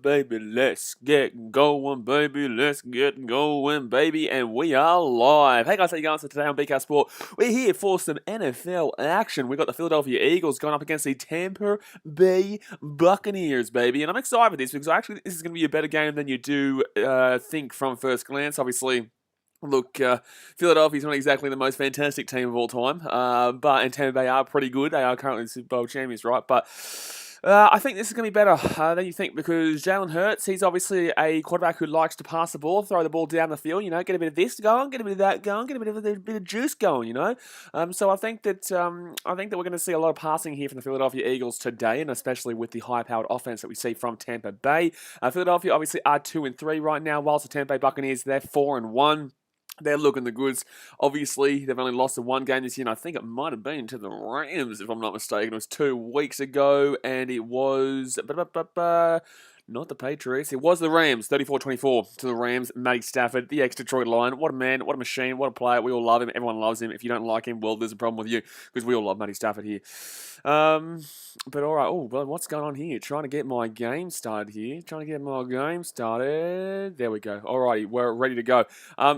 Baby, let's get going, baby. Let's get going, baby. And we are live. Hey guys, how you going? So today on BKR Sport, we're here for some NFL action. We've got the Philadelphia Eagles going up against the Tampa Bay Buccaneers, baby. And I'm excited for this because actually this is going to be a better game than you do think from first glance. Obviously, look, Philadelphia's not exactly the most fantastic team of all time, and Tampa Bay are pretty good. They are currently the Super Bowl champions, right? But I think this is going to be better than you think because Jalen Hurts, he's obviously a quarterback who likes to pass the ball, throw the ball down the field, get a bit of this going, get a bit of that going, get a bit of juice going. So I think that we're going to see a lot of passing here from the Philadelphia Eagles today, and especially with the high-powered offense that we see from Tampa Bay. Philadelphia obviously are 2-3 right now, whilst the Tampa Bay Buccaneers, they're 4-1. They're looking the goods. Obviously, they've only lost the one game this year, and I think it might have been to the Rams, if I'm not mistaken. It was 2 weeks ago, and it was not the Patriots. It was the Rams, 34-24 to the Rams. Matty Stafford, the ex-Detroit Lion. What a man, what a machine, what a player. We all love him. Everyone loves him. If you don't like him, well, there's a problem with you, because we all love Matty Stafford here. But all right. Oh, well, what's going on here? Trying to get my game started here. There we go. Alrighty, we're ready to go.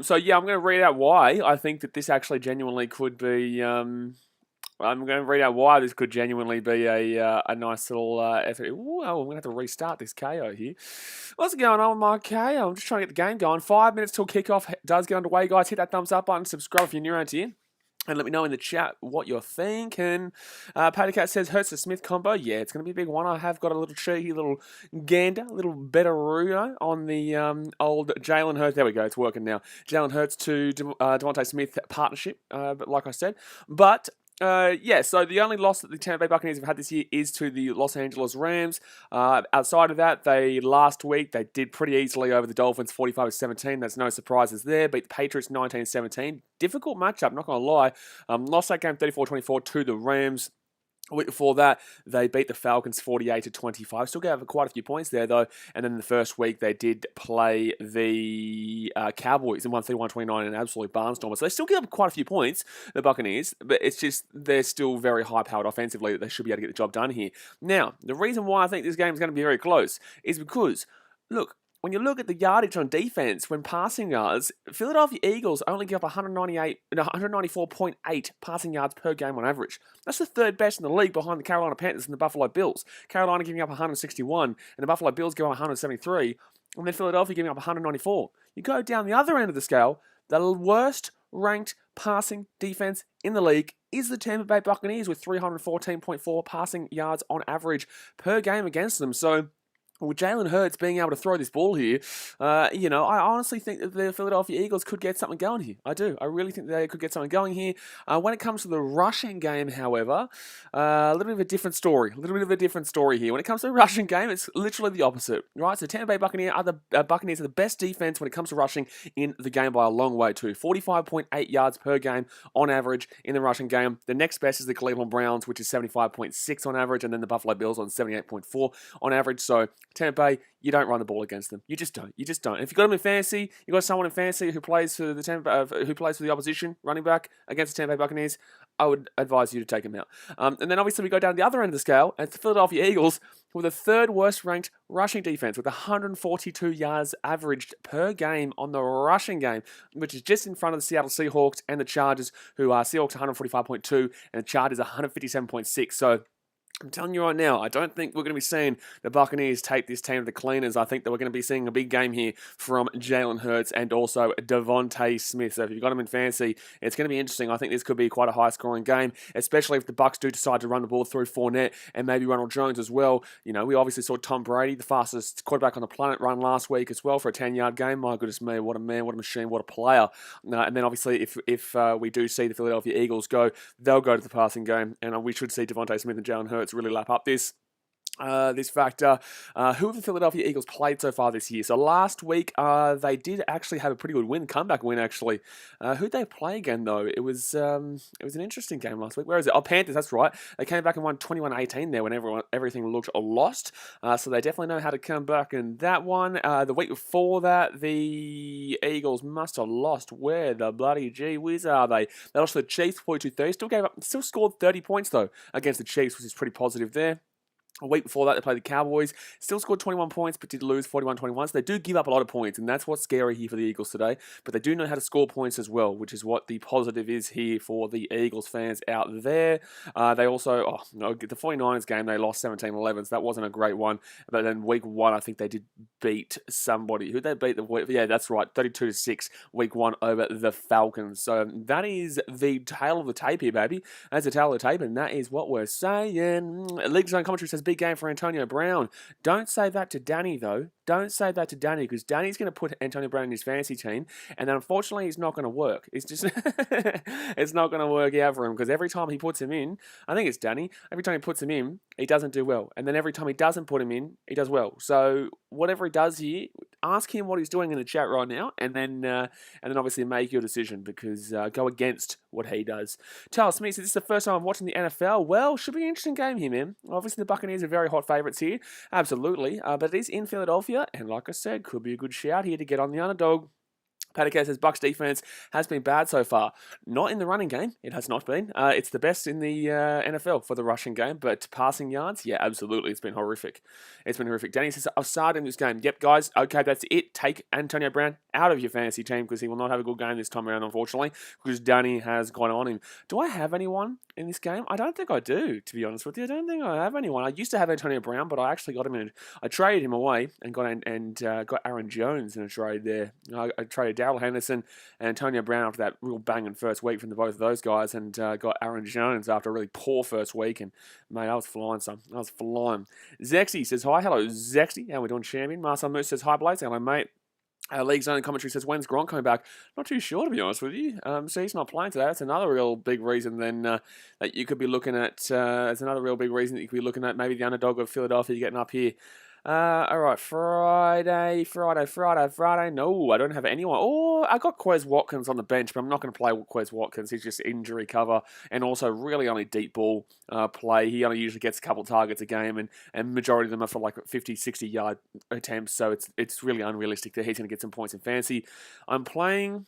So yeah, I'm going to read out why I think that this actually genuinely could be. I'm going to read out why this could genuinely be a nice little effort. Ooh, I'm going to have to restart this KO here. What's going on with my KO? I'm just trying to get the game going. 5 minutes till kickoff does get underway, guys. Hit that thumbs up button, subscribe if you're new around here. And let me know in the chat what you're thinking. Patty Cat says, Hurts to Smith combo. Yeah, it's going to be a big one. I have got a little cheeky little gander, a little betteroo on the old Jalen Hurts. There we go. It's working now. Jalen Hurts to Devontae Smith partnership, but like I said. But yeah, so the only loss that the Tampa Bay Buccaneers have had this year is to the Los Angeles Rams. Outside of that, last week they did pretty easily over the Dolphins, 45-17. There's no surprises there. Beat the Patriots 19-17. Difficult matchup, not going to lie. Lost that game 34-24 to the Rams. A week before that, they beat the Falcons 48-25. Still gave quite a few points there, though. And then the first week, they did play the Cowboys in 131-29 in an absolute barnstormer. So they still give up quite a few points, the Buccaneers. But it's just they're still very high-powered offensively that they should be able to get the job done here. Now, the reason why I think this game is going to be very close is because, look, when you look at the yardage on defense, when passing yards, Philadelphia Eagles only give up 194.8 passing yards per game on average. That's the third best in the league behind the Carolina Panthers and the Buffalo Bills. Carolina giving up 161, and the Buffalo Bills give up 173, and then Philadelphia giving up 194. You go down the other end of the scale, the worst ranked passing defense in the league is the Tampa Bay Buccaneers with 314.4 passing yards on average per game against them. So, with Jalen Hurts being able to throw this ball here, I honestly think that the Philadelphia Eagles could get something going here. I do. I really think they could get something going here. When it comes to the rushing game, however, a little bit of a different story. When it comes to the rushing game, it's literally the opposite, right? So Tampa Bay Buccaneers are the best defense when it comes to rushing in the game by a long way too. 45.8 yards per game on average in the rushing game. The next best is the Cleveland Browns, which is 75.6 on average, and then the Buffalo Bills on 78.4 on average. So Tampa Bay, you don't run the ball against them. You just don't. If you've got them in fantasy, you've got someone in fantasy who plays for the opposition running back against the Tampa Bay Buccaneers, I would advise you to take him out. And then obviously we go down the other end of the scale, and it's the Philadelphia Eagles, who are the third worst ranked rushing defense with 142 yards averaged per game on the rushing game, which is just in front of the Seattle Seahawks and the Chargers, who are Seahawks 145.2 and the Chargers 157.6. So I'm telling you right now, I don't think we're going to be seeing the Buccaneers take this team to the cleaners. I think that we're going to be seeing a big game here from Jalen Hurts and also Devontae Smith. So if you've got him in fantasy, it's going to be interesting. I think this could be quite a high-scoring game, especially if the Bucs do decide to run the ball through Fournette and maybe Ronald Jones as well. We obviously saw Tom Brady, the fastest quarterback on the planet, run last week as well for a 10-yard game. My goodness me, what a man, what a machine, what a player. And then obviously if we do see the Philadelphia Eagles go, they'll go to the passing game, and we should see Devontae Smith and Jalen Hurts really lap up this factor. Who have the Philadelphia Eagles played so far this year? So last week, they did actually have a pretty good comeback win actually. Who'd they play again though? It was an interesting game last week. Where is it? Oh, Panthers, that's right. They came back and won 21-18 there when everything looked lost. So they definitely know how to come back in that one. The week before that, the Eagles must have lost. Where the bloody gee whiz are they? They lost to the Chiefs 42-30. Still scored 30 points though against the Chiefs, which is pretty positive there. A week before that, they played the Cowboys. Still scored 21 points, but did lose 41-21. So they do give up a lot of points, and that's what's scary here for the Eagles today. But they do know how to score points as well, which is what the positive is here for the Eagles fans out there. They also, the 49ers game, they lost 17-11, so that wasn't a great one. But then week 1, I think they did beat somebody. Who'd they beat? Yeah, that's right, 32-6, week 1 over the Falcons. So that is the tale of the tape here, baby. That's the tale of the tape, and that is what we're saying. League Zone Commentary says, big game for Antonio Brown. Don't say that to Danny, though. Don't say that to Danny, because Danny's going to put Antonio Brown in his fantasy team, and then unfortunately, it's not going to work. It's just, it's not going to work out for him, because every time he puts him in, I think it's Danny, every time he puts him in, he doesn't do well. And then every time he doesn't put him in, he does well. So whatever he does here, ask him what he's doing in the chat right now, and then obviously make your decision, because go against what he does. Charles Smith says, this is the first time I'm watching the NFL. Well, should be an interesting game here, man. Obviously, the Buccaneers are very hot favourites here. Absolutely. But it is in Philadelphia, and like I said, could be a good shout here to get on the underdog. Paddock says Bucs defense has been bad so far. Not in the running game. It has not been. It's the best in the NFL for the rushing game, but passing yards, yeah, absolutely. It's been horrific. It's been horrific. Danny says, I've started in this game. Yep, guys. Okay, that's it. Take Antonio Brown out of your fantasy team, because he will not have a good game this time around, unfortunately, because Danny has gone on him. Do I have anyone in this game? I don't think I do, to be honest with you. I don't think I have anyone. I used to have Antonio Brown, but I actually got him in. I traded him away and got Aaron Jones in a trade there. I traded Darrell Henderson and Antonio Brown after that real banging first week from both of those guys, and got Aaron Jones after a really poor first week. And mate, I was flying some. I was flying. Zexy says hi. Hello, Zexy. How we doing, champion? Marcel Moose says hi, Blaze. Hello, mate. League Zone Commentary says, when's Gronk coming back? Not too sure, to be honest with you. So he's not playing today. That's another real big reason then that you could be looking at. It's another real big reason that you could be looking at maybe the underdog of Philadelphia getting up here. All right, Friday. No, I don't have anyone. Oh, I got Quez Watkins on the bench, but I'm not going to play with Quez Watkins. He's just injury cover, and also really only deep ball play. He only usually gets a couple targets a game, and majority of them are for like 50, 60-yard attempts, so it's really unrealistic that he's going to get some points in fantasy. I'm playing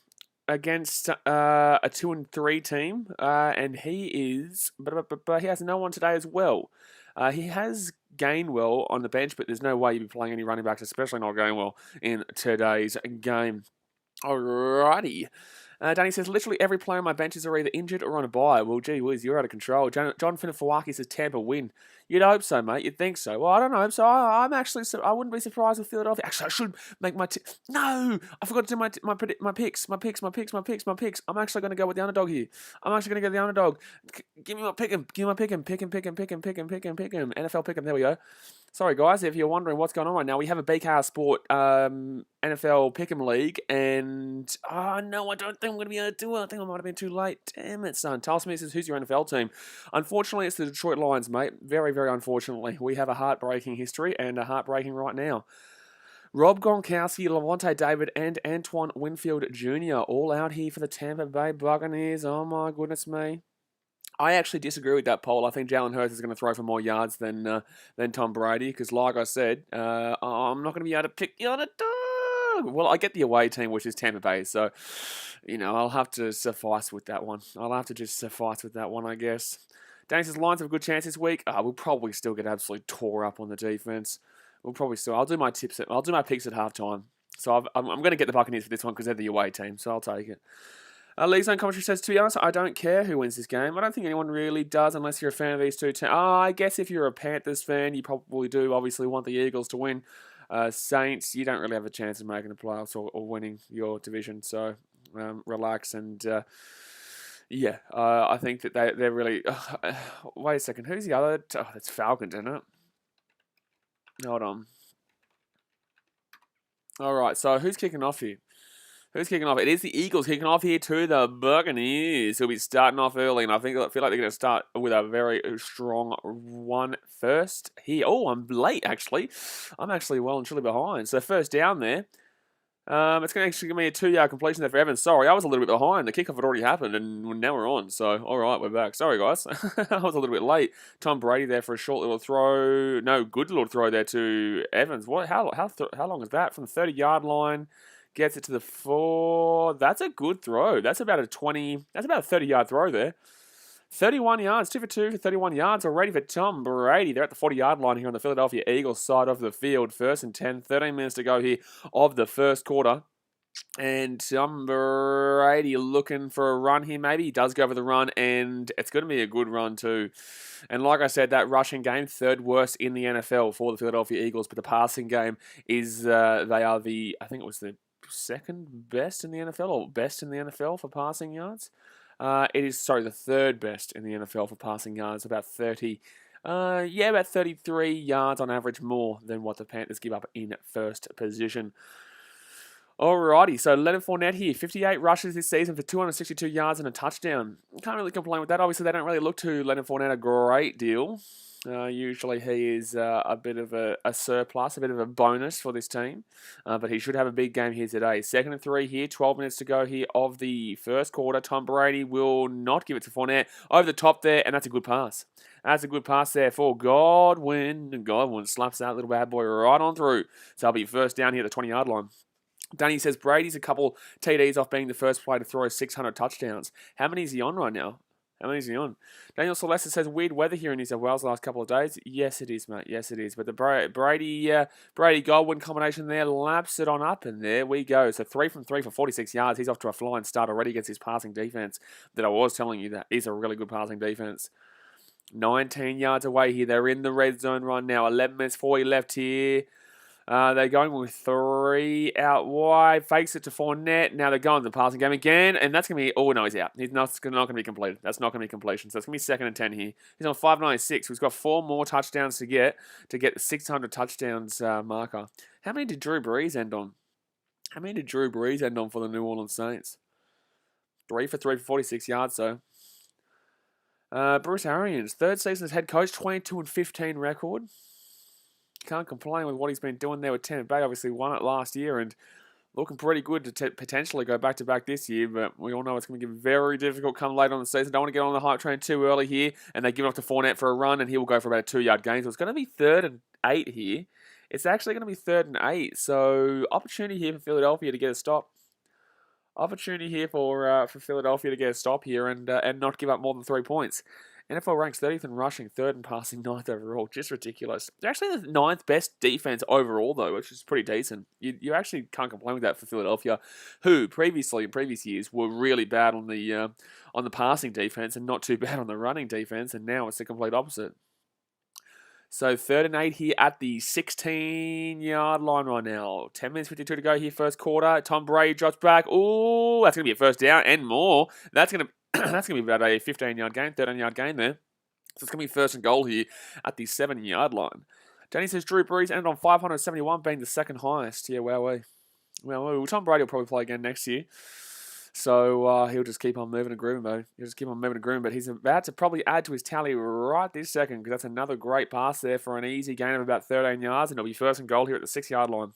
against a 2-3 team, and he is, but he has no one today as well. He has Gainwell on the bench, but there's no way you'd be playing any running backs, especially not Gainwell, in today's game. Alrighty. Danny says, literally every player on my benches are either injured or on a bye. Well, gee whiz, you're out of control. John Finafawaki says Tampa win. You'd hope so, mate. You'd think so. Well, I don't know. So I'm actually, I wouldn't be surprised with Philadelphia. Actually, I should make my no! I forgot to do my picks. I'm actually going to go with the underdog here. I'm actually going to go with the underdog. Give me my pick 'em. Give me my pick 'em. Pick 'em. NFL pick 'em. There we go. Sorry, guys, if you're wondering what's going on right now, we have a BKR Sport NFL Pick'em League, and no, I don't think I'm going to be able to do it. I think I might have been too late. Damn it, son. Tell me, says, who's your NFL team? Unfortunately, it's the Detroit Lions, mate. Very, very unfortunately. We have a heartbreaking history, and a heartbreaking right now. Rob Gronkowski, Lavonte David, and Antoine Winfield Jr. all out here for the Tampa Bay Buccaneers. Oh, my goodness me. I actually disagree with that poll. I think Jalen Hurts is going to throw for more yards than Tom Brady, because like I said, I'm not going to be able to pick the underdog. Well, I get the away team, which is Tampa Bay, so, I'll have to suffice with that one. I'll have to just suffice with that one, I guess. Danny says, Lions have a good chance this week. We'll probably still get absolutely tore up on the defense. We'll probably still. I'll do my picks at halftime. So I'm going to get the Buccaneers for this one because they're the away team, so I'll take it. League Zone Commentary says, to be honest, I don't care who wins this game. I don't think anyone really does unless you're a fan of these two teams. I guess if you're a Panthers fan, you probably do obviously want the Eagles to win. Saints, you don't really have a chance of making the playoffs or winning your division. So relax and I think that they're really... wait a second, who's the other... Oh, that's Falcons, isn't it? Hold on. All right, so who's kicking off here? Who's kicking off? It is the Eagles kicking off here to the Buccaneers, who'll be starting off early, and I feel like they're going to start with a very strong one first here. Oh, I'm late, actually. I'm actually well and truly behind. So first down there. It's going to actually give me a 2-yard completion there for Evans. Sorry, I was a little bit behind. The kickoff had already happened, and now we're on. So, all right, we're back. Sorry, guys. I was a little bit late. Tom Brady there for a short little throw. No, good little throw there to Evans. What? How long is that? From the 30-yard line, gets it to the 4. That's a good throw. That's about a 30-yard throw there. 31 yards, 2 for 2 for 31 yards already for Tom Brady. They're at the 40-yard line here on the Philadelphia Eagles side of the field. First and 10, 13 minutes to go here of the first quarter. And Tom Brady looking for a run here. Maybe he does go for the run, and it's going to be a good run too. And like I said, that rushing game, third worst in the NFL for the Philadelphia Eagles. But the passing game is, they are I think it was the second best in the NFL, or best in the NFL for passing yards. It is, the third best in the NFL for passing yards, about 33 yards on average more than what the Panthers give up in first position. Alrighty, so Leonard Fournette here, 58 rushes this season for 262 yards and a touchdown. Can't really complain with that. Obviously, they don't really look to Leonard Fournette a great deal. Usually he is a bit of a surplus, a bit of a bonus for this team. But he should have a big game here today. 2nd and 3 here, 12 minutes to go here of the first quarter. Tom Brady will not give it to Fournette. Over the top there, and that's a good pass. That's a good pass there for Godwin. And Godwin slaps that little bad boy right on through. So that'll be first down here at the 20-yard line. Danny says Brady's a couple TDs off being the first player to throw 600 touchdowns. How many is he on right now? How many is he on? Daniel Celeste says weird weather here in New South Wales the last couple of days. Yes, it is, mate. Yes, it is. But the Brady Godwin combination there laps it on up, and there we go. So 3 from 3 for 46 yards. He's off to a flying start already against his passing defense that I was telling you that is a really good passing defense. 19 yards away here. They're in the red zone right now. 11 minutes 40 left here. They're going with 3 out wide. Fakes it to Fournette. Now they're going to the passing game again. And that's going to be... Oh, no, he's out. He's not going to be completed. That's not going to be completion. So it's going to be 2nd and 10 here. He's on 596. We've got 4 more touchdowns to get the 600 touchdowns marker. How many did Drew Brees end on? How many did Drew Brees end on for the New Orleans Saints? 3 for 3 for 46 yards, though. Bruce Arians, 3rd season as head coach, 22-15 record. Can't complain with what he's been doing there with Tampa Bay. Obviously won it last year and looking pretty good to potentially go back-to-back this year, but we all know it's going to get very difficult come late on the season. Don't want to get on the hype train too early here, and they give it off to Fournette for a run, and he will go for about a 2-yard gain. So it's going to be 3rd and 8 here. It's actually going to be 3rd and 8, so opportunity here for Philadelphia to get a stop. Opportunity here for Philadelphia to get a stop here and not give up more than 3 points. NFL ranks 30th in rushing, 3rd in passing, 9th overall. Just ridiculous. They're actually the 9th best defense overall, though, which is pretty decent. You actually can't complain with that for Philadelphia, who previously, in previous years, were really bad on the passing defense and not too bad on the running defense, and now it's the complete opposite. So 3rd and 8 here at the 16-yard line right now. 10 minutes 52 to go here, first quarter. Tom Brady drops back. Ooh, that's going to be a first down and more. That's going to be about a 15-yard gain, 13-yard gain there. So it's going to be 1st and goal here at the 7-yard line. Danny says Drew Brees ended on 571, being the 2nd highest. Yeah, wowee. Well, Tom Brady will probably play again next year. So he'll just keep on moving and grooving, though. But he's about to probably add to his tally right this second, because that's another great pass there for an easy gain of about 13 yards, and it'll be 1st and goal here at the 6-yard line.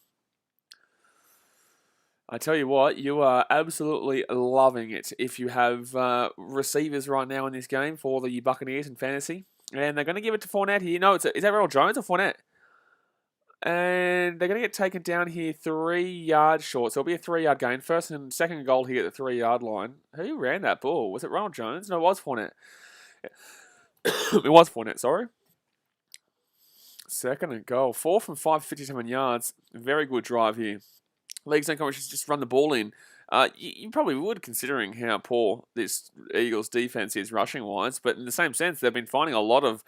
I tell you what, you are absolutely loving it if you have receivers right now in this game for the Buccaneers in fantasy. And they're going to give it to Fournette here. No, is that Ronald Jones or Fournette? And they're going to get taken down here 3 yards short. So it'll be a 3-yard gain. 1st and 2nd goal here at the 3-yard line. Who ran that ball? Was it Ronald Jones? No, it was Fournette. It was Fournette, sorry. 2nd and goal. 4 from 5, 57 yards. Very good drive here. League's no comments, just run the ball in. You probably would, considering how poor this Eagles defense is rushing wise. But in the same sense, they've been finding a lot of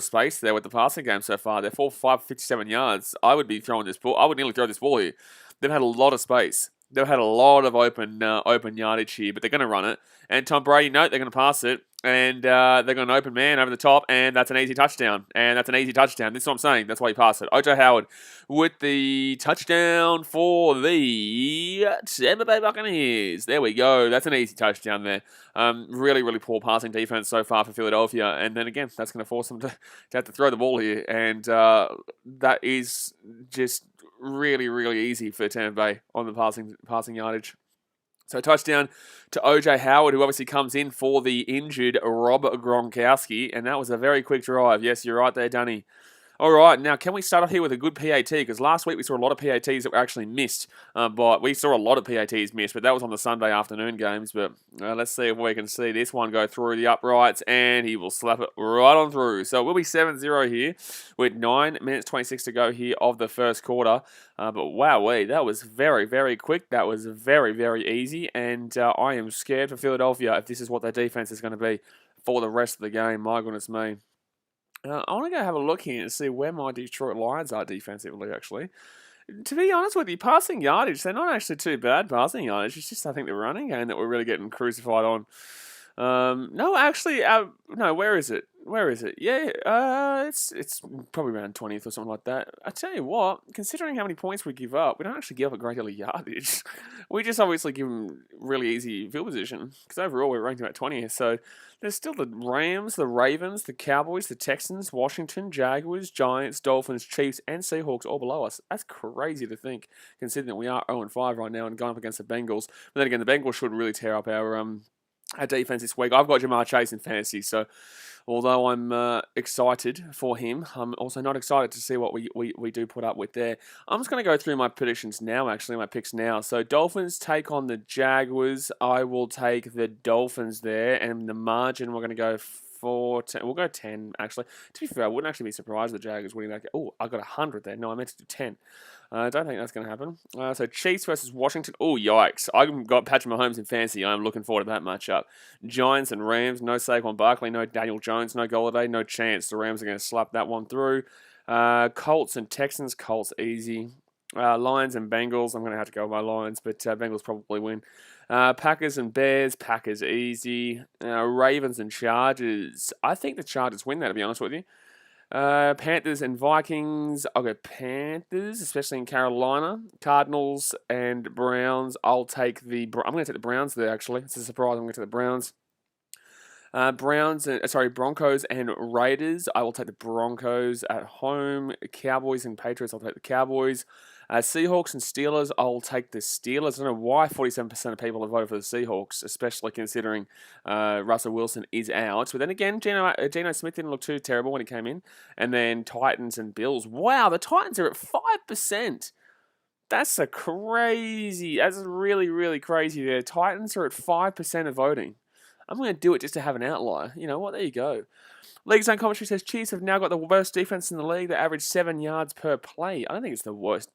space there with the passing game so far. They're 4 for 5, 57 yards. I would be throwing this ball. I would nearly throw this ball here. They've had a lot of space. They've had a lot of open yardage here, but they're going to run it. And Tom Brady, no, they're going to pass it. And they're going to open man over the top, and that's an easy touchdown. This is what I'm saying. That's why he passed it. O.J. Howard with the touchdown for the Tampa Bay Buccaneers. There we go. That's an easy touchdown there. Really, really poor passing defense so far for Philadelphia. And then again, that's going to force them to have to throw the ball here. And that is just really, really easy for Tampa Bay on the passing yardage. So touchdown to O.J. Howard, who obviously comes in for the injured Rob Gronkowski. And that was a very quick drive. Yes, you're right there, Danny. All right, now can we start off here with a good PAT? Because last week we saw a lot of PATs that were actually missed. But we saw a lot of PATs missed, but that was on the Sunday afternoon games. But let's see if we can see this one go through the uprights, and he will slap it right on through. So it will be 7-0 here with 9 minutes 26 to go here of the first quarter. But wowee, that was very, very quick. That was very, very easy. And I am scared for Philadelphia if this is what their defense is going to be for the rest of the game. My goodness me. I want to go have a look here and see where my Detroit Lions are defensively, actually. To be honest with you, passing yardage, they're not actually too bad passing yardage. It's just, I think, the running game that we're really getting crucified on. No, actually, no, where is it? Where is it? Yeah, it's probably around 20th or something like that. I tell you what, considering how many points we give up, we don't actually give up a great deal of yardage. We just obviously give them really easy field position, because overall we're ranked about 20th. So there's still the Rams, the Ravens, the Cowboys, the Texans, Washington, Jaguars, Giants, Dolphins, Chiefs, and Seahawks all below us. That's crazy to think, considering that we are 0-5 right now and going up against the Bengals. But then again, the Bengals should really tear up our defense this week. I've got Jamar Chase in fantasy, so although I'm excited for him, I'm also not excited to see what we do put up with there. I'm just going to go through my predictions now, actually, my picks now. So Dolphins take on the Jaguars. I will take the Dolphins there, and the margin we're going to go 10. We'll go 10, actually. To be fair, I wouldn't actually be surprised if the Jaguars winning that game. Oh, I got 100 there. No, I meant to do 10. I don't think that's going to happen. So Chiefs versus Washington. Oh, yikes. I've got Patrick Mahomes in fantasy. I'm looking forward to that matchup. Giants and Rams. No Saquon Barkley. No Daniel Jones. No Golladay. No chance. The Rams are going to slap that one through. Colts and Texans. Colts easy. Lions and Bengals. I'm going to have to go with my Lions, but Bengals probably win. Packers and Bears. Packers easy. Ravens and Chargers. I think the Chargers win that, to be honest with you. Panthers and Vikings. I'll go Panthers, especially in Carolina. Cardinals and Browns. I'm going to take the Browns there, actually. It's a surprise. I'm going to take the Browns. Broncos and Raiders. I will take the Broncos at home. Cowboys and Patriots. I'll take the Cowboys. Seahawks and Steelers, I'll take the Steelers. I don't know why 47% of people have voted for the Seahawks, especially considering Russell Wilson is out. But then again, Geno Smith didn't look too terrible when he came in. And then Titans and Bills. Wow, the Titans are at 5%. That's really, really crazy there. Titans are at 5% of voting. I'm going to do it just to have an outlier. You know what? There you go. League Zone Commentary says Chiefs have now got the worst defense in the league. They average 7 yards per play. I don't think it's the worst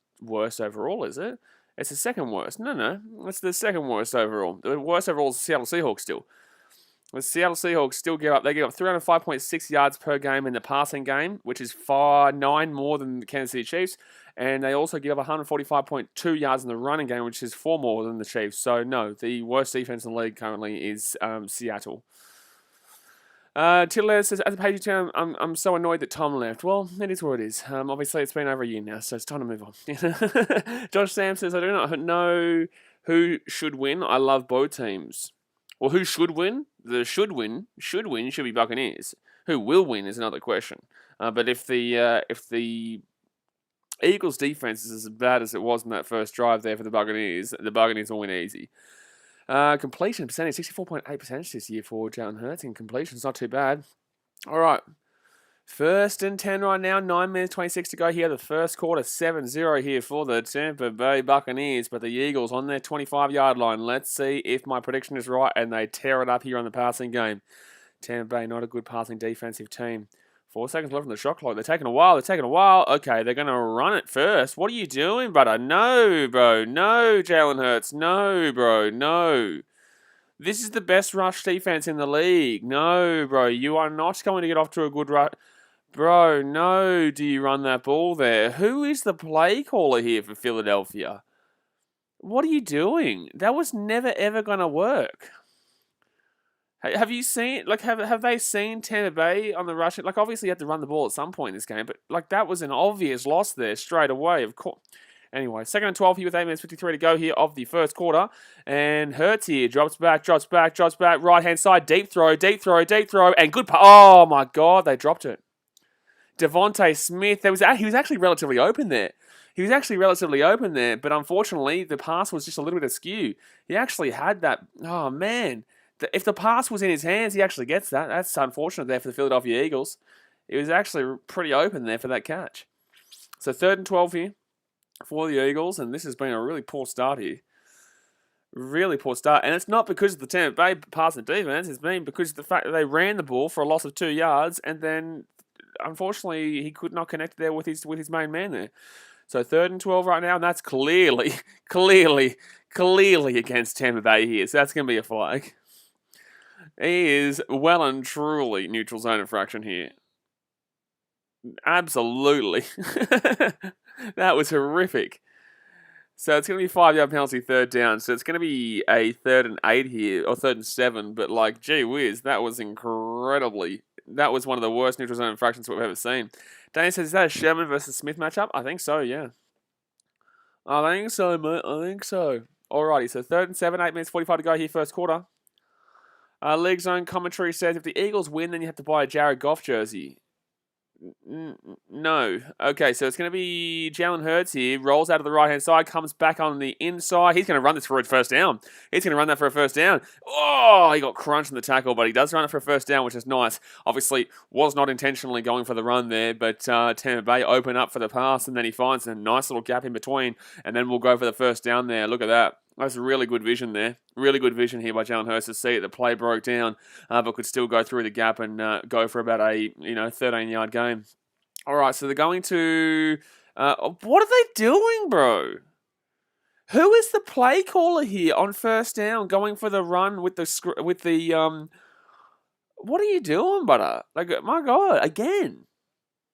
overall, is it? It's the second worst. No. It's the second worst overall. The worst overall is the Seattle Seahawks still. The Seattle Seahawks still give up. They give up 305.6 yards per game in the passing game, which is 9 more than the Kansas City Chiefs. And they also give up 145.2 yards in the running game, which is 4 more than the Chiefs. So, no, the worst defense in the league currently is Seattle. Titler says, as a Patriots fan, I'm so annoyed that Tom left. Well, it is what it is. Obviously, it's been over a year now, so it's time to move on. Josh Sam says, I do not know who should win. I love both teams. Well, who should win? The should be Buccaneers. Who will win is another question. But if the Eagles' defense is as bad as it was in that first drive there for the Buccaneers will win easy. Completion percentage, 64.8% this year for Jalen Hurts. And completion's not too bad. All right. 1st and 10 right now. 9 minutes 26 to go here. The first quarter, 7-0 here for the Tampa Bay Buccaneers. But the Eagles on their 25-yard line. Let's see if my prediction is right and they tear it up here on the passing game. Tampa Bay, not a good passing defensive team. 4 seconds left on the shot clock. They're taking a while. Okay, they're going to run it first. What are you doing, brother? No, bro. No, Jalen Hurts. No, bro. No. This is the best rush defense in the league. No, bro. You are not going to get off to a good rush. Bro, no. Do you run that ball there? Who is the play caller here for Philadelphia? What are you doing? That was never, ever going to work. Have you seen, have they seen Tampa Bay on the rush? Obviously you had to run the ball at some point in this game, but that was an obvious loss there straight away, of course. Anyway, 2nd and 12 here with 8 minutes 53 to go here of the first quarter. And Hurts here, drops back, right-hand side, deep throw, and good pass. Oh, my God, they dropped it. Devontae Smith, he was actually relatively open there. But unfortunately, the pass was just a little bit askew. He actually had that. Oh, man. If the pass was in his hands, he actually gets that. That's unfortunate there for the Philadelphia Eagles. He was actually pretty open there for that catch. So 3rd and 12 here for the Eagles, and this has been a really poor start here. Really poor start, and it's not because of the Tampa Bay pass and defense. It's been because of the fact that they ran the ball for a loss of 2 yards, and then unfortunately he could not connect there with his main man there. So 3rd and 12 right now, and that's clearly against Tampa Bay here. So that's going to be a flag. He is well and truly neutral zone infraction here. Absolutely. That was horrific. So it's going to be 5-yard penalty 3rd down. So it's going to be a 3rd and 8 here, or 3rd and 7. But like, gee whiz, that was incredibly... That was one of the worst neutral zone infractions we've ever seen. Danny says, is that a Sherman versus Smith matchup? I think so, yeah. I think so, mate. I think so. Alrighty, so 3rd and 7, 8 minutes 45 to go here, first quarter. League Zone commentary says, if the Eagles win, then you have to buy a Jared Goff jersey. No. Okay, so it's going to be Jalen Hurts here. Rolls out of the right-hand side, comes back on the inside. He's going to run this for a first down. He's going to run that for a first down. Oh, he got crunched in the tackle, but he does run it for a first down, which is nice. Obviously, was not intentionally going for the run there, but Tampa Bay open up for the pass, and then he finds a nice little gap in between, and then we'll go for the first down there. Look at that. That's really good vision there. Really good vision here by Jalen Hurts to see it. The play broke down, but could still go through the gap and go for about a 13-yard game. All right, so they're going to... what are they doing, bro? Who is the play caller here on first down, going for the run with the What are you doing, butter? Like, my God, again.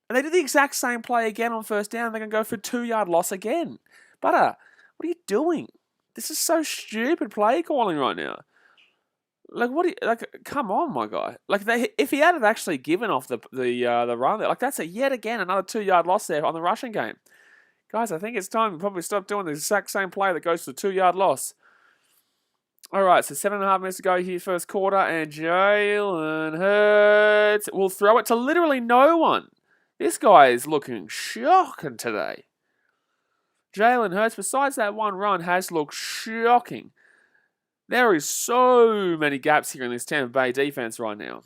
And they did the exact same play again on first down. They're going to go for a 2-yard loss again. Butter, what are you doing? This is so stupid play calling right now. Like, what? Come on, my guy. Like, if he had actually given off the run there, like that's yet again another 2-yard loss there on the rushing game. Guys, I think it's time to probably stop doing the exact same play that goes to the 2-yard loss. All right, so 7.5 minutes to go here, first quarter, and Jalen Hurts will throw it to literally no one. This guy is looking shocking today. Jalen Hurts, besides that one run, has looked shocking. There is so many gaps here in this Tampa Bay defense right now.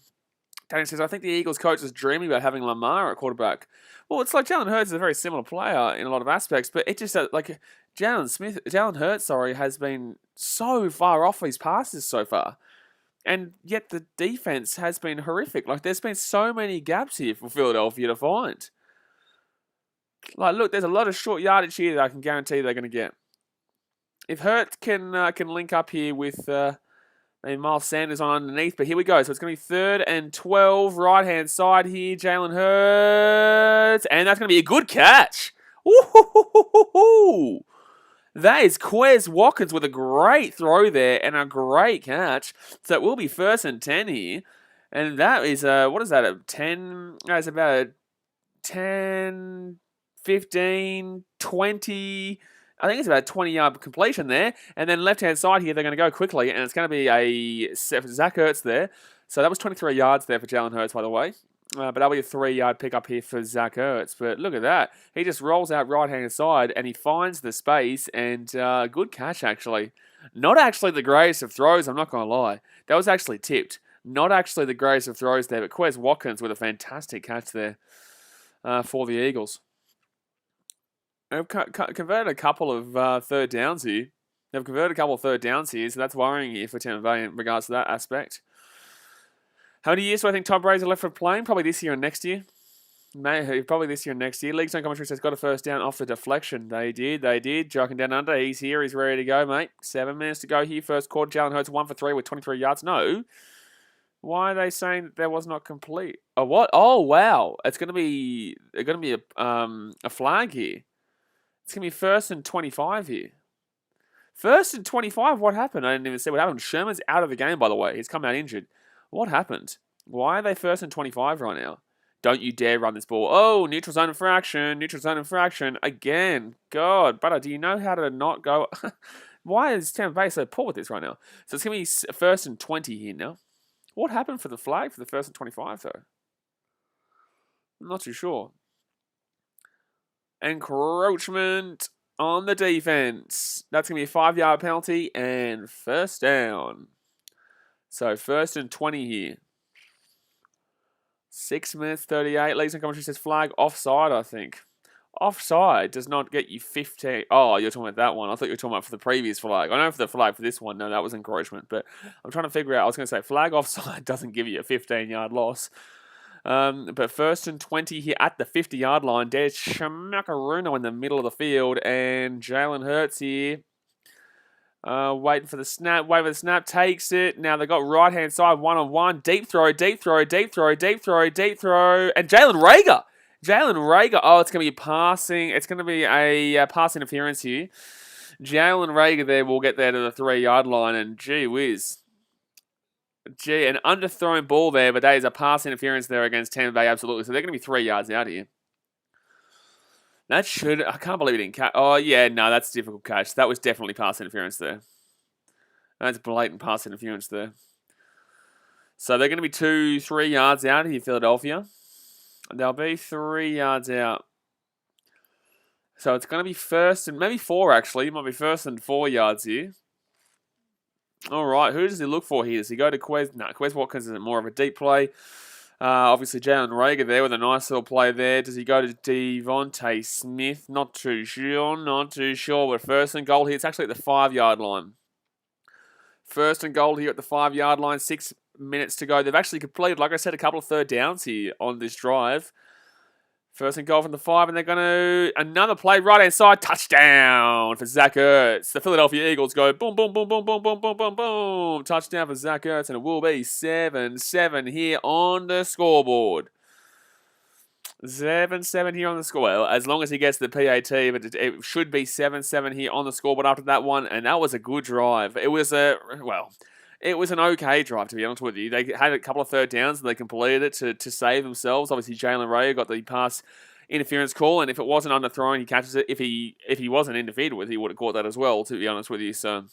Danny says, I think the Eagles coach is dreaming about having Lamar at quarterback. Well, it's like Jalen Hurts is a very similar player in a lot of aspects, but it just like Jalen Hurts, has been so far off his passes so far. And yet the defense has been horrific. Like, there's been so many gaps here for Philadelphia to find. Like, look, there's a lot of short yardage here that I can guarantee they're going to get. If Hurts can link up here with Miles Sanders on underneath, but here we go. So it's going to be 3rd and 12, right-hand side here. Jalen Hurts, and that's going to be a good catch. Ooh, that is Quez Watkins with a great throw there and a great catch. So it will be 1st and 10 here, and that is what is that? A 10? That's about a 10. 15, 20, I think it's about a 20-yard completion there. And then left-hand side here, they're going to go quickly, and it's going to be a Zach Ertz there. So that was 23 yards there for Jalen Hurts, by the way. But that'll be a 3-yard pickup here for Zach Ertz. But look at that. He just rolls out right-hand side, and he finds the space, and good catch, actually. Not actually the greatest of throws, I'm not going to lie. That was actually tipped. Not actually the greatest of throws there, but Quez Watkins with a fantastic catch there for the Eagles. They've converted a couple of third downs here. So that's worrying here for Tampa Bay in regards to that aspect. How many years do I think Tom Brady's left for playing? Probably this year and next year. Probably this year and next year. League Zone commentary says got a first down off the deflection. They did. Joking down under. He's here. He's ready to go, mate. 7 minutes to go here. First quarter. Jalen Hurts 1 for 3 with 23 yards. No. Why are they saying that that was not complete? Oh, what? Oh, wow. It's going to be a flag here. It's going to be 1st and 25 here. 1st and 25? What happened? I didn't even see what happened. Sherman's out of the game, by the way. He's come out injured. What happened? Why are they 1st and 25 right now? Don't you dare run this ball. Oh, neutral zone infraction. Again. God, but do you know how to not go? Why is Tampa Bay so poor with this right now? So it's going to be 1st and 20 here now. What happened for the flag for the 1st and 25, though? I'm not too sure. Encroachment on the defense. That's going to be a 5-yard penalty and first down. So 1st and 20 here. 6 minutes 38. Leagues and commentary says flag offside, I think. Offside does not get you 15. Oh, you're talking about that one. I thought you were talking about for the previous flag. I know for the flag for this one, no, that was encouragement. But I'm trying to figure out, I was going to say flag offside doesn't give you a 15-yard loss. But 1st and 20 here at the 50-yard line. There's Shamakaruna in the middle of the field. And Jalen Hurts here. Waiting for the snap. Wait for the snap. Takes it. Now they've got right-hand side one-on-one. Deep throw, deep throw, deep throw, deep throw, deep throw. And Jalen Rager. Oh, it's going to be passing. It's going to be a pass interference here. Jalen Rager there will get there to the 3-yard line. And gee whiz. An underthrown ball there, but that is a pass interference there against Tampa Bay, absolutely. So they're going to be 3 yards out here. I can't believe it didn't catch. Oh, yeah, no, that's a difficult catch. That was definitely pass interference there. That's blatant pass interference there. So they're going to be 2-3 yards out here, Philadelphia. They'll be 3 yards out. So it's going to be 1st and maybe 4, actually. It might be 1st and 4 yards here. All right, who does he look for here? Does he go to Quez? No, Quez Watkins is more of a deep play. Obviously, Jalen Rager there with a nice little play there. Does he go to Devontae Smith? Not too sure. But 1st and goal here. It's actually at the 5-yard line. 1st and goal here at the 5-yard line. 6 minutes to go. They've actually completed, like I said, a couple of third downs here on this drive. 1st and goal from the 5, and they're going to... Another play, right-hand side, touchdown for Zach Ertz. The Philadelphia Eagles go boom, boom, boom, boom, boom, boom, boom, boom, boom. Touchdown for Zach Ertz, and it will be 7-7 here on the scoreboard. 7-7 here on the score. Well, as long as he gets the PAT, but it should be 7-7 here on the scoreboard after that one, and that was a good drive. It was It was an okay drive, to be honest with you. They had a couple of third downs, and they completed it to save themselves. Obviously, Jalen Rager got the pass interference call, and if it wasn't underthrown, he catches it. If he wasn't interfered with, he would have caught that as well, to be honest with you. So,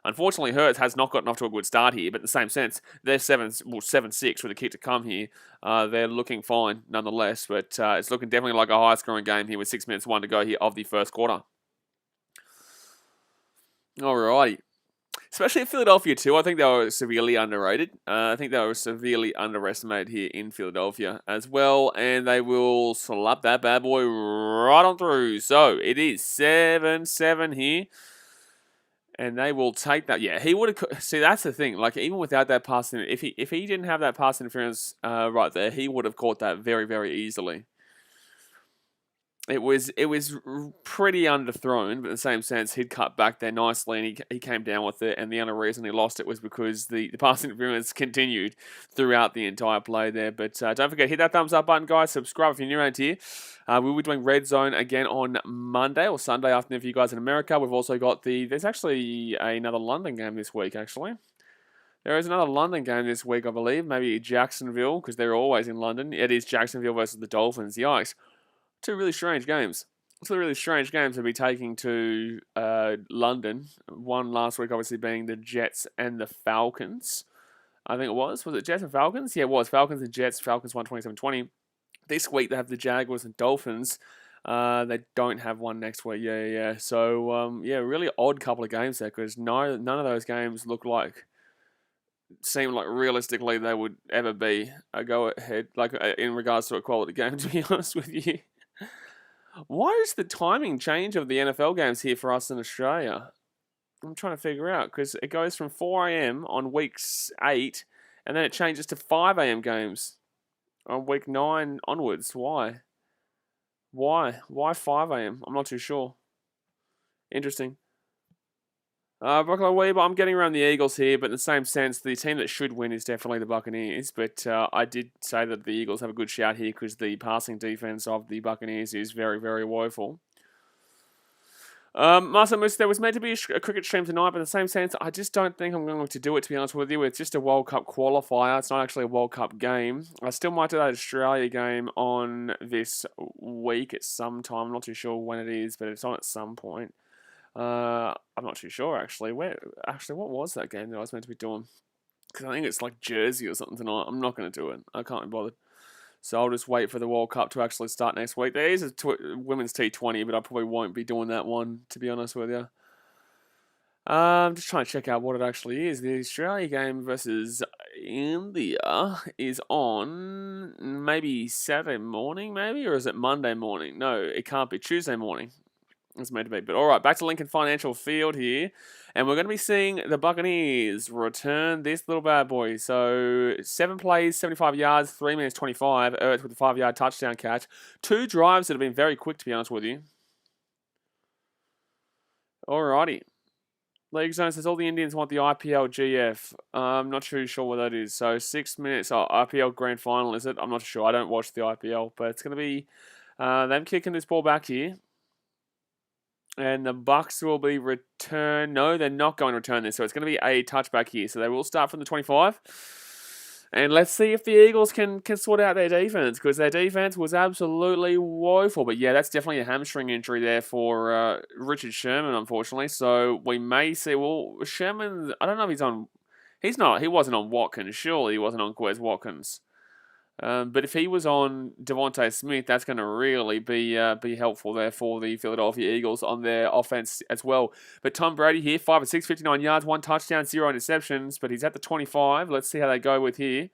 unfortunately, Hurts has not gotten off to a good start here, but in the same sense, they're 7-6 with a kick to come here. They're looking fine, nonetheless, but it's looking definitely like a high-scoring game here with 6 minutes 1 to go here of the first quarter. Alrighty. Especially at Philadelphia too. I think they were severely underrated. I think they were severely underestimated here in Philadelphia as well. And they will slap that bad boy right on through. So it is 7-7 here. And they will take that. Yeah, he would have... See, that's the thing. Like, even without that pass... If he didn't have that pass interference right there, he would have caught that very, very easily. It was pretty underthrown, but in the same sense, he'd cut back there nicely and he came down with it. And the only reason he lost it was because the pass interference continued throughout the entire play there. But don't forget, hit that thumbs up button, guys. Subscribe if you're new around here. We'll be doing Red Zone again on Monday or Sunday afternoon for you guys in America. We've also got there's actually another London game this week, actually. There is another London game this week, I believe. Maybe Jacksonville, because they're always in London. It is Jacksonville versus the Dolphins. Yikes. Two really strange games. Two really strange games to be taking to London. One last week, obviously, being the Jets and the Falcons. I think it was. Was it Jets and Falcons? Yeah, it was. Falcons and Jets. Falcons won 27-20. This week, they have the Jaguars and Dolphins. They don't have one next week. Yeah. So, really odd couple of games there, because none of those games seem like realistically they would ever be a go-ahead, like in regards to a quality game, to be honest with you. Why is the timing change of the NFL games here for us in Australia? I'm trying to figure out, because it goes from 4 a.m. on week 8, and then it changes to 5 a.m. games on week 9 onwards. Why? Why 5 a.m.? I'm not too sure. Interesting. Buffalo Weber, I'm getting around the Eagles here, but in the same sense, the team that should win is definitely the Buccaneers. But I did say that the Eagles have a good shout here because the passing defense of the Buccaneers is very, very woeful. Marcel Moose, there was meant to be a cricket stream tonight, but in the same sense, I just don't think I'm going to do it, to be honest with you. It's just a World Cup qualifier. It's not actually a World Cup game. I still might do that Australia game on this week at some time. I'm not too sure when it is, but it's on at some point. I'm not too sure, actually. What was that game that I was meant to be doing? Because I think it's like Jersey or something tonight. I'm not going to do it. I can't be bothered. So I'll just wait for the World Cup to actually start next week. There is a women's T20, but I probably won't be doing that one, to be honest with you. I'm just trying to check out what it actually is. The Australia game versus India is on maybe Saturday morning, maybe? Or is it Monday morning? No, it can't be. Tuesday morning. It's meant to be. But all right, back to Lincoln Financial Field here. And we're going to be seeing the Buccaneers return this little bad boy. So 7 plays, 75 yards, 3 minutes 25. Ertz with a 5-yard touchdown catch. 2 drives that have been very quick, to be honest with you. Alrighty. League Zone says all the Indians want the IPL GF. I'm not too sure what that is. So 6 minutes. Oh, IPL Grand Final, is it? I'm not sure. I don't watch the IPL. But it's going to be them kicking this ball back here. And the Bucks will be returned. No, they're not going to return this. So it's going to be a touchback here. So they will start from the 25. And let's see if the Eagles can sort out their defense. Because their defense was absolutely woeful. But yeah, that's definitely a hamstring injury there for Richard Sherman, unfortunately. So we may see... Well, Sherman... I don't know if he's on... He's not. He wasn't on Watkins. Surely he wasn't on Quez Watkins. But if he was on Devontae Smith, that's going to really be helpful there for the Philadelphia Eagles on their offense as well. But Tom Brady here, 5 of 6, 59 yards, 1 touchdown, 0 interceptions. But he's at the 25. Let's see how they go with here.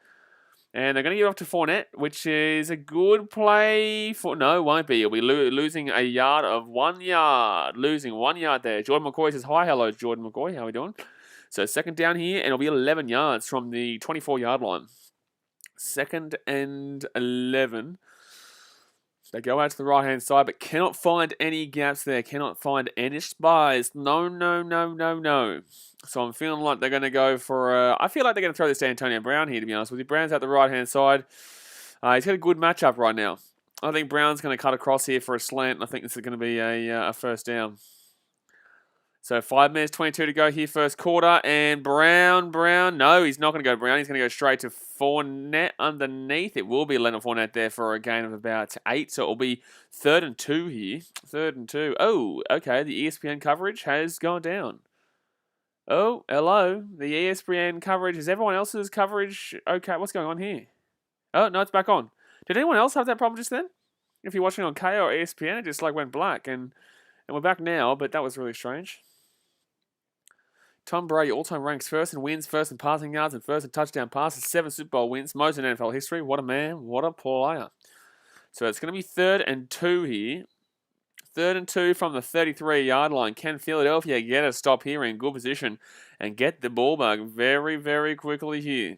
And they're going to get off to Fournette, which is a good play for... No, won't be. He'll be losing a yard of 1 yard. Losing 1 yard there. Jordan McCoy says, hi, hello, Jordan McCoy. How are we doing? So second down here, and it'll be 11 yards from the 24-yard line. 2nd and 11. They go out to the right-hand side, but cannot find any gaps there. Cannot find any spies. No, no, no, no, no. So I'm feeling like they're going to go for... I feel like they're going to throw this to Antonio Brown here, to be honest with you. Brown's at the right-hand side. He's got a good matchup right now. I think Brown's going to cut across here for a slant, and I think this is going to be a first down. So 5 minutes, 22 to go here, first quarter. And Brown. No, he's not going to go Brown. He's going to go straight to Fournette underneath. It will be Leonard Fournette there for a gain of about 8. So it will be 3rd and 2 here. 3rd and 2. Oh, okay. The ESPN coverage has gone down. Oh, hello. The ESPN coverage. Is everyone else's coverage okay? What's going on here? Oh, no, it's back on. Did anyone else have that problem just then? If you're watching on K or ESPN, it just like went black. And we're back now, but that was really strange. Tom Brady all-time ranks first in wins, first in passing yards, and first in touchdown passes. 7 Super Bowl wins, most in NFL history. What a man, what a player. So it's going to be 3rd and 2 here. 3rd and 2 from the 33-yard line. Can Philadelphia get a stop here in good position and get the ball back very, very quickly here?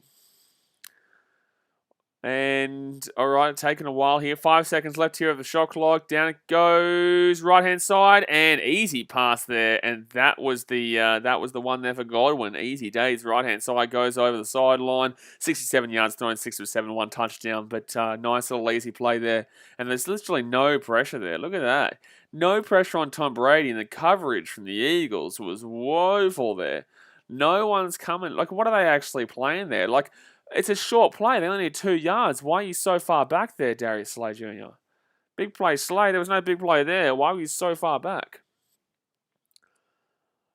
And, all right, taking a while here. 5 seconds left here of the shot clock. Down it goes, right-hand side, and easy pass there. And that was the one there for Godwin. Easy days. Right-hand side goes over the sideline. 67 yards thrown, 6 of 7, 1 touchdown. But nice little easy play there. And there's literally no pressure there. Look at that. No pressure on Tom Brady, and the coverage from the Eagles was woeful there. No one's coming. Like, what are they actually playing there? Like, it's a short play. They only need 2 yards. Why are you so far back there, Darius Slay Jr.? Big play, Slay. There was no big play there. Why were you so far back?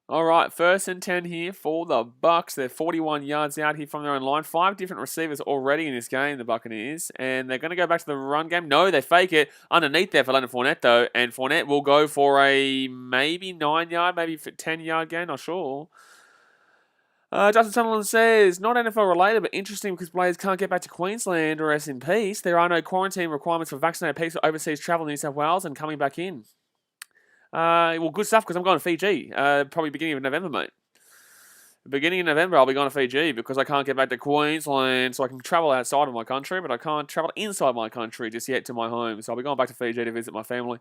All right, 1st and 10 here for the Bucks. They're 41 yards out here from their own line. 5 different receivers already in this game, the Buccaneers. And they're going to go back to the run game. No, they fake it. Underneath there for Leonard Fournette, though. And Fournette will go for a maybe 9-yard, maybe 10-yard gain. Not sure. Justin Sunderland says, not NFL related, but interesting because players can't get back to Queensland or rest in peace. There are no quarantine requirements for vaccinated people overseas travel in New South Wales and coming back in. Well, good stuff because I'm going to Fiji, probably beginning of November, mate. Beginning of November, I'll be going to Fiji because I can't get back to Queensland, so I can travel outside of my country, but I can't travel inside my country just yet to my home. So I'll be going back to Fiji to visit my family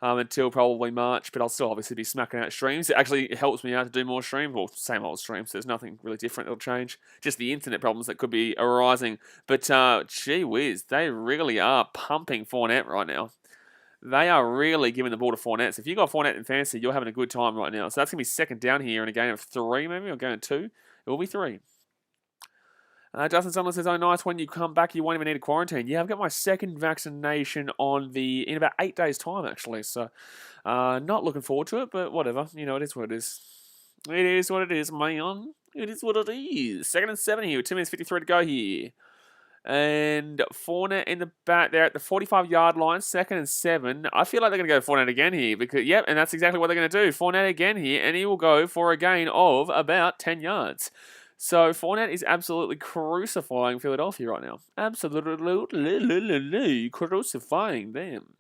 until probably March, but I'll still obviously be smacking out streams. It actually helps me out to do more streams, well, same old streams. There's nothing really different that'll change. Just the internet problems that could be arising. But gee whiz, they really are pumping Fournette right now. They are really giving the ball to Fournette. So if you got Fournette in fantasy, you're having a good time right now. So that's going to be 2nd down here in a game of 3, maybe, or game of 2. It will be 3. Justin Sunderland says, oh, nice. When you come back, you won't even need a quarantine. Yeah, I've got my 2nd vaccination in about 8 days' time, actually. So not looking forward to it, but whatever. You know, it is what it is. It is what it is, man. It is what it is. 2nd and 7 here with 2 minutes 53 to go here. And Fournette in the back there at the 45-yard line, 2nd and 7. I feel like they're going to go Fournette again here. Because, yep, and that's exactly what they're going to do. Fournette again here, and he will go for a gain of about 10 yards. So Fournette is absolutely crucifying Philadelphia right now. Absolutely crucifying them.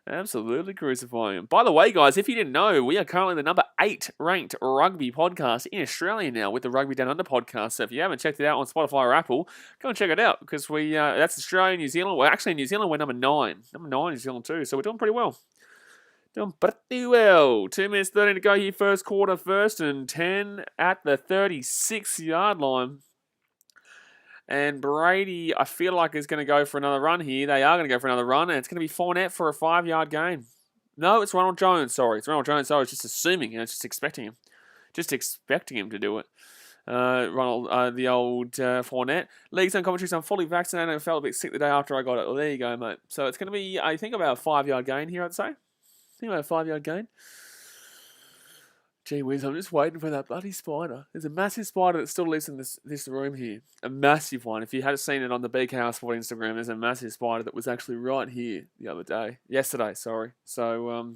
Absolutely crucifying. By the way, guys, if you didn't know, we are currently the number 8 ranked rugby podcast in Australia now with the Rugby Down Under podcast. So if you haven't checked it out on Spotify or Apple, go and check it out because that's Australia, New Zealand. Well, actually, in New Zealand, we're number 9. Number 9 in New Zealand too. So we're doing pretty well. Doing pretty well. 2 minutes 13 to go here, first quarter, 1st and 10 at the 36-yard line. And Brady, I feel like, is going to go for another run here. They are going to go for another run, and it's going to be Fournette for a 5-yard gain. No, it's Ronald Jones. Sorry, it's Ronald Jones. I was just assuming, and just expecting him. Just expecting him to do it. Ronald, the old Fournette. League's on commentary, so I'm fully vaccinated. I felt a bit sick the day after I got it. Well, there you go, mate. So it's going to be, I think, about a 5-yard gain here, I'd say. About a 5-yard gain. Gee whiz, I'm just waiting for that bloody spider. There's a massive spider that still lives in this room here. A massive one. If you had seen it on the BKR Sport Instagram, there's a massive spider that was actually right here the other day. Yesterday, sorry. So,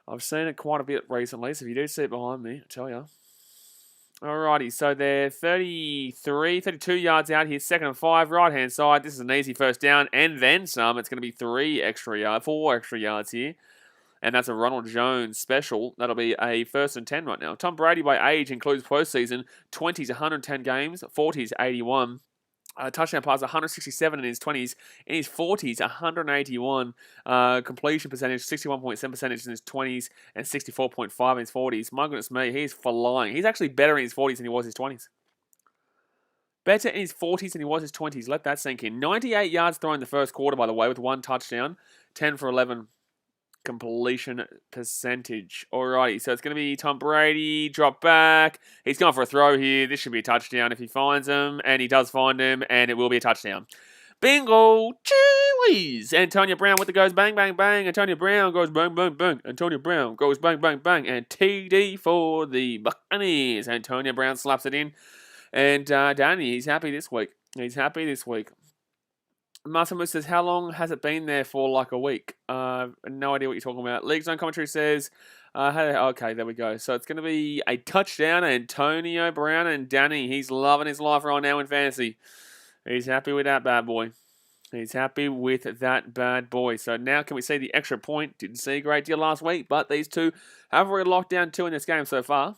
I've seen it quite a bit recently, so if you do see it behind me, I'll tell you. Alrighty, so they're 32 yards out here, 2nd and 5, right-hand side. This is an easy first down, and then some. It's going to be 4 extra yards here. And that's a Ronald Jones special. That'll be a 1st and 10 right now. Tom Brady by age includes postseason. 20s, 110 games. 40s, 81. Touchdown pass, 167 in his 20s. In his 40s, 181. Completion percentage, 61.7% in his 20s. And 64.5 in his 40s. My goodness me, he's flying. He's actually better in his 40s than he was in his 20s. Better in his 40s than he was in his 20s. Let that sink in. 98 yards thrown in the first quarter, by the way, with 1 touchdown. 10 for 11. Completion percentage. Alrighty, so it's going to be Tom Brady, drop back. He's gone for a throw here. This should be a touchdown if he finds him, and he does find him, and it will be a touchdown. Bingo! Chewies! Antonio Brown with the goes bang, bang, bang. Antonio Brown goes bang, bang, bang. Antonio Brown goes bang, bang, bang. And TD for the Buccaneers. Antonio Brown slaps it in. And Danny, he's happy this week. Massimo says, how long has it been there for? Like a week. No idea what you're talking about. League Zone commentary says, okay, there we go. So it's going to be a touchdown. Antonio Brown and Danny. He's loving his life right now in fantasy. He's happy with that bad boy. So now can we see the extra point? Didn't see a great deal last week, but these two have already locked down 2 in this game so far.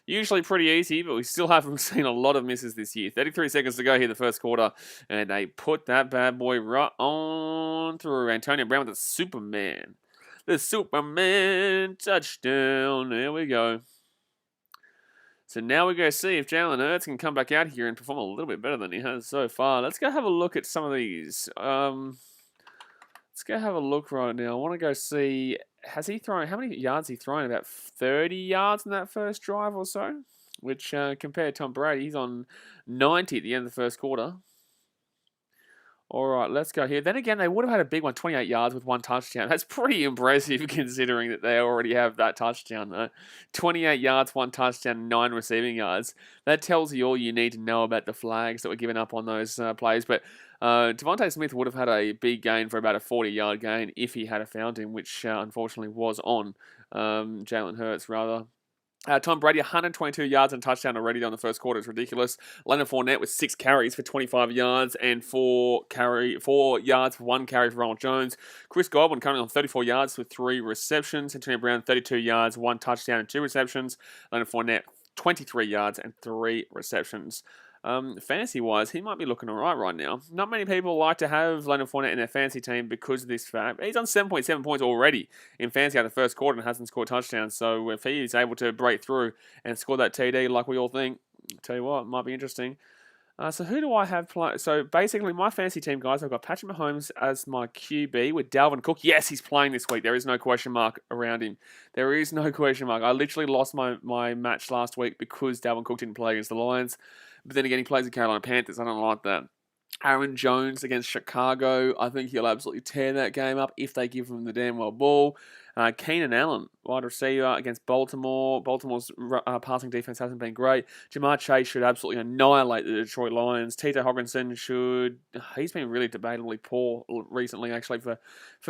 Usually pretty easy, but we still haven't seen a lot of misses this year. 33 seconds to go here the first quarter, and they put that bad boy right on through. Antonio Brown with the Superman. The Superman touchdown. There we go. So now we're going to see if Jalen Hurts can come back out here and perform a little bit better than he has so far. Let's go have a look at some of these. Let's go have a look right now. I want to go see, has he thrown, how many yards he thrown? About 30 yards in that first drive or so, which compared to Tom Brady, he's on 90 at the end of the first quarter. All right, let's go here. Then again, they would have had a big one, 28 yards with 1 touchdown. That's pretty impressive considering that they already have that touchdown, though. 28 yards, 1 touchdown, 9 receiving yards. That tells you all you need to know about the flags that were given up on those plays. But Devontae Smith would have had a big gain for about a 40-yard gain if he had found him, which unfortunately was on Jalen Hurts, rather. Tom Brady, 122 yards and touchdown already on the first quarter. It's ridiculous. Leonard Fournette with 6 carries for 25 yards and 4 yards for 1 carry for Ronald Jones. Chris Godwin currently on 34 yards with 3 receptions. Antonio Brown, 32 yards, 1 touchdown and 2 receptions. Leonard Fournette, 23 yards and 3 receptions. Fantasy-wise, he might be looking alright right now. Not many people like to have Leonard Fournette in their fantasy team because of this fact. He's on 7.7 points already in fantasy out of the first quarter and hasn't scored touchdowns. So if he is able to break through and score that TD like we all think, I'll tell you what, it might be interesting. So who do I have play? So basically, my fantasy team, guys, I've got Patrick Mahomes as my QB with Dalvin Cook. Yes, he's playing this week. There is no question mark around him. There is no question mark. I literally lost my match last week because Dalvin Cook didn't play against the Lions. But then again, he plays the Carolina Panthers. I don't like that. Aaron Jones against Chicago. I think he'll absolutely tear that game up if they give him the damn well ball. Keenan Allen, wide receiver against Baltimore. Baltimore's passing defense hasn't been great. Jamar Chase should absolutely annihilate the Detroit Lions. T.J. Hockenson should... He's been really debatably poor recently, actually, for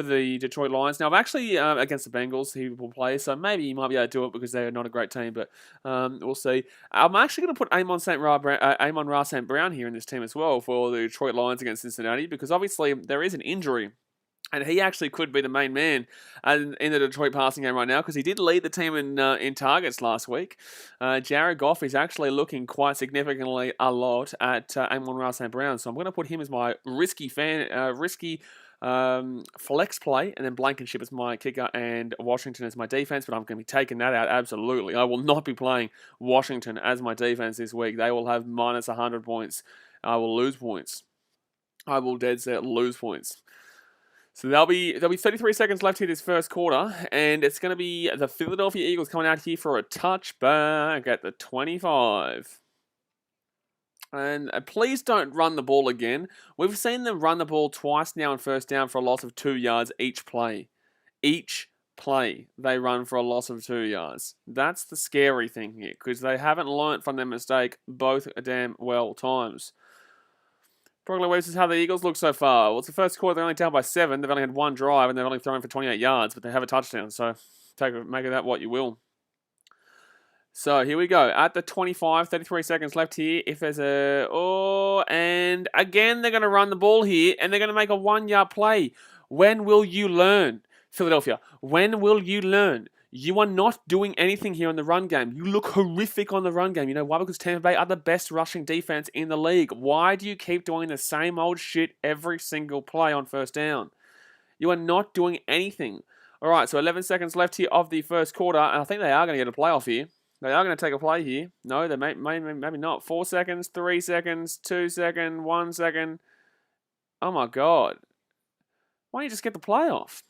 the Detroit Lions. Now, I've actually, against the Bengals, he will play, so maybe he might be able to do it because they're not a great team, but we'll see. I'm actually going to put Amon-Ra St. Brown here in this team as well for the Detroit Lions against Cincinnati, because obviously there is an injury. And he actually could be the main man in the Detroit passing game right now, because he did lead the team in targets last week. Jared Goff is actually looking quite significantly a lot at Amon-Ra St. Brown. So I'm going to put him as my risky flex play, and then Blankenship as my kicker and Washington as my defense, but I'm going to be taking that out absolutely. I will not be playing Washington as my defense this week. They will have minus 100 points. I will lose points. I will dead set lose points. So there'll be 33 seconds left here this first quarter, and it's going to be the Philadelphia Eagles coming out here for a touchback at the 25. And please don't run the ball again. We've seen them run the ball twice now on first down for a loss of 2 yards each play. Each play they run for a loss of 2 yards. That's the scary thing here, because they haven't learnt from their mistake both damn well times. Brooklyn Weaves is how the Eagles look so far. Well, it's the first quarter. They're only down by 7. They've only had one drive, and they've only thrown for 28 yards, but they have a touchdown. So make of that what you will. So here we go. At the 25, 33 seconds left here. If there's a... Oh, and again, they're going to run the ball here, and they're going to make a 1-yard play. When will you learn? Philadelphia, when will you learn? You are not doing anything here in the run game. You look horrific on the run game. You know why? Because Tampa Bay are the best rushing defense in the league. Why do you keep doing the same old shit every single play on first down? You are not doing anything. All right, so 11 seconds left here of the first quarter, and I think they are going to get a playoff here. They are going to take a play here. No, they maybe not. 4 seconds, 3 seconds, 2 seconds, 1 second. Oh my God. Why don't you just get the playoff?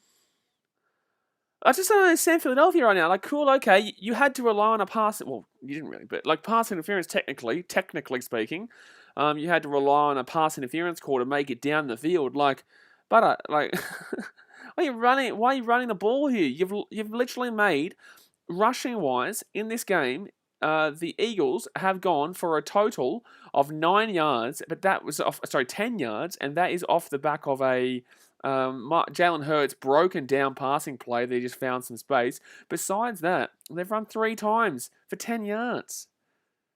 I just don't understand Philadelphia right now. Like, cool, okay, you had to rely on a pass. Well, you didn't really, but like pass interference, technically speaking, you had to rely on a pass interference call to make it down the field. Like, but why are you running the ball here? You've literally made rushing wise in this game. The Eagles have gone for a total of 9 yards, but that was 10 yards, and that is off the back of a Jalen Hurts broken down passing play. They just found some space. Besides that, they've run 3 times for 10 yards.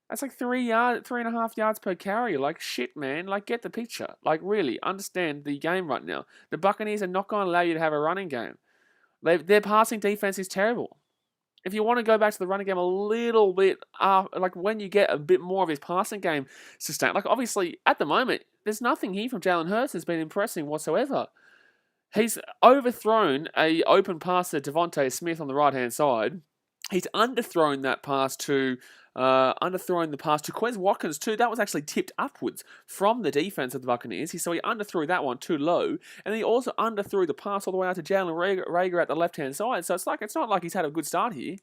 That's like 3.5 yards per carry. Like, shit, man. Like, get the picture. Like, really, understand the game right now. The Buccaneers are not going to allow you to have a running game. Their passing defense is terrible. If you want to go back to the running game a little bit, like when you get a bit more of his passing game sustained, like obviously at the moment, there's nothing here from Jalen Hurts that's been impressing whatsoever. He's overthrown a open pass to Devontae Smith on the right-hand side. He's underthrown the pass to Quez Watkins too. That was actually tipped upwards from the defense of the Buccaneers. So he underthrew that one too low, and he also underthrew the pass all the way out to Jalen Reagor at the left-hand side. So it's not like he's had a good start here.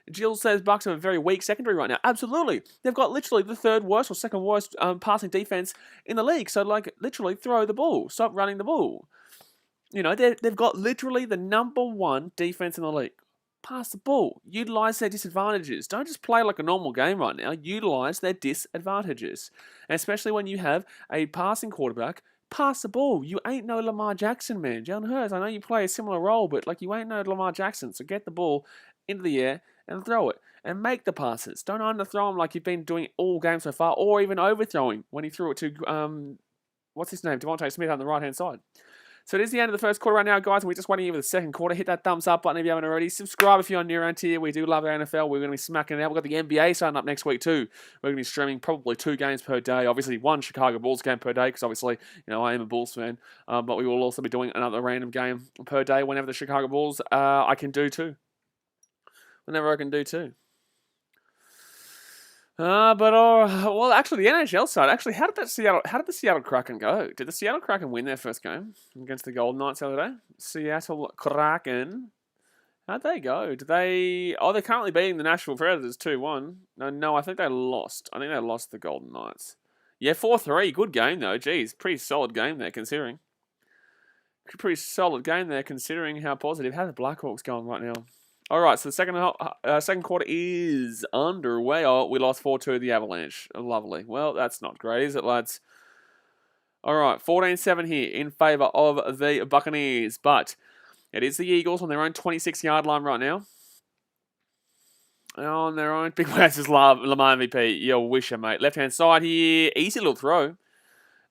Jill says Bucs have a very weak secondary right now. Absolutely. They've got literally the third worst or second worst passing defense in the league. So like literally throw the ball. Stop running the ball. You know, they've got literally the number 1 defense in the league. Pass the ball. Utilize their disadvantages. Don't just play like a normal game right now. Utilize their disadvantages. And especially when you have a passing quarterback, pass the ball. You ain't no Lamar Jackson, man. Jalen Hurts, I know you play a similar role, but like you ain't no Lamar Jackson. So get the ball into the air and throw it. And make the passes. Don't underthrow them like you've been doing all game so far, or even overthrowing when he threw it to, what's his name? Devontae Smith on the right-hand side. So it is the end of the first quarter right now, guys. We're just waiting here for the second quarter. Hit that thumbs up button if you haven't already. Subscribe if you're new around here. We do love our NFL. We're going to be smacking it out. We've got the NBA starting up next week too. We're going to be streaming probably 2 games per day. Obviously, 1 Chicago Bulls game per day because obviously, you know, I am a Bulls fan. But we will also be doing another random game per day whenever the Chicago Bulls I can do too. Whenever I can do too. Well, actually, the NHL side. Actually, how did the Seattle Kraken go? Did the Seattle Kraken win their first game against the Golden Knights the other day? Seattle Kraken. How'd they go? They're currently beating the Nashville Predators 2-1. No, I think they lost. I think they lost the Golden Knights. Yeah, 4-3. Good game though. Geez, pretty solid game there considering. Pretty solid game there, considering how positive. How the Blackhawks going right now? All right, so the second quarter is underway. Oh, we lost 4-2 to the Avalanche. Lovely. Well, that's not great, is it, lads? All right, 14-7 here in favour of the Buccaneers, but it is the Eagles on their own 26-yard line right now. On their own. Big Waz's Lamar MVP. You wish mate. Left-hand side here. Easy little throw.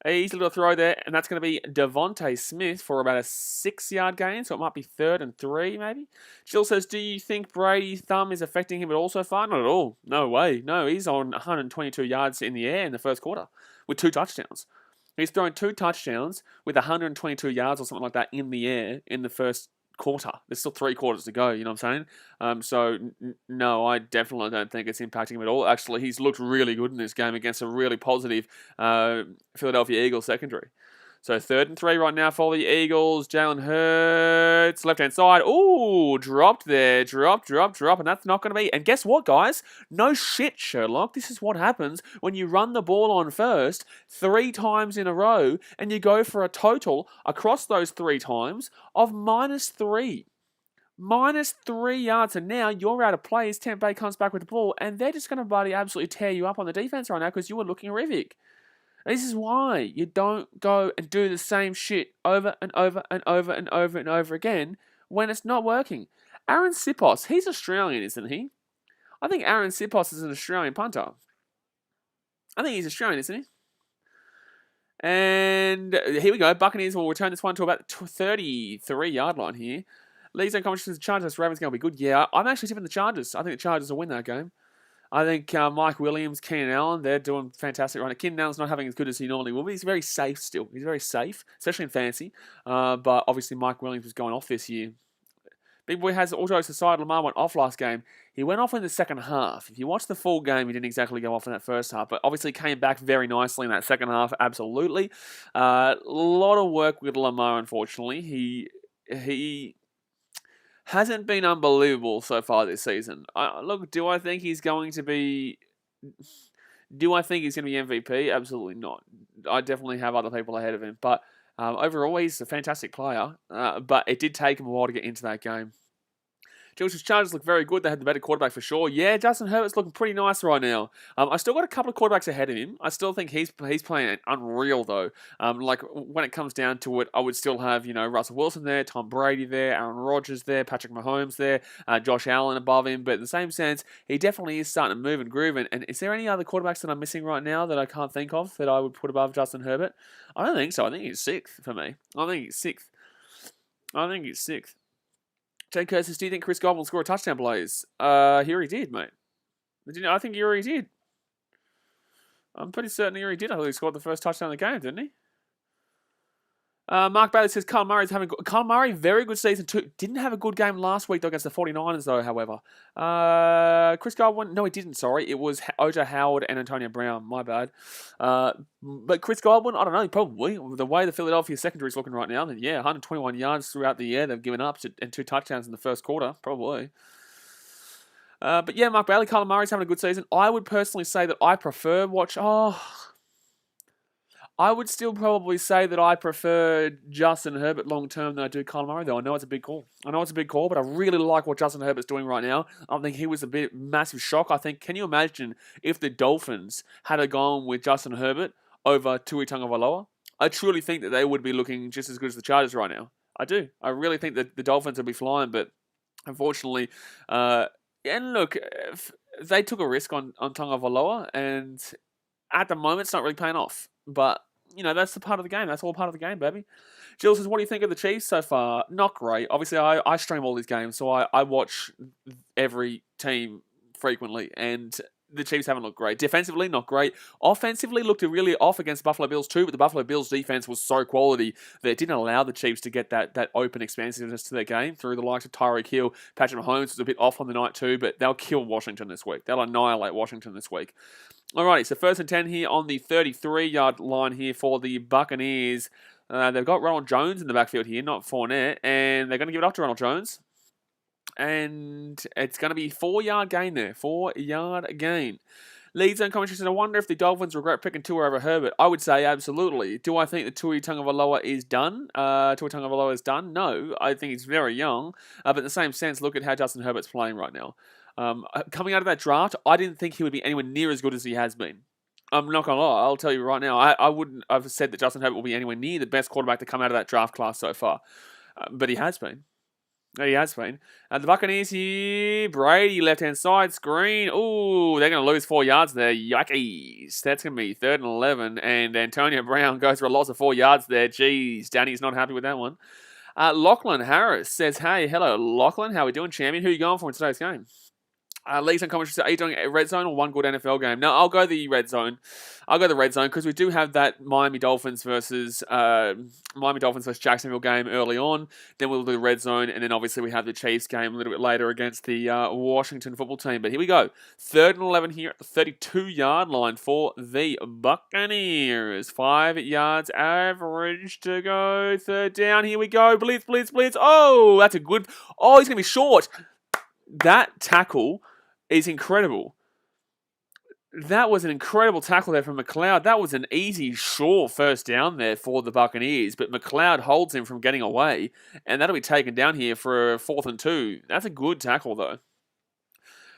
Easy little throw there, and that's going to be Devontae Smith for about a 6-yard gain, so it might be 3rd and 3, maybe. Jill says, do you think Brady's thumb is affecting him at all so far? Not at all. No way. No, he's on 122 yards in the air in the first quarter with 2 touchdowns. He's thrown 2 touchdowns with 122 yards or something like that in the air in the first quarter. There's still 3 quarters to go, you know what I'm saying? No, I definitely don't think it's impacting him at all. Actually, he's looked really good in this game against a really positive Philadelphia Eagles secondary. So 3rd and 3 right now for the Eagles. Jalen Hurts, left-hand side. Ooh, dropped there. Drop. And that's not going to be... And guess what, guys? No shit, Sherlock. This is what happens when you run the ball on first 3 times in a row and you go for a total across those 3 times of -3. -3 yards. And now you're out of play as Tampa Bay comes back with the ball and they're just going to absolutely tear you up on the defense right now because you were looking horrific. This is why you don't go and do the same shit over and over and over and over and over again when it's not working. Aaron Sipos, he's Australian, isn't he? I think Aaron Sipos is an Australian punter. I think he's Australian, isn't he? And here we go. Buccaneers will return this one to about the 33-yard line here. League's own competition, the Chargers, Ravens going to be good. Yeah, I'm actually tipping the Chargers. I think the Chargers will win that game. I think Mike Williams, Keenan Allen, they're doing fantastic right now. Keenan Allen's not having as good as he normally will, but he's very safe still. He's very safe, especially in fantasy. But obviously Mike Williams was going off this year. Big Boy has also decided Lamar went off last game. He went off in the second half. If you watch the full game, he didn't exactly go off in that first half, but obviously came back very nicely in that second half, absolutely. A lot of work with Lamar, unfortunately. He hasn't been unbelievable so far this season. Look, do I think he's going to be MVP? Absolutely not. I definitely have other people ahead of him. But overall, he's a fantastic player. But it did take him a while to get into that game. Georgia's Chargers look very good. They had the better quarterback for sure. Yeah, Justin Herbert's looking pretty nice right now. I still got a couple of quarterbacks ahead of him. I still think he's playing unreal though. Like when it comes down to it, I would still have Russell Wilson there, Tom Brady there, Aaron Rodgers there, Patrick Mahomes there, Josh Allen above him. But in the same sense, he definitely is starting to move and groove. And is there any other quarterbacks that I'm missing right now that I can't think of that I would put above Justin Herbert? I don't think so. I think he's 6th for me. I think he's sixth. Jay Kerr says, do you think Chris Godwin will score a touchdown, Blaze? He already did, mate. I think he already did. I'm pretty certain he already did. I think he scored the first touchdown of the game, didn't he? Mark Bailey says, Kyle Murray, very good season too. Didn't have a good game last week though against the 49ers though, however. Chris Godwin, no he didn't, sorry. It was O.J. Howard and Antonio Brown, my bad. But Chris Godwin, I don't know, probably. The way the Philadelphia secondary is looking right now, then yeah, 121 yards throughout the air they've given up and 2 touchdowns in the first quarter, probably. But yeah, Mark Bailey, Kyle Murray's having a good season. I would personally say that I would still probably say that I prefer Justin Herbert long-term than I do Kyle Murray, though. I know it's a big call. But I really like what Justin Herbert's doing right now. I think he was a massive shock. I think, can you imagine if the Dolphins had gone with Justin Herbert over Tua Tagovailoa? I truly think that they would be looking just as good as the Chargers right now. I do. I really think that the Dolphins would be flying, but unfortunately, and look, they took a risk on Tagovailoa, and at the moment, it's not really paying off. But that's the part of the game. That's all part of the game, baby. Jill says, what do you think of the Chiefs so far? Not great. Obviously, I stream all these games, so I watch every team frequently, and the Chiefs haven't looked great. Defensively, not great. Offensively, looked really off against the Buffalo Bills too, but the Buffalo Bills defense was so quality that it didn't allow the Chiefs to get that open expansiveness to their game through the likes of Tyreek Hill. Patrick Mahomes was a bit off on the night too, but they'll kill Washington this week. They'll annihilate Washington this week. Alrighty, so 1st and 10 here on the 33-yard line here for the Buccaneers. They've got Ronald Jones in the backfield here, not Fournette, and they're going to give it up to Ronald Jones. And it's going to be 4-yard gain there, 4-yard gain. Lead Zone commentary says, I wonder if the Dolphins regret picking Tua over Herbert. I would say absolutely. Do I think that Tua Tagovailoa is done? Tua Tagovailoa is done? No, I think he's very young. But in the same sense, look at how Justin Herbert's playing right now. Coming out of that draft, I didn't think he would be anywhere near as good as he has been. I'm not going to lie, I'll tell you right now, I wouldn't have said that Justin Herbert will be anywhere near the best quarterback to come out of that draft class so far. But he has been. He has been. The Buccaneers here. Brady, left-hand side, screen. Ooh, they're going to lose 4 yards there. Yikes. That's going to be 3rd and 11. And Antonio Brown goes for a loss of 4 yards there. Jeez, Danny's not happy with that one. Lachlan Harris says, hey, hello, Lachlan. How are we doing, champion? Who are you going for in today's game? Leagues and commentary, are you doing a red zone or one good NFL game? No, I'll go the red zone. I'll go the red zone because we do have that Miami Dolphins versus Jacksonville game early on. Then we'll do the red zone, and then obviously we have the Chiefs game a little bit later against the Washington football team. But here we go. 3rd and 11 here at the 32-yard line for the Buccaneers. 5 yards average to go. 3rd down. Here we go. Blitz, blitz, blitz. Oh, that's a good... Oh, he's going to be short. That tackle is incredible. That was an incredible tackle there from McLeod. That was an easy, sure first down there for the Buccaneers, but McLeod holds him from getting away, and that'll be taken down here for 4th and 2. That's a good tackle, though.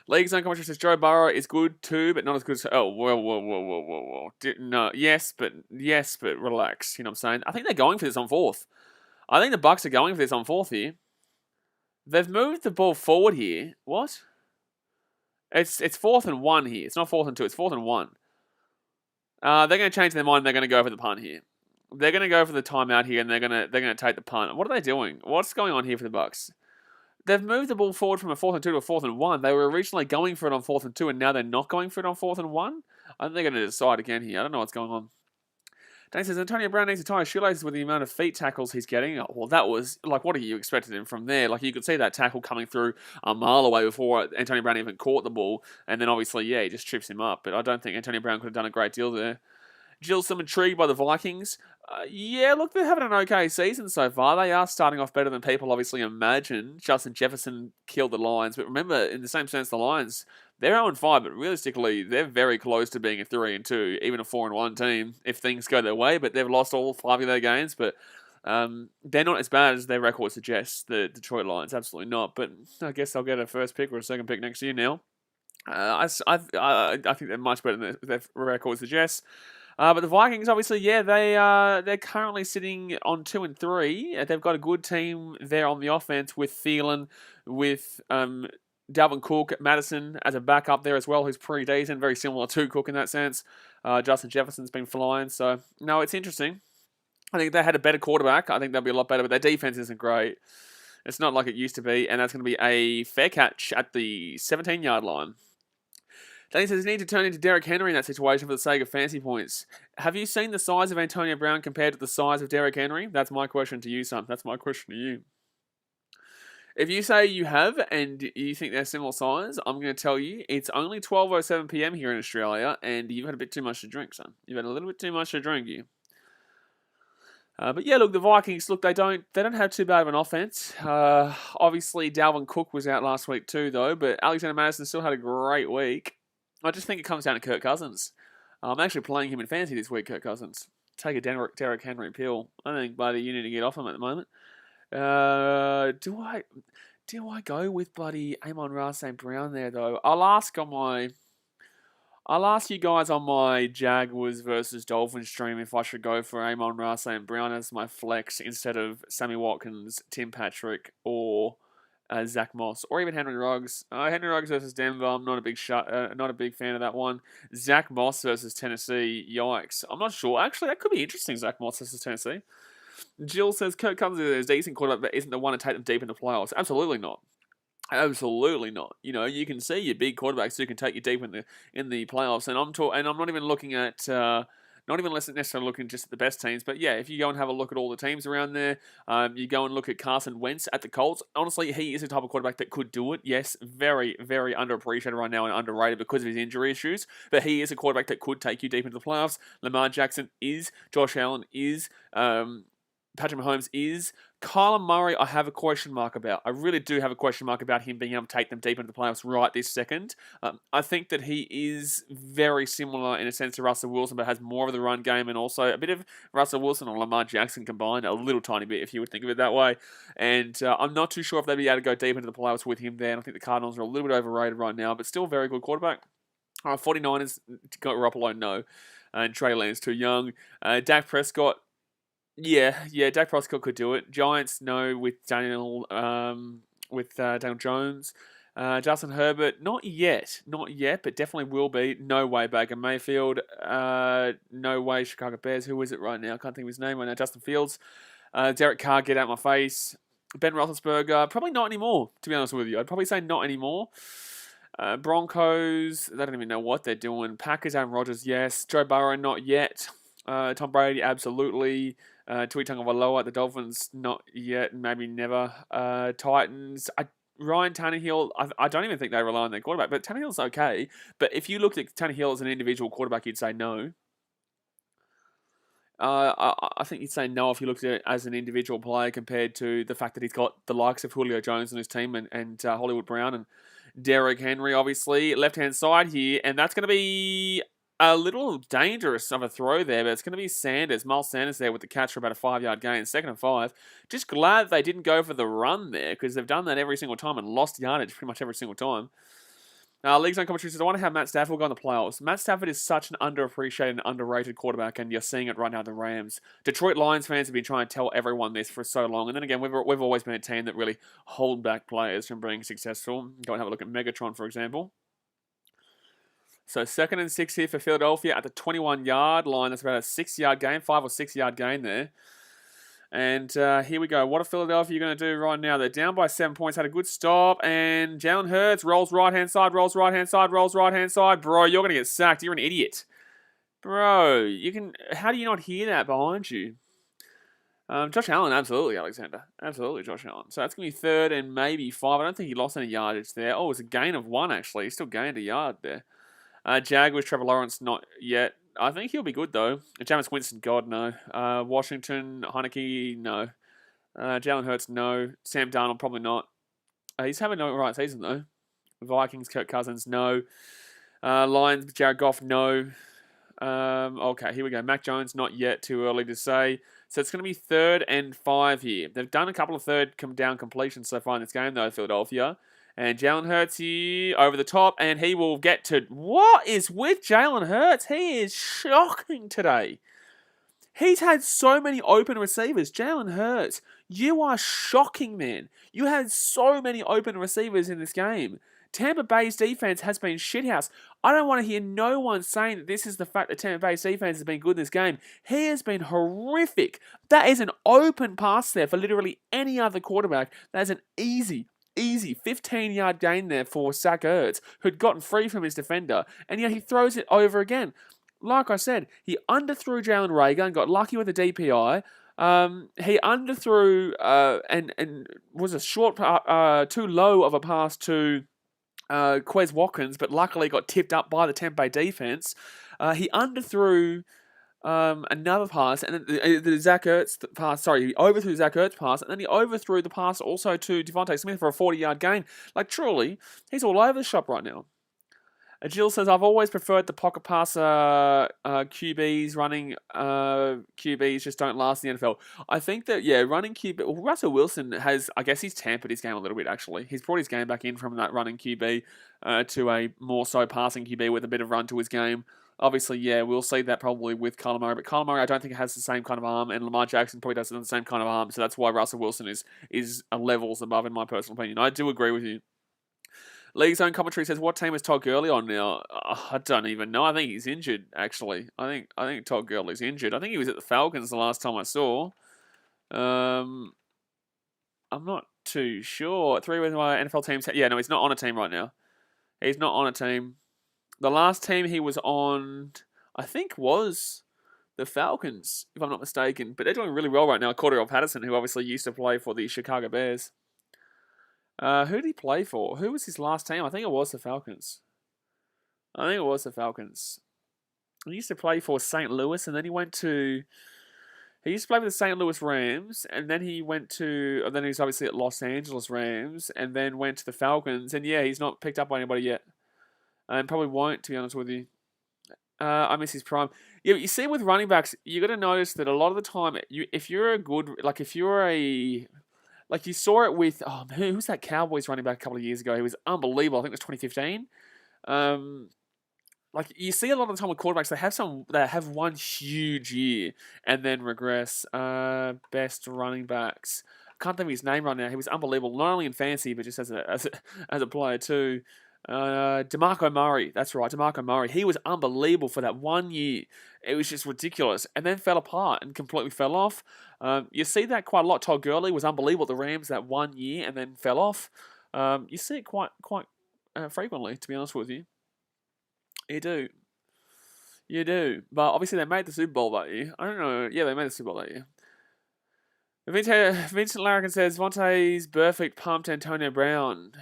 League Zone commentary says Joe Burrow is good too, but not as good as... Oh, whoa. No, yes, but relax. You know what I'm saying? I think they're going for this on 4th. I think the Bucs are going for this on 4th here. They've moved the ball forward here. What? It's 4th and 1 here. It's not 4th and 2. It's 4th and 1. They're going to change their mind. They're going to go for the punt here. They're going to go for the timeout here, and they're going to take the punt. What are they doing? What's going on here for the Bucs? They've moved the ball forward from a 4th and 2 to a 4th and 1. They were originally going for it on 4th and 2, and now they're not going for it on 4th and 1. I think they're going to decide again here. I don't know what's going on. Dan says, Antonio Brown needs to tie his shoelaces with the amount of feet tackles he's getting. Oh, well, that was, like, what are you expected him from there? Like, you could see that tackle coming through a mile away before Antonio Brown even caught the ball. And then, obviously, yeah, he just trips him up. But I don't think Antonio Brown could have done a great deal there. Jill, some intrigue by the Vikings. Yeah, look, they're having an okay season so far. They are starting off better than people obviously imagine. Justin Jefferson killed the Lions. But remember, in the same sense, the Lions, they're 0-5, but realistically, they're very close to being a 3-2, even a 4-1 team if things go their way. But they've lost all 5 of their games. But they're not as bad as their record suggests, the Detroit Lions. Absolutely not. But I guess I'll get a first pick or a second pick next year now. I think they're much better than their record suggests. But the Vikings, obviously, yeah, they're currently sitting on 2-3. They've got a good team there on the offense with Thielen, with Dalvin Cook, Madison as a backup there as well, who's pretty decent, very similar to Cook in that sense. Justin Jefferson's been flying, so no, it's interesting. I think if they had a better quarterback, I think they'll be a lot better, but their defense isn't great. It's not like it used to be, and that's going to be a fair catch at the 17-yard line. Danny says, you need to turn into Derrick Henry in that situation for the sake of fantasy points. Have you seen the size of Antonio Brown compared to the size of Derrick Henry? That's my question to you, son. That's my question to you. If you say you have and you think they're similar size, I'm going to tell you it's only 12:07 p.m. here in Australia, and you've had a bit too much to drink, son. You've had a little bit too much to drink, you. But yeah, look, the Vikings, look, they don't have too bad of an offense. Obviously, Dalvin Cook was out last week too, though, but Alexander Madison still had a great week. I just think it comes down to Kirk Cousins. I'm actually playing him in fantasy this week, Kirk Cousins. Take a Derrick Henry pill. I think, buddy, you need to get off him at the moment. Do I go with bloody Amon-Ra St. Brown there, though? I'll ask you guys on my Jaguars versus Dolphins stream if I should go for Amon-Ra St. Brown as my flex instead of Sammy Watkins, Tim Patrick, or Zach Moss, or even Henry Ruggs. Henry Ruggs versus Denver, I'm not a big fan of that one. Zach Moss versus Tennessee, yikes. I'm not sure. Actually, that could be interesting, Zach Moss versus Tennessee. Jill says, Kirk Cousins is a decent quarterback, but isn't the one to take them deep into playoffs. Absolutely not. Absolutely not. You know, you can see your big quarterbacks who can take you deep in the playoffs, and I'm not even looking at... Not even necessarily looking just at the best teams, but yeah, if you go and have a look at all the teams around there, you go and look at Carson Wentz at the Colts. Honestly, he is the type of quarterback that could do it. Yes, very, very underappreciated right now and underrated because of his injury issues, but he is a quarterback that could take you deep into the playoffs. Lamar Jackson is, Josh Allen is, Patrick Mahomes is. Kyler Murray, I have a question mark about. I really do have a question mark about him being able to take them deep into the playoffs right this second. I think that he is very similar in a sense to Russell Wilson, but has more of the run game and also a bit of Russell Wilson and Lamar Jackson combined, a little tiny bit if you would think of it that way. And I'm not too sure if they'd be able to go deep into the playoffs with him there. And I think the Cardinals are a little bit overrated right now, but still a very good quarterback. 49ers got Garoppolo, no. And Trey Lance too young. Dak Prescott, yeah, Dak Prescott could do it. Giants, no, with Daniel Jones. Justin Herbert, not yet, but definitely will be. No way Baker Mayfield. No way Chicago Bears. Who is it right now? I can't think of his name right now. Justin Fields. Derek Carr, get out my face. Ben Roethlisberger, probably not anymore, to be honest with you. I'd probably say not anymore. Broncos, they don't even know what they're doing. Packers, Aaron Rodgers, yes. Joe Burrow, not yet. Tom Brady, absolutely. Tua Tagovailoa, the Dolphins, not yet, maybe never. Titans, Ryan Tannehill, I don't even think they rely on their quarterback, but Tannehill's okay. But if you looked at Tannehill as an individual quarterback, you'd say no. I think you'd say no if you looked at it as an individual player compared to the fact that he's got the likes of Julio Jones on his team and Hollywood Brown and Derrick Henry, obviously. Left-hand side here, and that's going to be a little dangerous of a throw there, but it's going to be Sanders. Miles Sanders there with the catch for about a 5-yard gain, 2nd and 5. Just glad they didn't go for the run there because they've done that every single time and lost yardage pretty much every single time. League's own commentary says, I wonder how Matt Stafford will go in the playoffs. Matt Stafford is such an underappreciated and underrated quarterback, and you're seeing it right now at the Rams. Detroit Lions fans have been trying to tell everyone this for so long, and then again, we've always been a team that really hold back players from being successful. Go and have a look at Megatron, for example. So 2nd and 6 here for Philadelphia at the 21-yard line. That's about a 6-yard gain, 5 or 6-yard gain there. And here we go. What are Philadelphia going to do right now? They're down by 7 points. Had a good stop. And Jalen Hurts rolls right-hand side, rolls right-hand side, rolls right-hand side. Bro, you're going to get sacked. You're an idiot. Bro, how do you not hear that behind you? Josh Allen, absolutely, Alexander. Absolutely, Josh Allen. So that's going to be 3rd and maybe 5. I don't think he lost any yardage there. Oh, it was a gain of 1, actually. He still gained a yard there. Jaguars, Trevor Lawrence, not yet. I think he'll be good, though. Jameis Winston, God, no. Washington, Heineke, no. Jalen Hurts, no. Sam Darnold, probably not. He's having a right season, though. Vikings, Kirk Cousins, no. Lions, Jared Goff, no. Okay, here we go. Mac Jones, not yet. Too early to say. So it's going to be 3rd and 5 here. They've done a couple of third down completions so far in this game, though, Philadelphia. And Jalen Hurts here over the top, and he will get to... What is with Jalen Hurts? He is shocking today. He's had so many open receivers. Jalen Hurts, you are shocking, man. You had so many open receivers in this game. Tampa Bay's defense has been shithouse. I don't want to hear no one saying that this is the fact that Tampa Bay's defense has been good in this game. He has been horrific. That is an open pass there for literally any other quarterback. That is an easy 15-yard gain there for Zach Ertz, who'd gotten free from his defender, and yet he throws it over again. Like I said, he underthrew Jalen Reagor and got lucky with the DPI. He underthrew and was a short, too low of a pass to Quez Watkins, but luckily got tipped up by the Tampa Bay defense. He underthrew another pass, and then the Zach Ertz pass. Sorry, he overthrew Zach Ertz pass, and then he overthrew the pass also to Devontae Smith for a 40-yard gain. Like, truly, he's all over the shop right now. Jill says, I've always preferred the pocket passer QBs. Running QBs just don't last in the NFL. I think that, running QB... Well, Russell Wilson has... I guess he's tampered his game a little bit, actually. He's brought his game back in from that running QB to a more so passing QB with a bit of run to his game. Obviously, we'll see that probably with Kyler Murray. But Kyler Murray, I don't think has the same kind of arm, and Lamar Jackson probably doesn't have the same kind of arm. So that's why Russell Wilson is levels above, in my personal opinion. I do agree with you. League's own commentary says, what team is Todd Gurley on now? I don't even know. I think he's injured, actually. I think Todd Gurley's injured. I think he was at the Falcons the last time I saw. I'm not too sure. 3 with my NFL teams. Yeah, no, he's not on a team right now. He's not on a team. The last team he was on, I think, was the Falcons, if I'm not mistaken. But they're doing really well right now. Cordell Patterson, who obviously used to play for the Chicago Bears. Who did he play for? Who was his last team? I think it was the Falcons. He used to play for St. Louis, and then he went to He used to play for the St. Louis Rams, and then he then he's obviously at Los Angeles Rams, and then went to the Falcons. And yeah, he's not picked up by anybody yet, and probably won't, to be honest with you. I miss his prime. Yeah, but you see with running backs, you got to notice that a lot of the time, if you're a good, if you're a, you saw it with, oh man, who's that Cowboys running back a couple of years ago? He was unbelievable. I think it was 2015. You see a lot of the time with quarterbacks, they have one huge year and then regress. Best running backs. Can't think of his name right now. He was unbelievable, not only in fantasy but just as a player too. DeMarco Murray, that's right, DeMarco Murray. He was unbelievable for that 1 year. It was just ridiculous, and then fell apart and completely fell off. You see that quite a lot. Todd Gurley was unbelievable at the Rams that 1 year and then fell off. You see it quite frequently, to be honest with you. You do. But obviously they made the Super Bowl that year. I don't know. Yeah, they made the Super Bowl that year. Vincent Larrikin says, Vontae's perfect pumped Antonio Brown.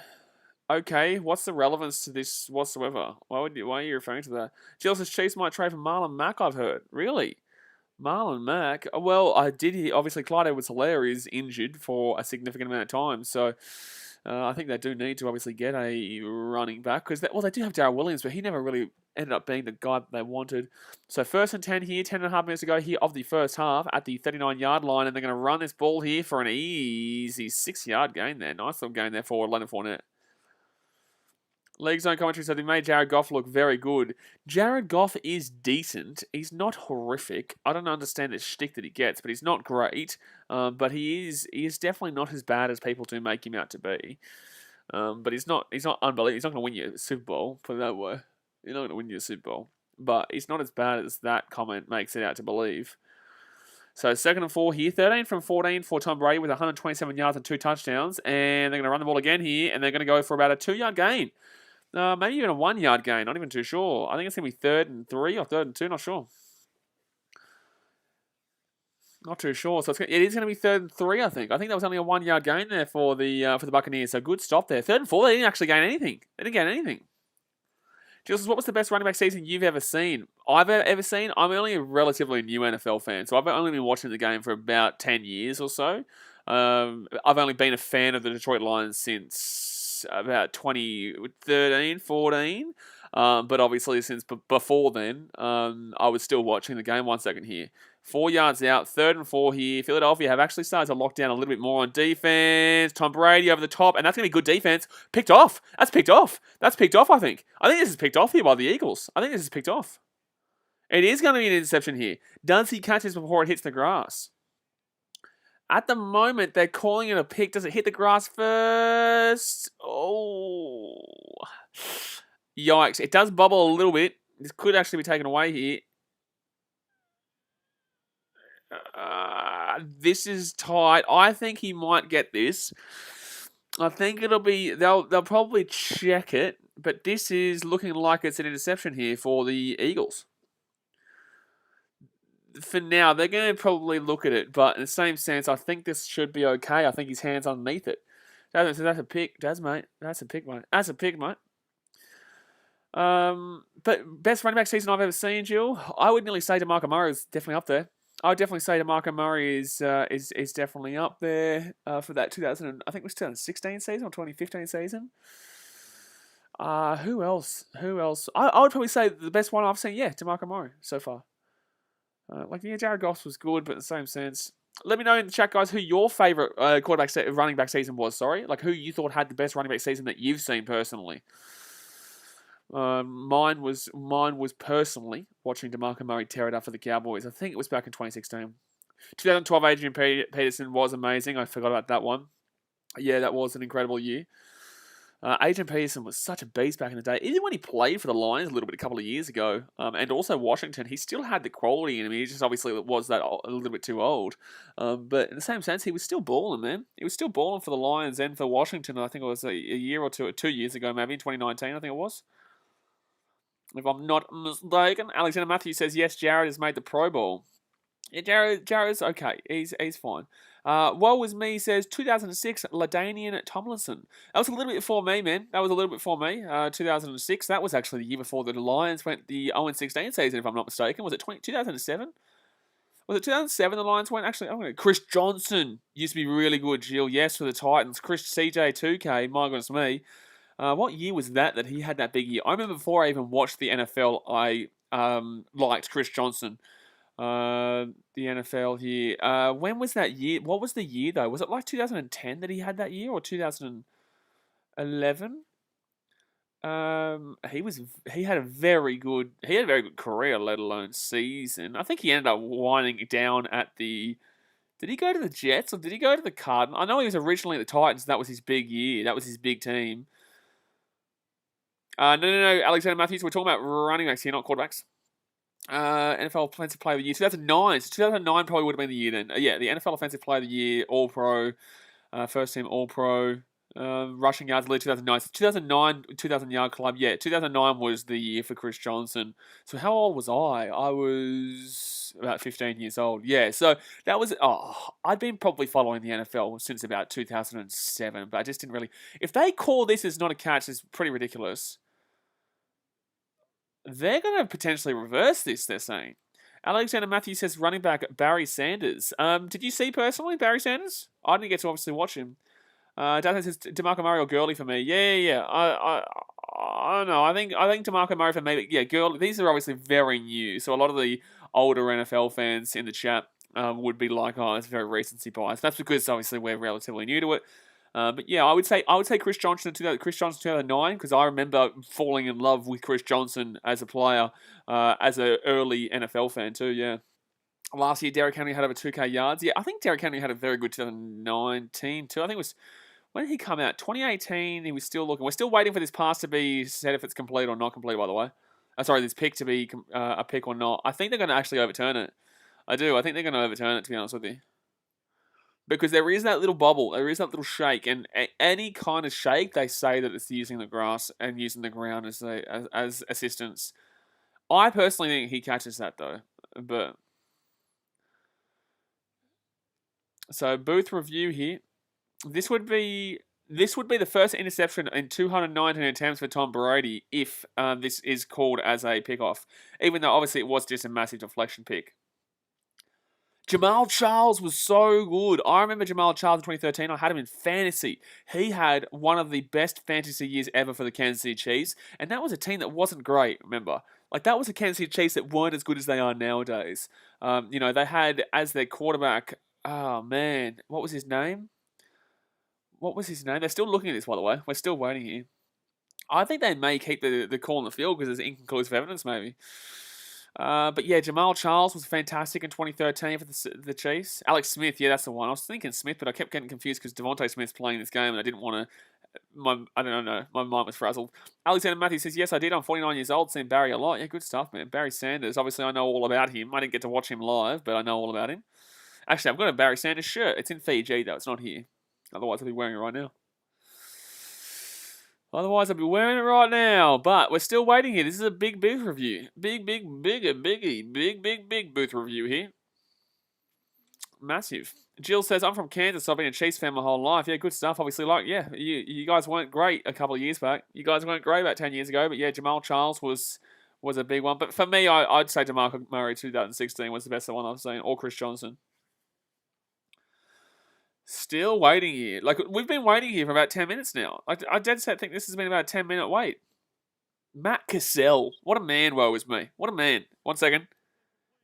Okay, what's the relevance to this whatsoever? Why are you referring to that? Jill says Chiefs might trade for Marlon Mack, I've heard. Really? Marlon Mack? Well, I did hear, obviously Clyde Edwards-Helaire is injured for a significant amount of time, so I think they do need to obviously get a running back, because they do have Darrell Williams, but he never really ended up being the guy that they wanted. So 1st and 10 here, 10.5 minutes to go here of the first half at the 39-yard line, and they're going to run this ball here for an easy 6-yard gain there. Nice little gain there for Leonard Fournette. League Zone commentary said they made Jared Goff look very good. Jared Goff is decent. He's not horrific. I don't understand the shtick that he gets, but he's not great. But he is definitely not as bad as people do make him out to be. But he's not unbelievable. He's not going to win you a Super Bowl, put it that way. He's not going to win you a Super Bowl. But he's not as bad as that comment makes it out to believe. So 2nd and 4 here. 13 from 14 for Tom Brady with 127 yards and 2 touchdowns. And they're going to run the ball again here. And they're going to go for about a 2-yard gain. Maybe even a 1-yard gain. Not even too sure. I think it's going to be 3rd and 3 or 3rd and 2. Not sure. Not too sure. So it is going to be 3rd and 3, I think. I think that was only a 1-yard gain there for the Buccaneers. So good stop there. 3rd and 4. They didn't actually gain anything. They didn't gain anything. Jules, what was the best running back season you've ever seen? I've ever seen? I'm only a relatively new NFL fan, so I've only been watching the game for about 10 years or so. I've only been a fan of the Detroit Lions since about 2013, 14. But obviously since before then, I was still watching the game. 1 second here. 4 yards out, 3rd and 4 here. Philadelphia have actually started to lock down a little bit more on defense. Tom Brady over the top, and that's going to be good defense. Picked off. That's picked off, I think. I think this is picked off here by the Eagles. I think this is picked off. It is going to be an interception here. Does he catch this before it hits the grass? At the moment, they're calling it a pick. Does it hit the grass first? Oh. Yikes. It does bubble a little bit. This could actually be taken away here. This is tight. I think he might get this. I think it'll be... They'll probably check it. But this is looking like it's an interception here for the Eagles. For now, they're going to probably look at it. But in the same sense, I think this should be okay. I think his hand's underneath it. That's a pick. Mate. That's a pick, mate. But best running back season I've ever seen, Jill. I would nearly say DeMarco Murray is definitely up there. I would definitely say DeMarco Murray is definitely up there for that 2016 season or 2015 season. Who else? I would probably say the best one I've seen, DeMarco Murray so far. Jared Goff was good, but in the same sense. Let me know in the chat, guys, who your favourite running back season was, sorry. Like, who you thought had the best running back season that you've seen personally. Mine was personally watching DeMarco Murray tear it up for the Cowboys. I think it was back in 2016. 2012, Adrian Peterson was amazing. I forgot about that one. Yeah, that was an incredible year. Adrian Peterson was such a beast back in the day. Even when he played for the Lions a couple of years ago, and also Washington, he still had the quality in him. He just obviously was a little bit too old. But in the same sense, he was still balling, man. He was still balling for the Lions and for Washington. I think it was a year or 2 years ago, maybe in 2019. I think it was. If I'm not mistaken. Alexander Matthews says, yes, Jared has made the Pro Bowl. Yeah, Jared's okay. He's fine. Woe was me says 2006, LaDainian Tomlinson. That was a little bit before me, man. 2006. That was actually the year before the Lions went the 0-16 season, if I'm not mistaken. Was it 2007? Was it 2007 the Lions went? Actually, I'm going to... Chris Johnson used to be really good, Jill. Yes, for the Titans. Chris CJ2K, my goodness me. What year was that he had that big year? I remember before I even watched the NFL, I liked Chris Johnson. The NFL here. When was that year? What was the year, though? Was it like 2010 that he had that year, or 2011? He had a very good career, let alone season. I think he ended up winding down at the. Did he go to the Jets or did he go to the Cardinals? I know he was originally at the Titans. That was his big year. That was his big team. No. Alexander Matthews. We're talking about running backs here, not quarterbacks. NFL Offensive Player of the Year 2009. So 2009 probably would have been the year then. The NFL Offensive Player of the Year, All Pro, first team All Pro. Rushing yards lead 2009. So 2009, 2,000 yard club. Yeah, 2009 was the year for Chris Johnson. So how old was I? I was about 15 years old. Yeah, so that was... I'd been probably following the NFL since about 2007, but I just didn't really... If they call this as not a catch, it's pretty ridiculous. They're going to potentially reverse this, they're saying. Alexander Matthews says running back Barry Sanders. Did you see personally Barry Sanders? I didn't get to obviously watch him. Dad says DeMarco Murray or Gurley for me. Yeah. I don't know. I think DeMarco Murray for me. But yeah, Gurley. These are obviously very new. So a lot of the older NFL fans in the chat would be like, "Oh, it's very recency bias." That's because obviously we're relatively new to it. But yeah, I would say Chris Johnson 2009 because I remember falling in love with Chris Johnson as a player, as an early NFL fan too. Yeah. Last year, Derrick Henry had over 2K yards. Yeah, I think Derrick Henry had a very good 2019 too. I think it was... When did he come out? 2018, he was still looking. We're still waiting for this pass to be said if it's complete or not complete, by the way. This pick to be a pick or not. I think they're going to actually overturn it. I do. I think they're going to overturn it, to be honest with you. Because there is that little bubble. There is that little shake. And any kind of shake, they say that it's using the grass and using the ground as assistance. I personally think he catches that, though. But... So, booth review here. This would be the first interception in 219 attempts for Tom Brady if this is called as a pickoff, even though obviously it was just a massive deflection pick. Jamal Charles was so good. I remember Jamal Charles in 2013. I had him in fantasy. He had one of the best fantasy years ever for the Kansas City Chiefs, and that was a team that wasn't great, remember? Like, that was a Kansas City Chiefs that weren't as good as they are nowadays. They had as their quarterback... Oh, man. What was his name? They're still looking at this, by the way. We're still waiting here. I think they may keep the call on the field because there's inconclusive evidence, maybe. But yeah, Jamal Charles was fantastic in 2013 for the Chiefs. Alex Smith, yeah, that's the one. I was thinking Smith, but I kept getting confused because Devontae Smith's playing this game and I didn't want to... I don't know. My mind was frazzled. Alexander Matthews says, yes, I did. I'm 49 years old. Seen Barry a lot. Yeah, good stuff, man. Barry Sanders. Obviously, I know all about him. I didn't get to watch him live, but I know all about him. Actually, I've got a Barry Sanders shirt. It's in Fiji, though. It's not here. Otherwise, I'd be wearing it right now. But we're still waiting here. This is a big booth review. Big booth review here. Massive. Jill says, I'm from Kansas, so I've been a Chiefs fan my whole life. Yeah, good stuff. Obviously, you guys weren't great a couple of years back. You guys weren't great about 10 years ago, but yeah, Jamal Charles was a big one. But for me, I'd say DeMarco Murray 2016 was the best one I've seen, or Chris Johnson. Still waiting here. Like, we've been waiting here for about 10 minutes now. I dead set think this has been about a 10-minute wait. Matt Cassell. What a man, woe is me. What a man. 1 second.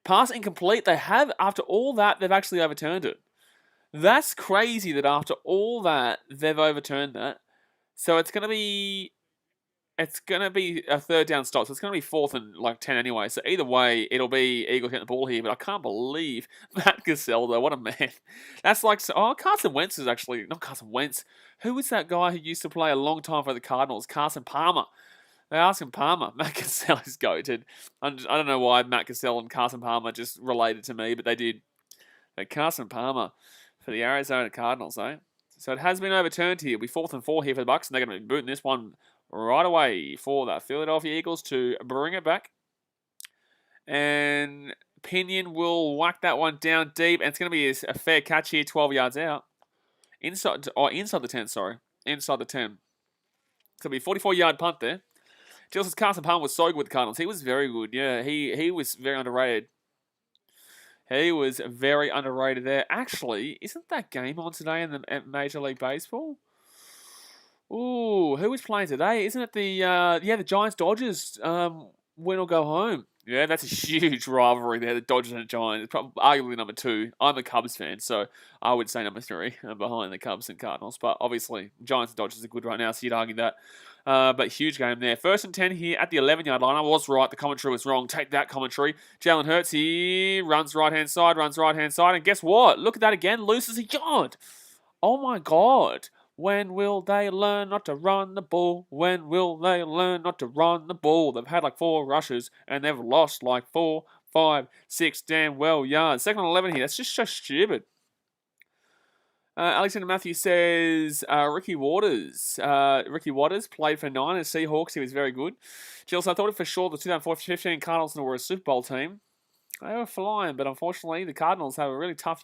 Pass incomplete. They have, after all that, they've actually overturned it. That's crazy that after all that, they've overturned that. So it's going to be a third down stop. So it's going to be 4th and 10 anyway. So either way, it'll be Eagles getting the ball here. But I can't believe Matt Cassell, though. What a man. That's Carson Wentz is actually... Not Carson Wentz. Who was that guy who used to play a long time for the Cardinals? Carson Palmer. They asked him Palmer. Matt Cassell is goated. I don't know why Matt Cassell and Carson Palmer just related to me, but they did. But Carson Palmer for the Arizona Cardinals, eh? So it has been overturned here. It'll be 4th and 4 here for the Bucs, and they're going to be booting this one right away for the Philadelphia Eagles to bring it back. And Pinion will whack that one down deep, and it's going to be a fair catch here, 12 yards out. Inside the 10, sorry. Inside the 10. So it'll be a 44-yard punt there. Jill says Carson Palmer was so good with the Cardinals. He was very good, yeah. He was very underrated. He was very underrated there. Actually, isn't that game on today in the Major League Baseball? Ooh, who was playing today? Isn't it the Giants Dodgers win or go home? Yeah, that's a huge rivalry there. The Dodgers and the Giants, probably arguably number 2. I'm a Cubs fan, so I would say number 3 behind the Cubs and Cardinals. But obviously, Giants and Dodgers are good right now, so you'd argue that. But huge game there. 1st and 10 here at the 11-yard line. I was right. The commentary was wrong. Take that, commentary. Jalen Hurts here runs right-hand side, and guess what? Look at that again. Loses a yard. Oh my God. When will they learn not to run the ball? When will they learn not to run the ball? They've had like 4 rushes and they've lost like 4, 5, 6 damn well yards. 2nd and 11 here. That's just so stupid. Alexander Matthews says Ricky Waters. Ricky Waters played for Niners Seahawks. He was very good. Gilles, I thought for sure the 2015 Cardinals were a Super Bowl team. They were flying, but unfortunately the Cardinals have a really tough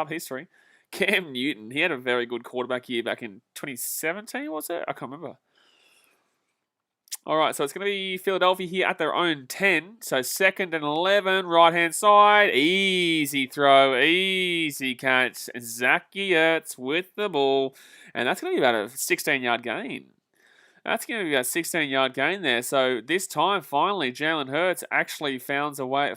history. Cam Newton, he had a very good quarterback year back in 2017, was it? I can't remember. All right, so it's going to be Philadelphia here at their own 10. So 2nd and 11, right-hand side. Easy throw, easy catch. Zachy Ertz with the ball. And that's going to be about a 16-yard gain. That's going to be a 16-yard gain there. So this time, finally, Jalen Hurts actually found a way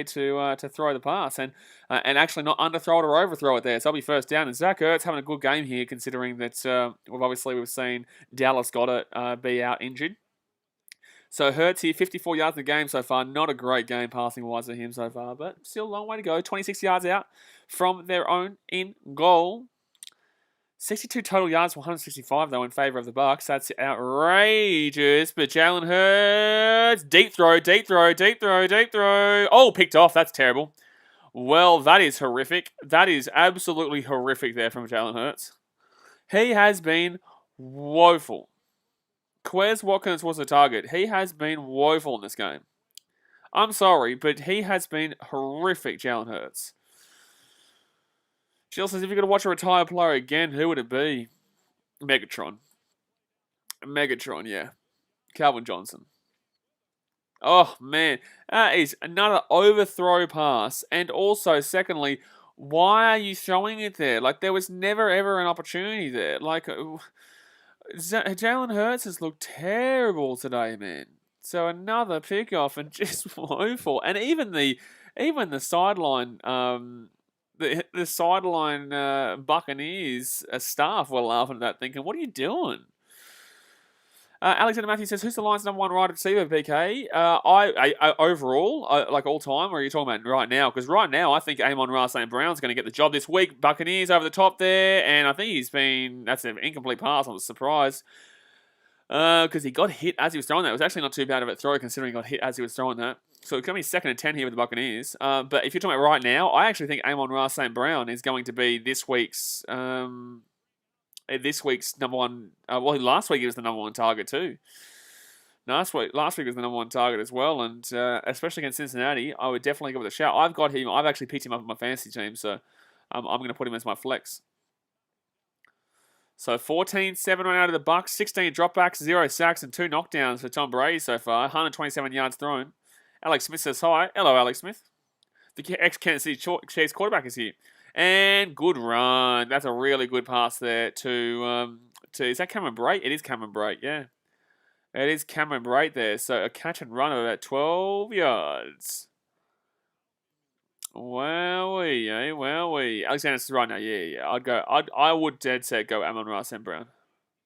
to throw the pass and actually not underthrow it or overthrow it there. So it'll be 1st down. And Zach Ertz having a good game here, considering that we've seen Dallas Goedert be out injured. So Hurts here, 54 yards in the game so far. Not a great game passing-wise for him so far, but still a long way to go. 26 yards out from their own in goal. 62 total yards, 165 though in favour of the Bucs. That's outrageous. But Jalen Hurts, deep throw. Oh, picked off. That's terrible. Well, that is horrific. That is absolutely horrific there from Jalen Hurts. He has been woeful. Quez Watkins was the target. He has been woeful in this game. I'm sorry, but he has been horrific, Jalen Hurts. Jill says, if you're going to watch a retired player again, who would it be? Megatron, yeah. Calvin Johnson. Oh, man. That is another overthrow pass. And also, secondly, why are you throwing it there? Like, there was never, ever an opportunity there. Like, Jalen Hurts has looked terrible today, man. So another pick-off and just woeful. And even the sideline... The sideline Buccaneers staff were laughing at that, thinking, what are you doing? Alexander Matthews says, who's the Lions' number 1 wide receiver, BK? I overall, like all time, or are you talking about right now? Because right now, I think Amon-Ra St. Brown's going to get the job this week. Buccaneers over the top there, and I think that's an incomplete pass. I was surprised. Because he got hit as he was throwing that. It was actually not too bad of a throw, considering he got hit as he was throwing that. So it's going to be 2nd and 10 here with the Buccaneers. But if you're talking about right now, I actually think Amon-Ra St. Brown is going to be this week's number 1. Last week he was the number 1 target too. Last week was the number 1 target as well, and especially against Cincinnati, I would definitely give it a shout. I've got him. I've actually picked him up in my fantasy team, so I'm going to put him as my flex. So 14-7 run out of the Bucs, 16 dropbacks, 0 sacks, and 2 knockdowns for Tom Brady so far. 127 yards thrown. Alex Smith says hi. Hello, Alex Smith. The ex-Kansas City Chiefs quarterback is here. And good run. That's a really good pass there to is that Cameron Brate? It is Cameron Brate, yeah. It is Cameron Brate there. So a catch and run of about 12 yards. Wowee. Alexander says right now, yeah. I would dead set go Amon-Ra St. Brown.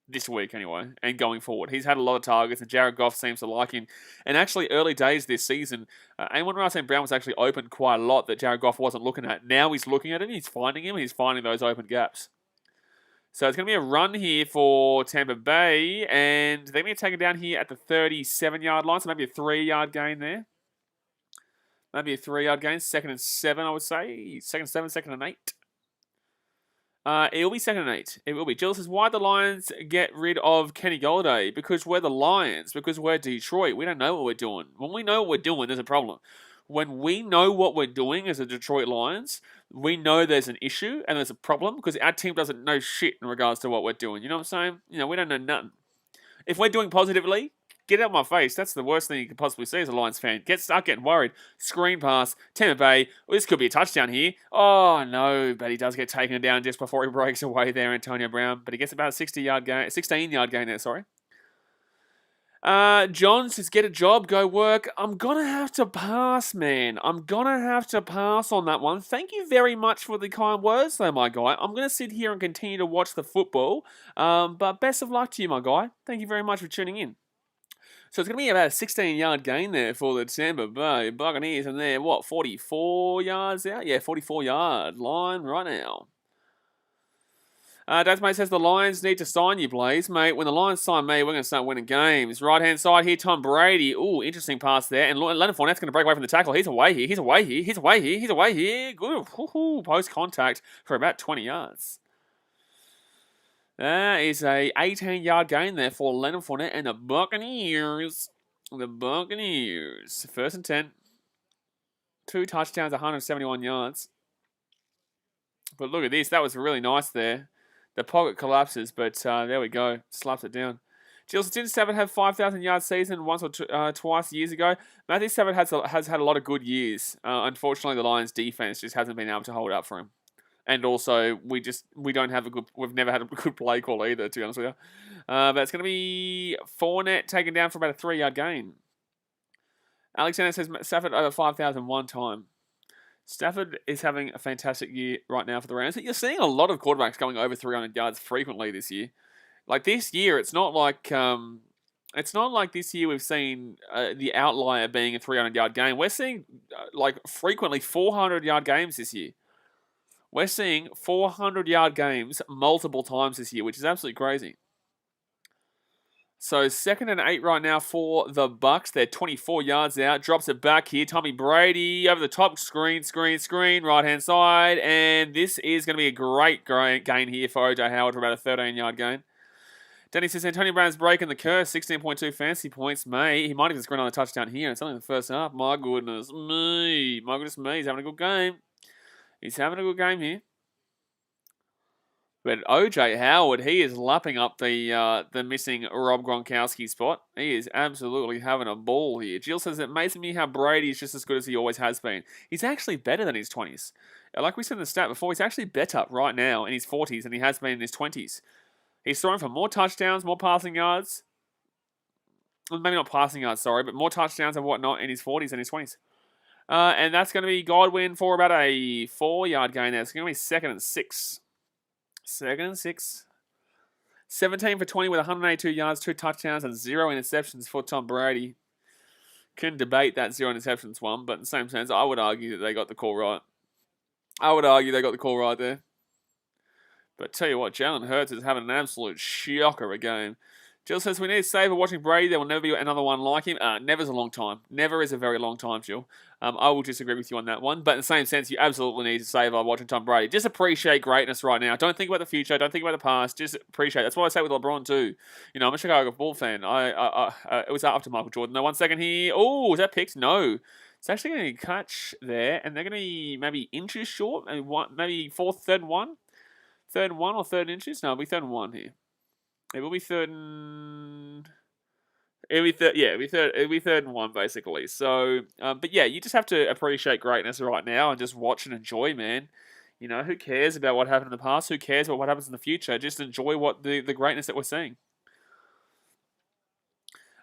This week, anyway, and going forward. He's had a lot of targets, and Jared Goff seems to like him. And actually, early days this season, Amon-Ra St. Brown was actually open quite a lot that Jared Goff wasn't looking at. Now he's looking at him, he's finding him, he's finding those open gaps. So it's going to be a run here for Tampa Bay, and they're going to take it down here at the 37-yard line, so maybe a 3-yard gain there. Maybe a 3-yard gain, 2nd and 7, I would say. 2nd and 7, 2nd and 8. It'll be 2nd and 8. It will be. Jill says, why the Lions get rid of Kenny Golladay? Because we're the Lions. Because we're Detroit. We don't know what we're doing. When we know what we're doing, there's a problem. When we know what we're doing as the Detroit Lions, we know there's an issue and there's a problem because our team doesn't know shit in regards to what we're doing. You know what I'm saying? We don't know nothing. If we're doing positively, Get out of my face. That's the worst thing you could possibly see as a Lions fan. Start getting worried. Screen pass. Tampa Bay. Well, this could be a touchdown here. Oh, no. But he does get taken down just before he breaks away there, Antonio Brown. But he gets about a 16-yard gain there, sorry. John says, get a job, go work. I'm going to have to pass, man. I'm going to have to pass on that one. Thank you very much for the kind words, though, my guy. I'm going to sit here and continue to watch the football. But best of luck to you, my guy. Thank you very much for tuning in. So it's going to be about a 16-yard gain there for the Tampa Bay Buccaneers. And they're, 44 yards out? Yeah, 44-yard line right now. Mate says the Lions need to sign you, Blaze. Mate, when the Lions sign me, we're going to start winning games. Right-hand side here, Tom Brady. Ooh, interesting pass there. And Leonard Fournette's going to break away from the tackle. He's away here. Good. Post-contact for about 20 yards. That is a 18-yard gain there for Leonard Fournette and the Buccaneers. First and 10. 2 touchdowns, 171 yards. But look at this. That was really nice there. The pocket collapses, but there we go. Slaps it down. Gilles, didn't Stafford have 5,000-yard season once or twice years ago? Matthew Stafford has had a lot of good years. Unfortunately, the Lions' defense just hasn't been able to hold up for him. And also, we've never had a good play call either, to be honest with you. But it's going to be Fournette taken down for about a 3-yard gain. Alexander says Stafford over 5,000 one time. Stafford is having a fantastic year right now for the Rams. You're seeing a lot of quarterbacks going over 300 yards frequently this year. Like this year, it's not like this year we've seen the outlier being a 300-yard game. We're seeing frequently 400-yard games this year. We're seeing 400-yard games multiple times this year, which is absolutely crazy. So 2nd and 8 right now for the Bucs. They're 24 yards out. Drops it back here. Tommy Brady over the top. Screen. Right-hand side. And this is going to be a great gain here for O.J. Howard for about a 13-yard gain. Danny says Antonio Brown's breaking the curse. 16.2 fantasy points. He might even score another touchdown here. It's only the first half. My goodness me. He's having a good game. He's having a good game here. But O.J. Howard, he is lapping up the missing Rob Gronkowski spot. He is absolutely having a ball here. Jill says it amazes me how Brady is just as good as he always has been. He's actually better than his 20s. Like we said in the stat before, he's actually better right now in his 40s than he has been in his 20s. He's throwing for more touchdowns, more passing yards. Well, maybe not passing yards, sorry, but more touchdowns and whatnot in his 40s than his 20s. And that's going to be Godwin for about a 4-yard gain there. It's going to be 2nd and 6. 2nd and 6. 17 for 20 with 182 yards, 2 touchdowns, and 0 interceptions for Tom Brady. Couldn't debate that 0 interceptions one, but in the same sense, I would argue that they got the call right. There. But tell you what, Jalen Hurts is having an absolute shocker of a game. Jill says, we need to savor watching Brady. There will never be another one like him. Never's a long time. Never is a very long time, Jill. I will disagree with you on that one. But in the same sense, you absolutely need to savor watching Tom Brady. Just appreciate greatness right now. Don't think about the future. Don't think about the past. Just appreciate it. That's what I say with LeBron too. You know, I'm a Chicago Bull fan. It was after Michael Jordan. No, 1 second here. Oh, is that picked? No. It's actually going to catch there. And they're going to be maybe inches short. Maybe 3rd and 1. 3rd and 1 or 3rd inches? No, it'll be 3rd and 1 here. It will be 3rd and... It'll be 3rd and 1, basically. So, but yeah, you just have to appreciate greatness right now and just watch and enjoy, man. You know, who cares about what happened in the past? Who cares about what happens in the future? Just enjoy the greatness that we're seeing.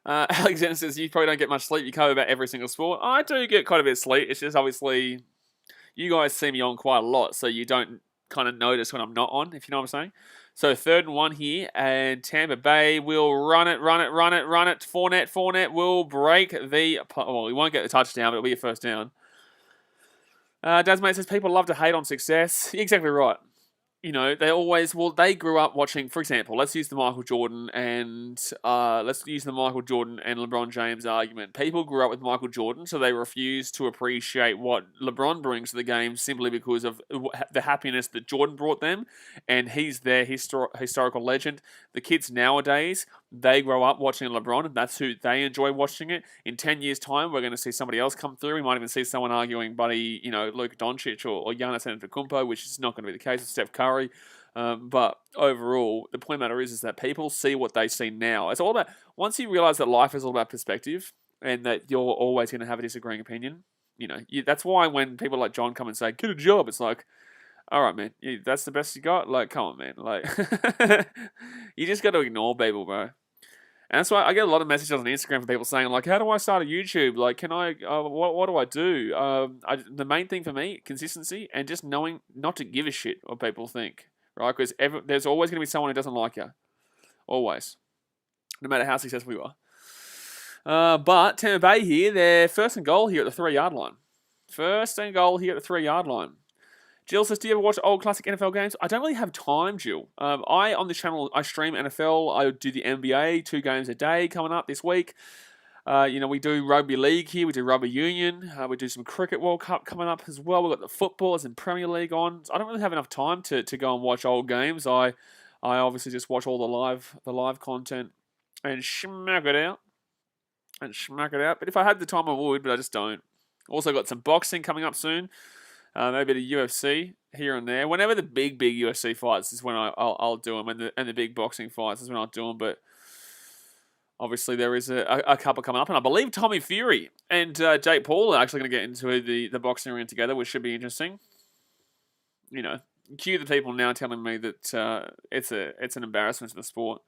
Alexander says, you probably don't get much sleep. You cover about every single sport. I do get quite a bit of sleep. It's just obviously, you guys see me on quite a lot, so you don't kind of notice when I'm not on, if you know what I'm saying. So 3rd and 1 here, and Tampa Bay will run it. Fournette will break the... Well, he won't get the touchdown, but it'll be a first down. Dasmate says, people love to hate on success. Exactly right. You know, they grew up watching, for example, let's use the Michael Jordan and LeBron James argument. People grew up with Michael Jordan, so they refuse to appreciate what LeBron brings to the game simply because of the happiness that Jordan brought them, and he's their historical legend. The kids nowadays, they grow up watching LeBron, and that's who they enjoy watching it. In 10 years' time, we're going to see somebody else come through. We might even see someone arguing Luka Doncic or Giannis Antetokounmpo, which is not going to be the case with Steph Curry. But overall, the point of the matter is that people see what they see now. It's all about, once you realize that life is all about perspective and that you're always going to have a disagreeing opinion, that's why when people like John come and say, get a job, it's like, all right, man, that's the best you got? Like, come on, man. Like, you just got to ignore people, bro. And that's why I get a lot of messages on Instagram from people saying, like, how do I start a YouTube? Like, can I, what do I do? The main thing for me, consistency and just knowing not to give a shit what people think, right? Because there's always going to be someone who doesn't like you. Always. No matter how successful you are. But Tampa Bay here, they're first and goal here at the 3-yard line. First and goal here at the 3-yard line. Jill says, do you ever watch old classic NFL games? I don't really have time, Jill. On this channel, I stream NFL. I do the NBA, 2 games a day coming up this week. We do rugby league here. We do rugby union. We do some cricket World Cup coming up as well. We've got the footballers and Premier League on. So I don't really have enough time to go and watch old games. I obviously just watch all the live content and smack it out. But if I had the time, I would, but I just don't. Also got some boxing coming up soon. Maybe the UFC here and there. Whenever the big UFC fights is when I'll do them, and the big boxing fights is when I'll do them. But obviously there is a couple coming up, and I believe Tommy Fury and Jake Paul are actually going to get into the boxing ring together, which should be interesting. Cue the people now telling me that it's an embarrassment to the sport.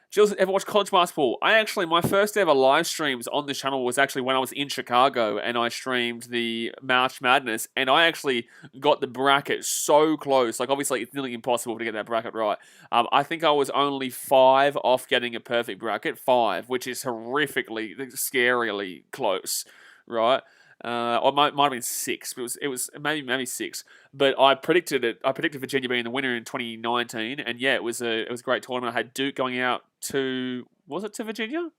Jill, ever watch college basketball? My first ever live streams on this channel was actually when I was in Chicago and I streamed the March Madness, and I actually got the bracket so close. Like, obviously, it's nearly impossible to get that bracket right. I think I was only 5 off getting a perfect bracket, 5, which is horrifically, scarily close, right? Or it might have been 6, but it was maybe 6. But I predicted it. I predicted Virginia being the winner in 2019, and yeah, it was a great tournament. I had Duke going out to Virginia?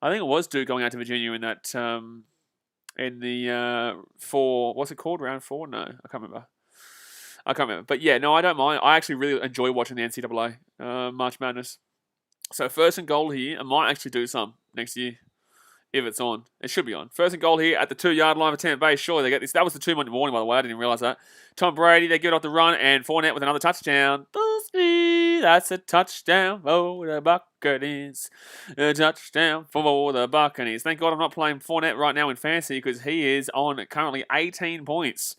I think it was Duke going out to Virginia in that in the 4. What's it called? Round 4? No, I can't remember. But yeah, no, I don't mind. I actually really enjoy watching the NCAA March Madness. So first and goal here. I might actually do some next year. If it's on. It should be on. First and goal here at the 2-yard line for Tampa Bay. Surely they get this. That was the 2 Monday morning, by the way. I didn't realise that. Tom Brady, they give it off the run, and Fournette with another touchdown. That's a touchdown for the Buccaneers. A touchdown for the Buccaneers. Thank God I'm not playing Fournette right now in fantasy, because he is on currently 18 points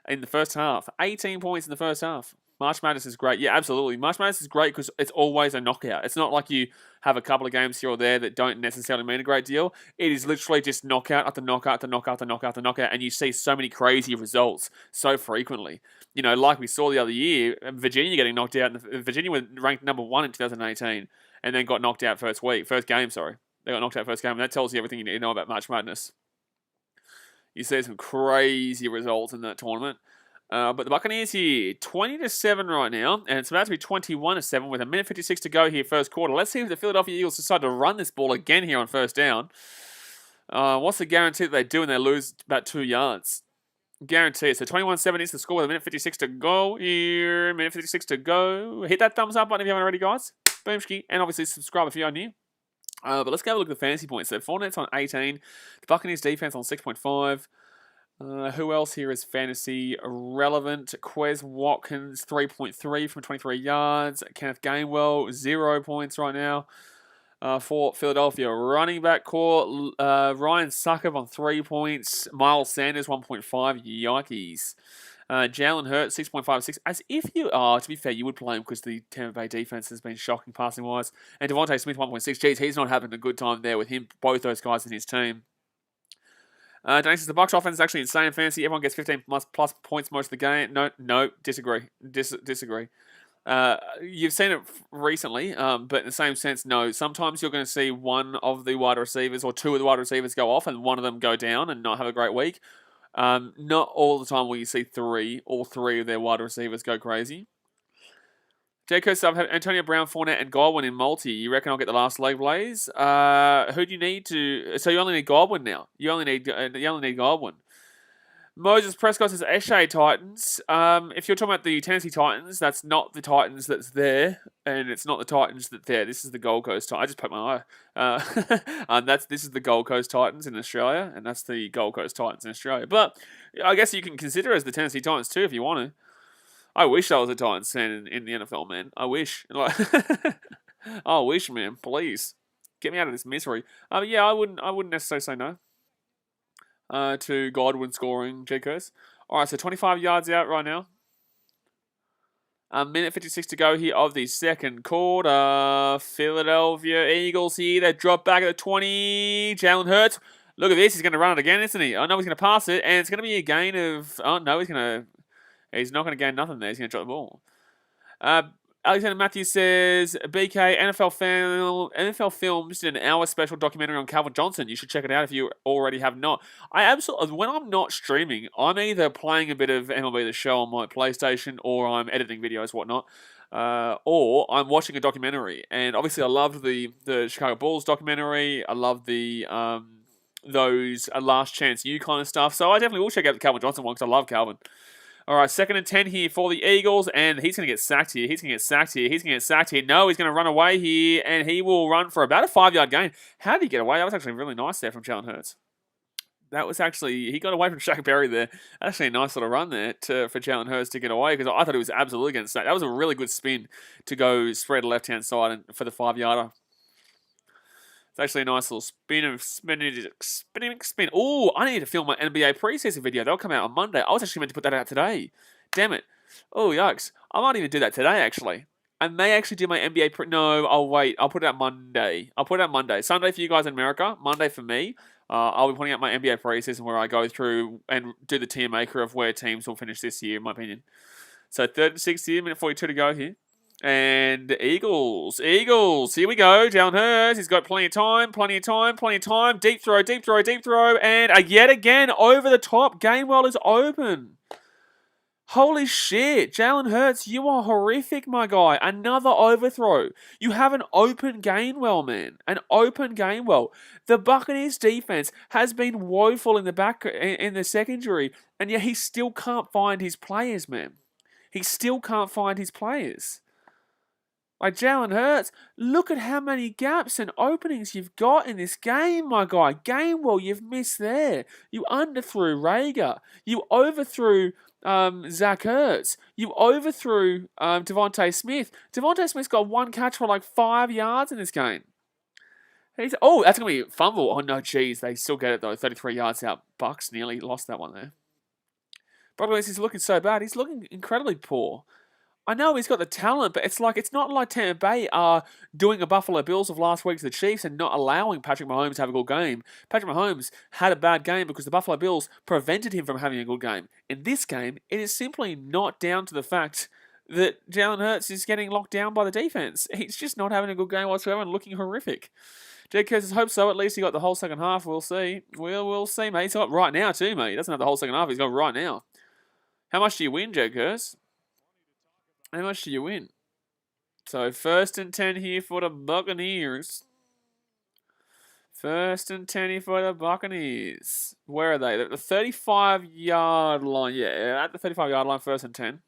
in the first half. 18 points in the first half. March Madness is great. Yeah, absolutely. March Madness is great because it's always a knockout. It's not like you have a couple of games here or there that don't necessarily mean a great deal. It is literally just knockout after knockout after knockout after knockout after knockout, and you see so many crazy results so frequently. Like we saw the other year, Virginia getting knocked out. Virginia was ranked number 1 in 2018 and then got knocked out first game. They got knocked out first game, and that tells you everything you need to know about March Madness. You see some crazy results in that tournament. But the Buccaneers here, 20-7 right now, and it's about to be 21-7 with 1:56 to go here first quarter. Let's see if the Philadelphia Eagles decide to run this ball again here on first down. What's the guarantee that they do and they lose about 2 yards? Guarantee it. So 21-7 is the score with 1:56 to go here. 1:56 to go. Hit that thumbs up button if you haven't already, guys. Boomski. And obviously subscribe if you're new. But let's go have a look at the fantasy points. So Fournette's on 18. The Buccaneers defense on 6.5. Who else here is fantasy relevant? Quez Watkins, 3.3 from 23 yards. Kenneth Gainwell, 0 points right now. For Philadelphia running back core, Ryan Suckup on 3 points. Miles Sanders, 1.5. Yikes. Jalen Hurts, 6.56. As if you are, to be fair, you would play him because the Tampa Bay defense has been shocking passing-wise. And Devontae Smith, 1.6. Geez, he's not having a good time there with him, both those guys in his team. Denise, the Bucs offense is actually insane in fantasy. Everyone gets 15 plus points most of the game. No, disagree. Disagree. You've seen it recently, but in the same sense, no. Sometimes you're going to see one of the wide receivers or 2 of the wide receivers go off and one of them go down and not have a great week. Not all the time will you see all three of their wide receivers go crazy. Jayco sub have Antonio Brown, Fournette, and Godwin in multi. You reckon I'll get the last leg, Blaze? Who do you need to? So you only need Godwin now. You only need Godwin. Moses Prescott says Eshe Titans. If you're talking about the Tennessee Titans, that's not the Titans that's there, and it's not the Titans that's there. This is the Gold Coast Titans. I just poked my eye. This is the Gold Coast Titans in Australia, and that's the Gold Coast Titans in Australia. But I guess you can consider it as the Tennessee Titans too if you want to. I wish I was a Titans fan in the NFL, man. I wish. Like, I wish, man. Please get me out of this misery. Yeah, I wouldn't necessarily say no. To Godwin scoring GKs. All right, so 25 yards out right now. A minute 56 to go here of the second quarter. Philadelphia Eagles here. They drop back at the 20. Jalen Hurts. Look at this. He's going to run it again, isn't he? I know he's going to pass it, and it's going to be a gain of... Oh, no, he's not going to gain nothing there. He's going to drop the ball. Alexander Matthews says, BK, NFL Films did an hour special documentary on Calvin Johnson. You should check it out if you already have not. When I'm not streaming, I'm either playing a bit of MLB The Show on my PlayStation, or I'm editing videos, whatnot, or I'm watching a documentary. And obviously I loved the Chicago Bulls documentary. I love the those Last Chance U kind of stuff. So I definitely will check out the Calvin Johnson one because I love Calvin. All right, 2nd and 10 here for the Eagles, and he's going to get sacked here. He's going to get sacked here. He's going to get sacked here. No, he's going to run away here, and he will run for about a 5-yard gain. How did he get away? That was actually really nice there from Jalen Hurts. That was actually, he got away from Shaq Berry there. Actually a nice little run there for Jalen Hurts to get away, because I thought he was absolutely getting sacked. That was a really good spin to go spread left-hand side and for the 5-yarder. It's actually a nice little spin. Oh, I need to film my NBA preseason video. That'll come out on Monday. I was actually meant to put that out today. Damn it. Oh, yucks. I might even do that today, actually. I may actually do my NBA No, I'll wait. I'll put it out Monday. Sunday for you guys in America. Monday for me. I'll be putting out my NBA preseason where I go through and do the tier maker of where teams will finish this year, in my opinion. So 3rd and 6 here, minute 42 to go here. And Eagles, here we go. Jalen Hurts, he's got plenty of time. Deep throw, and yet again, over the top. Gainwell is open. Holy shit, Jalen Hurts, you are horrific, my guy. Another overthrow. You have an open Gainwell, man. An open Gainwell. The Buccaneers defense has been woeful in the secondary, and yet he still can't find his players, man. He still can't find his players. Like Jalen Hurts, look at how many gaps and openings you've got in this game, my guy. Gainwell, you've missed there. You underthrew Rager. You overthrew Zach Ertz. You overthrew Devontae Smith. Devontae Smith's got one catch for like 5 yards in this game. That's going to be a fumble. Oh, no, geez. They still get it, though. 33 yards out. Bucks nearly lost that one there. Probably he's looking so bad. He's looking incredibly poor. I know he's got the talent, but it's not like Tampa Bay are doing a Buffalo Bills of last week to the Chiefs and not allowing Patrick Mahomes to have a good game. Patrick Mahomes had a bad game because the Buffalo Bills prevented him from having a good game. In this game, it is simply not down to the fact that Jalen Hurts is getting locked down by the defense. He's just not having a good game whatsoever and looking horrific. Jake Curtis, hope so. At least he got the whole second half. We'll see. We'll see, mate. He's got right now too, mate. He doesn't have the whole second half. He's got right now. How much do you win, Jake Curtis? How much do you win? So 1st and 10 here for the Buccaneers. 1st and 10 here for the Buccaneers. Where are they? They're at the 35-yard line. Yeah, at the 35-yard line, 1st and 10.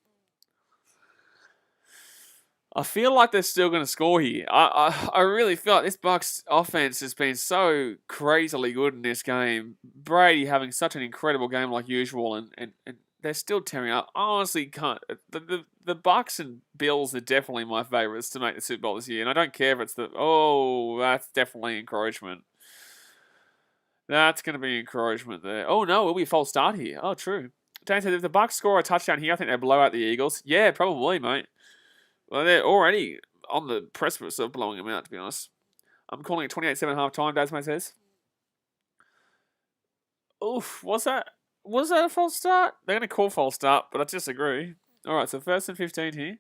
I feel like they're still going to score here. I really feel like this Bucs offense has been so crazily good in this game. Brady having such an incredible game like usual, and they're still tearing up. I honestly can't. The Bucs and Bills are definitely my favourites to make the Super Bowl this year, and I don't care if it's that's definitely encouragement. That's going to be encouragement there. Oh no, it'll be a false start here. Oh, true. Dane said if the Bucs score a touchdown here, I think they'll blow out the Eagles. Yeah, probably, mate. Well, they're already on the precipice of blowing them out, to be honest. I'm calling it 28-7 half-time, Dasmate says. Oof, what's that? Was that a false start? They're going to call false start, but I disagree. All right, so 1st and 15 here.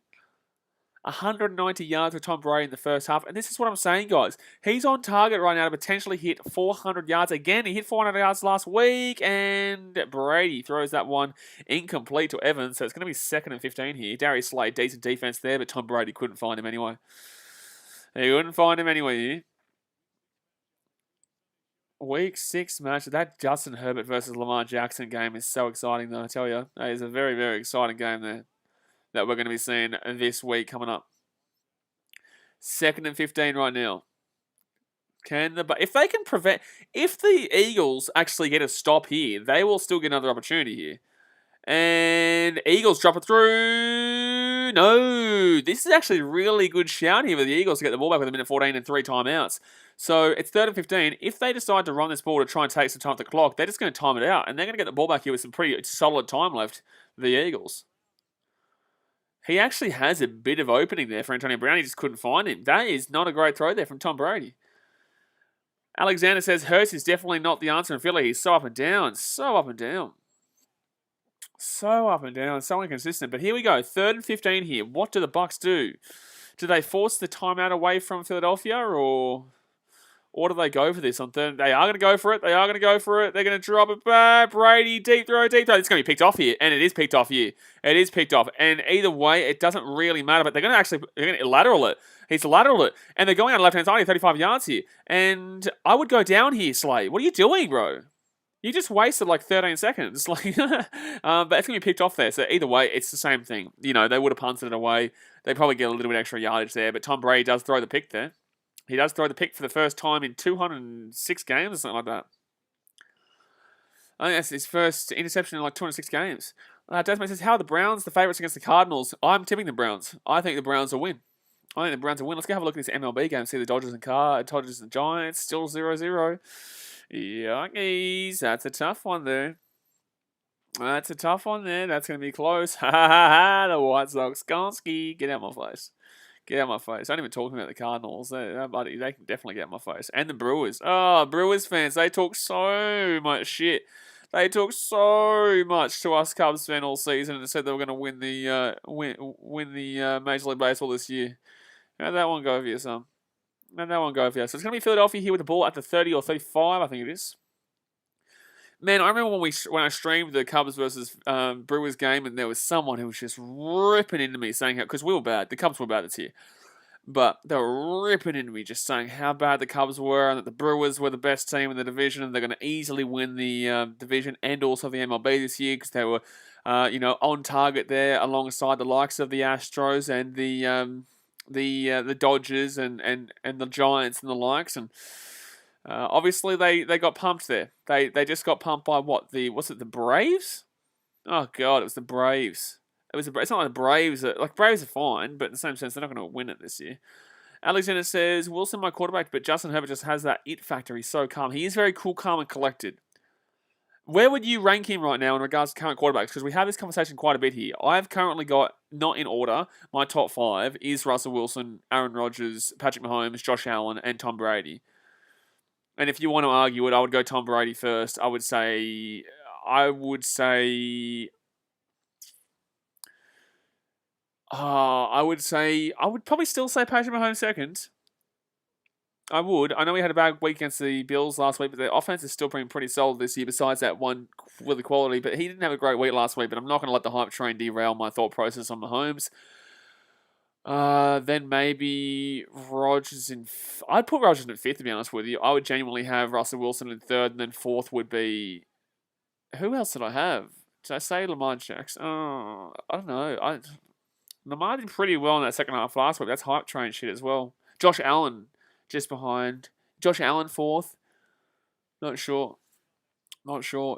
190 yards with Tom Brady in the first half. And this is what I'm saying, guys. He's on target right now to potentially hit 400 yards. Again, he hit 400 yards last week, and Brady throws that one incomplete to Evans. So it's going to be 2nd and 15 here. Darius Slade, decent defense there, but Tom Brady couldn't find him anyway. He couldn't find him anyway here. Week 6 match. That Justin Herbert versus Lamar Jackson game is so exciting, though, I tell you. That is a very, very exciting game there that we're going to be seeing this week coming up. 2nd and 15 right now. If the Eagles actually get a stop here, they will still get another opportunity here. And Eagles drop it through. No. This is actually a really good shout here for the Eagles to get the ball back with a minute 14 and 3 timeouts. So it's 3rd and 15. If they decide to run this ball to try and take some time off the clock, they're just going to time it out. And they're going to get the ball back here with some pretty solid time left, the Eagles. He actually has a bit of opening there for Antonio Brown. He just couldn't find him. That is not a great throw there from Tom Brady. Alexander says Hurst is definitely not the answer in Philly. He's so up and down. So up and down. So up and down. So inconsistent. But here we go. 3rd and 15 here. What do the Bucs do? Do they force the timeout away from Philadelphia or do they go for this on 3rd? They are going to go for it. They are going to go for it. They're going to drop it back. Brady, deep throw, deep throw. It's going to be picked off here. And it is picked off here. It is picked off. And either way, it doesn't really matter. But they're going to lateral it. He's lateraled it. And they're going on the left-hand side here, 35 yards here. And I would go down here, Slay. What are you doing, bro? You just wasted like 13 seconds. But it's going to be picked off there. So either way, it's the same thing. You know, they would have punted it away. They probably get a little bit extra yardage there. But Tom Brady does throw the pick there. He does throw the pick for the first time in 206 games or something like that. I think that's his first interception in like 206 games. Desmond says, how are the Browns the favourites against the Cardinals? I'm tipping the Browns. I think the Browns will win. Let's go have a look at this MLB game. See the Dodgers and Giants. Still 0-0. Yuckies. That's a tough one there. That's going to be close. Ha ha ha. The White Sox. Gonski. Get out my face. Get out my face. I'm not even talking about the Cardinals. They can definitely get out my face. And the Brewers. Oh, Brewers fans. They talk so much shit. They talk so much to us Cubs fans all season and said they were going to win the Major League Baseball this year. How'd that one go for you, son? So it's going to be Philadelphia here with the ball at the 30 or 35, I think it is. Man, I remember when I streamed the Cubs versus Brewers game, and there was someone who was just ripping into me saying, because we were bad, the Cubs were bad this year, but they were ripping into me just saying how bad the Cubs were and that the Brewers were the best team in the division and they're going to easily win the division and also the MLB this year because they were, on target there alongside the likes of the Astros and the Dodgers and the Giants and the likes, and obviously they got pumped there. They just got pumped by the Braves? Oh god, it was the Braves. It's not like the Braves Braves are fine, but in the same sense they're not going to win it this year. Alexander says Wilson my quarterback, but Justin Herbert just has that it factor. He's so calm. He is very cool, calm, and collected. Where would you rank him right now in regards to current quarterbacks? Because we have this conversation quite a bit here. I've currently got, not in order, my top 5 is Russell Wilson, Aaron Rodgers, Patrick Mahomes, Josh Allen, and Tom Brady. And if you want to argue it, I would go Tom Brady first. I would probably still say Patrick Mahomes second. I would. I know we had a bad week against the Bills last week, but the offense is still pretty solid this year, besides that one with the quality. But he didn't have a great week last week, but I'm not going to let the hype train derail my thought process on Mahomes. Then maybe Rodgers I'd put Rodgers in 5th, to be honest with you. I would genuinely have Russell Wilson in 3rd, and then 4th would be... Who else did I have? Did I say Lamar Jackson? Oh, I don't know. Lamar did pretty well in that second half last week. That's hype train shit as well. Josh Allen just behind. Josh Allen 4th. Not sure.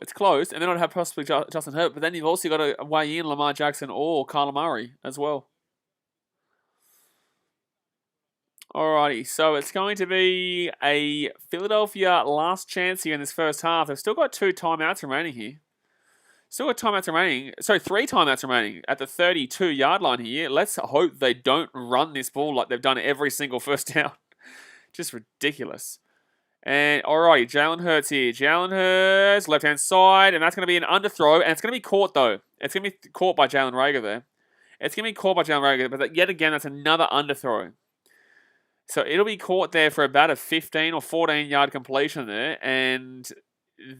It's close. And then I'd have possibly Justin Herbert. But then you've also got to weigh in Lamar Jackson or Kyler Murray as well. Alrighty, so it's going to be a Philadelphia last chance here in this first half. They've still got 2 timeouts remaining here. 3 timeouts remaining at the 32-yard line here. Let's hope they don't run this ball like they've done every single first down. Just ridiculous. And alrighty, Jalen Hurts here. Jalen Hurts, left-hand side, and that's going to be an underthrow, and it's going to be caught, though. It's going to be caught by Jalen Reagor there. But yet again, that's another underthrow. So it'll be caught there for about a 15 or 14-yard completion there, and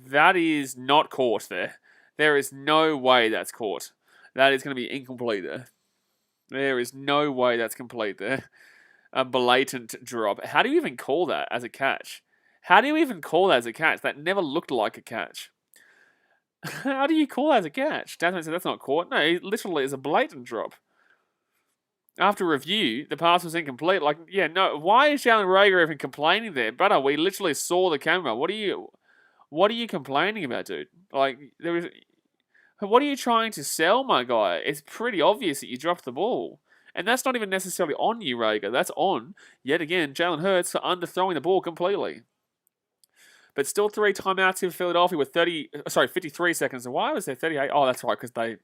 that is not caught there. There is no way that's caught. That is going to be incomplete there. There is no way that's complete there. A blatant drop. How do you even call that as a catch? That never looked like a catch. How do you call that as a catch? Desmond said that's not caught. No, it literally is a blatant drop. After review, the pass was incomplete. Why is Jalen Reagor even complaining there? Brother, we literally saw the camera. What are you complaining about, dude? What are you trying to sell, my guy? It's pretty obvious that you dropped the ball. And that's not even necessarily on you, Rager. That's on, yet again, Jalen Hurts for underthrowing the ball completely. But still 3 timeouts in Philadelphia with 53 seconds. Why was there 38? Oh, that's right, because they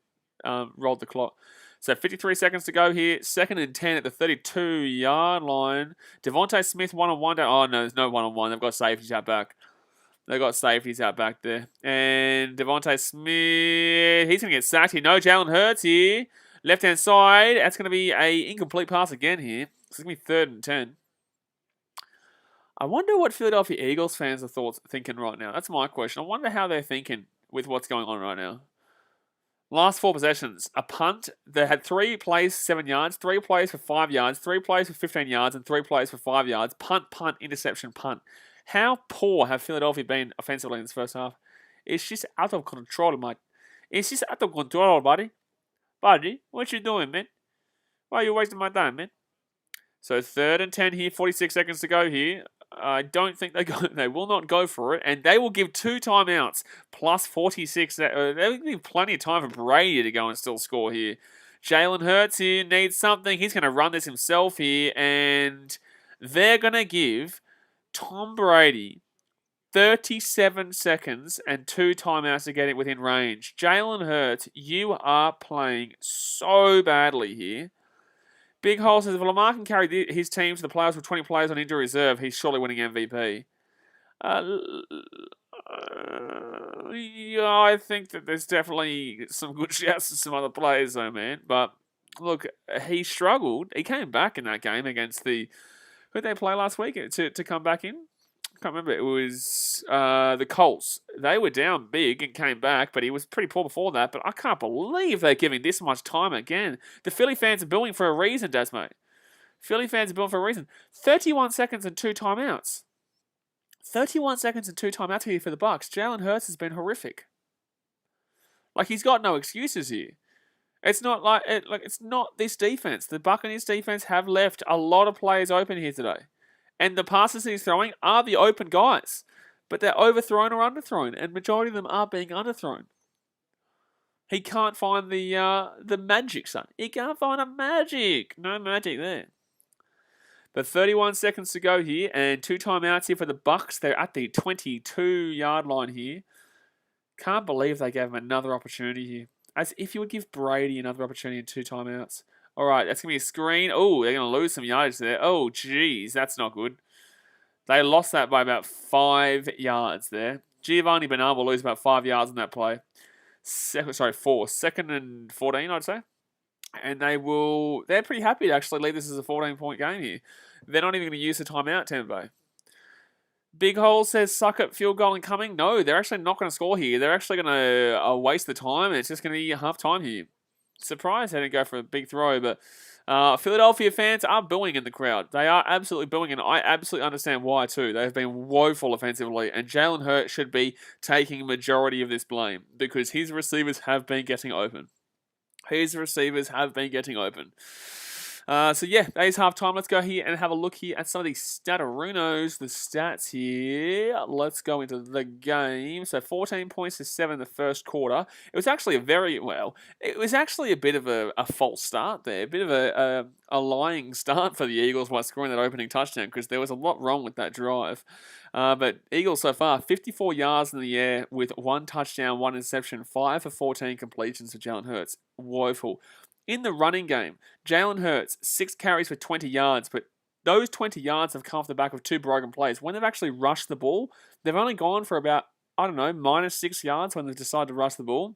rolled the clock. So 53 seconds to go here. 2nd and 10 at the 32-yard line. Devontae Smith one-on-one. Oh, no, there's no one-on-one. They've got safeties out back. They've got safeties out back there. And Devontae Smith, he's going to get sacked here. No, Jalen Hurts here. Left-hand side. That's going to be an incomplete pass again here. It's going to be 3rd and 10. I wonder what Philadelphia Eagles fans are thinking right now. That's my question. I wonder how they're thinking with what's going on right now. Last 4 possessions. A punt. They had 3 plays, 7 yards, 3 plays for 5 yards, 3 plays for 15 yards, and 3 plays for 5 yards. Punt, interception, punt. How poor have Philadelphia been offensively in this first half? It's just out of control, mate. It's just out of control, buddy. Buddy, what you doing, man? Why are you wasting my time, man? So 3rd and 10 here, 46 seconds to go here. I don't think they will not go for it, and they will give 2 timeouts plus 46. They'll give plenty of time for Brady to go and still score here. Jalen Hurts here needs something. He's going to run this himself here, and they're going to give Tom Brady 37 seconds and 2 timeouts to get it within range. Jalen Hurts, you are playing so badly here. Big Hole says, if Lamar can carry his team to the playoffs with 20 players on injury reserve, he's surely winning MVP. Yeah, I think that there's definitely some good shouts to some other players, though, man. But look, he struggled. He came back in that game against who did they play last week to come back in? I can't remember. It was the Colts. They were down big and came back, but he was pretty poor before that. But I can't believe they're giving this much time again. The Philly fans are booing for a reason, Des, mate. Philly fans are booing for a reason. 31 seconds and 2 timeouts. 31 seconds and 2 timeouts here for the Bucs. Jalen Hurts has been horrific. Like, he's got no excuses here. It's not it's not this defense. The Buccaneers defense have left a lot of players open here today. And the passes he's throwing are the open guys. But they're overthrown or underthrown. And majority of them are being underthrown. He can't find the magic, son. He can't find a magic. No magic there. But 31 seconds to go here. And 2 timeouts here for the Bucs. They're at the 22-yard line here. Can't believe they gave him another opportunity here. As if you would give Brady another opportunity in 2 timeouts. All right, that's going to be a screen. Oh, they're going to lose some yardage there. Oh, geez, that's not good. They lost that by about 5 yards there. Giovanni Bernard will lose about 5 yards on that play. 4. 2nd and 14, I'd say. And they're pretty happy to actually leave this as a 14-point game here. They're not even going to use the timeout, Tampa Bay. Big Hole says, suck it, field goal incoming. No, they're actually not going to score here. They're actually going to waste the time, and it's just going to be half time here. Surprised they didn't go for a big throw, but Philadelphia fans are booing in the crowd. They are absolutely booing, and I absolutely understand why too. They've been woeful offensively, and Jalen Hurts should be taking a majority of this blame because his receivers have been getting open. So yeah, that is half time. Let's go here and have a look here at some of these statarunos, the stats here. Let's go into the game. So 14 points to 7 in the first quarter. It was actually a bit of a false start there, a bit of a lying start for the Eagles by scoring that opening touchdown because there was a lot wrong with that drive. But Eagles so far, 54 yards in the air with 1 touchdown, 1 interception, 5 for 14 completions for Jalen Hurts. Woeful. In the running game, Jalen Hurts, 6 carries for 20 yards, but those 20 yards have come off the back of 2 broken plays. When they've actually rushed the ball, they've only gone for about, minus 6 yards when they've decided to rush the ball.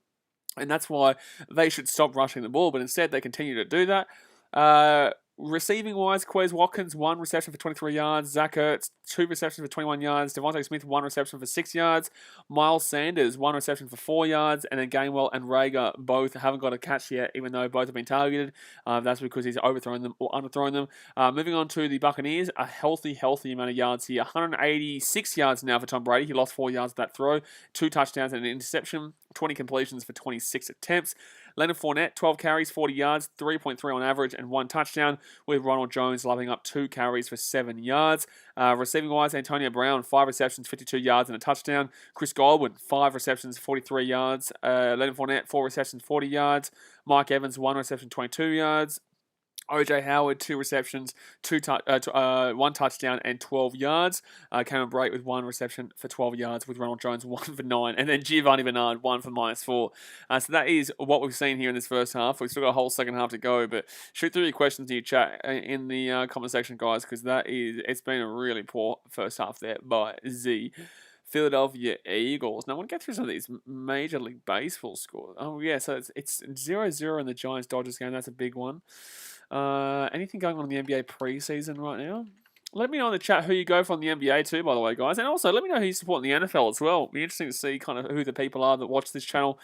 And that's why they should stop rushing the ball, but instead they continue to do that. Receiving-wise, Quez Watkins, 1 reception for 23 yards. Zach Ertz, 2 receptions for 21 yards. Devontae Smith, 1 reception for 6 yards. Miles Sanders, 1 reception for 4 yards. And then Gainwell and Rager both haven't got a catch yet, even though both have been targeted. That's because he's overthrown them or underthrown them. Moving on to the Buccaneers, a healthy amount of yards here. 186 yards now for Tom Brady. He lost 4 yards with that throw. 2 touchdowns and an interception. 20 completions for 26 attempts. Leonard Fournette, 12 carries, 40 yards, 3.3 on average, and 1 touchdown, with Ronald Jones lapping up 2 carries for 7 yards. Receiving-wise, Antonio Brown, 5 receptions, 52 yards, and a touchdown. Chris Godwin, 5 receptions, 43 yards. Leonard Fournette, 4 receptions, 40 yards. Mike Evans, 1 reception, 22 yards. OJ Howard, 2 receptions, 1 touchdown, and 12 yards. Cameron Brate with 1 reception for 12 yards, with Ronald Jones 1 for 9. And then Giovanni Bernard, 1 for -4. So that is what we've seen here in this first half. We've still got a whole second half to go, but shoot through your questions in your chat in the comment section, guys, because it's been a really poor first half there by the Philadelphia Eagles. Now, I want to get through some of these Major League Baseball scores. Oh, yeah, so it's 0-0 in the Giants-Dodgers game. That's a big one. Anything going on in the NBA preseason right now? Let me know in the chat who you go for on the NBA too, by the way, guys. And also, let me know who you support in the NFL as well. It'll be interesting to see kind of who the people are that watch this channel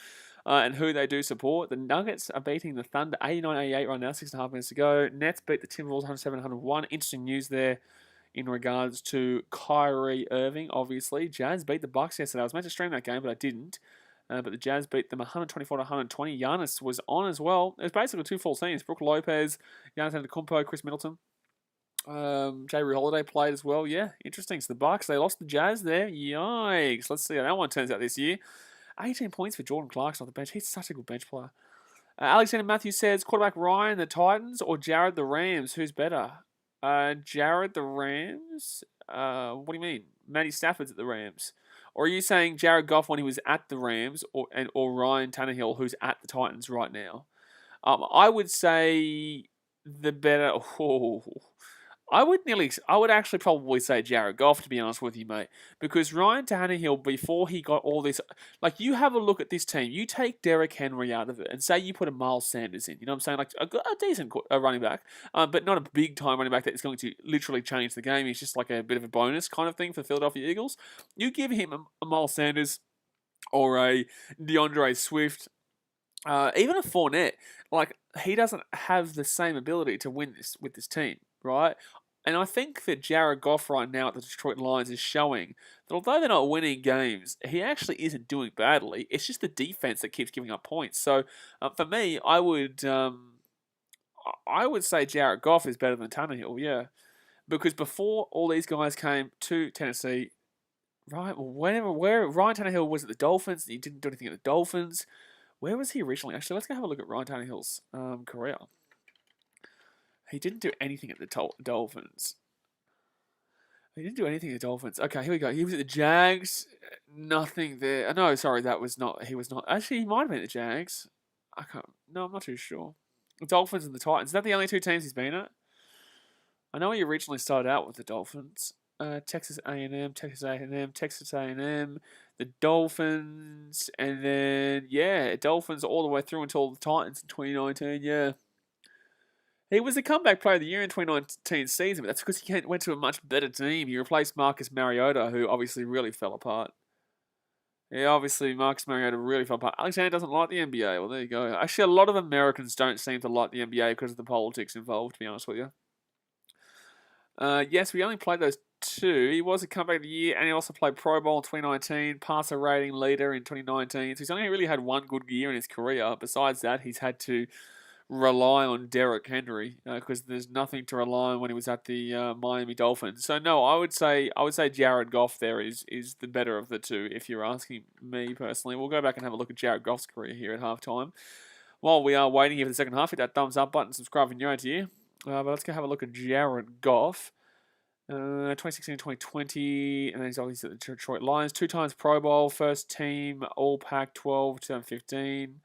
and who they do support. The Nuggets are beating the Thunder 89-88 right now, 6.5 minutes to go. Nets beat the Timberwolves 107-101. Interesting news there in regards to Kyrie Irving, obviously. Jazz beat the Bucks yesterday. I was meant to stream that game, but I didn't. But the Jazz beat them 124-120. Giannis was on as well. It was basically 2 full teams. Brook Lopez, Giannis Antetokounmpo, Chris Middleton. J.R. Holiday played as well. Yeah, interesting. So the Bucks, they lost the Jazz there. Yikes. Let's see how that one turns out this year. 18 points for Jordan Clarkson on the bench. He's such a good bench player. Alexander Matthews says, quarterback Ryan, the Titans, or Jared, the Rams? Who's better? Jared, the Rams? What do you mean? Matty Stafford's at the Rams. Or are you saying Jared Goff when he was at the Rams, or Ryan Tannehill who's at the Titans right now? I would say the better. Oh, I would actually probably say Jared Goff, to be honest with you, mate. Because Ryan Tannehill, before he got all this, like, you have a look at this team. You take Derrick Henry out of it and say you put a Miles Sanders in. You know what I'm saying? Like, a decent running back, but not a big-time running back that is going to literally change the game. He's just like a bit of a bonus kind of thing for the Philadelphia Eagles. You give him a Miles Sanders or a DeAndre Swift, even a Fournette. Like, he doesn't have the same ability to win this with this team, right? And I think that Jared Goff right now at the Detroit Lions is showing that although they're not winning games, he actually isn't doing badly. It's just the defense that keeps giving up points. So for me, I would say Jared Goff is better than Tannehill, yeah. Because before all these guys came to Tennessee, right, where Ryan Tannehill was at the Dolphins, he didn't do anything at the Dolphins. Where was he originally? Actually, let's go have a look at Ryan Tannehill's career. He didn't do anything at the Dolphins. He didn't do anything at the Dolphins. Okay, here we go. He was at the Jags. Nothing there. No, sorry, that was not. He was not. Actually, he might have been at the Jags. I can't. No, I'm not too sure. The Dolphins and the Titans. Is that the only 2 teams he's been at? I know he originally started out with the Dolphins. Texas A&M, Texas A&M, Texas A&M, the Dolphins, and then, yeah, Dolphins all the way through until the Titans in 2019, yeah. He was the comeback player of the year in 2019 season, but that's because he went to a much better team. He replaced Marcus Mariota, who obviously really fell apart. Yeah, obviously Marcus Mariota really fell apart. Alexander doesn't like the NBA. Well, there you go. Actually, a lot of Americans don't seem to like the NBA because of the politics involved, to be honest with you. Yes, we only played those 2. He was a comeback of the year, and he also played Pro Bowl in 2019, passer rating leader in 2019. So he's only really had 1 good year in his career. Besides that, he's had to rely on Derrick Henry because there's nothing to rely on when he was at the Miami Dolphins. So no, I would say Jared Goff there is the better of the 2 if you're asking me personally. We'll go back and have a look at Jared Goff's career here at halftime. While we are waiting here for the second half, hit that thumbs up button, subscribe if you're new here. But let's go have a look at Jared Goff. 2016 2020, and then he's obviously at the Detroit Lions. 2 times Pro Bowl, first team All Pac-12 2015.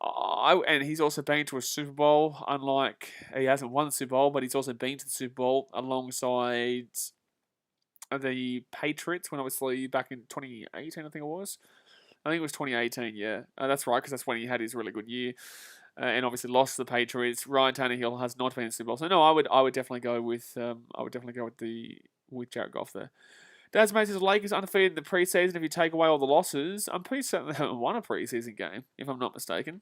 And he's also been to a Super Bowl, unlike he hasn't won the Super Bowl, but he's also been to the Super Bowl alongside the Patriots when obviously back in 2018, I think it was. I think it was 2018, yeah. That's right, because that's when he had his really good year. And obviously lost to the Patriots. Ryan Tannehill has not been in the Super Bowl. So no, I would definitely go with Jared Goff there. Daz Mace says the Lakers undefeated in the preseason. If you take away all the losses, I'm pretty certain they haven't won a preseason game, if I'm not mistaken.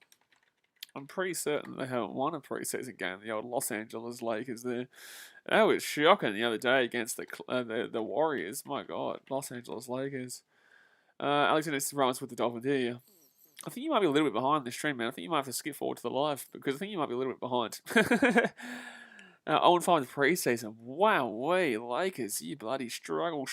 I'm pretty certain they haven't won a preseason game. The old Los Angeles Lakers there. That was shocking the other day against the Warriors. My God, Los Angeles Lakers. Alexander runs with the Dolphins here. I think you might be a little bit behind this stream, man. I think you might have to skip forward to the live because I think you might be a little bit behind. 0-5 preseason. Wow, Lakers, you bloody struggle.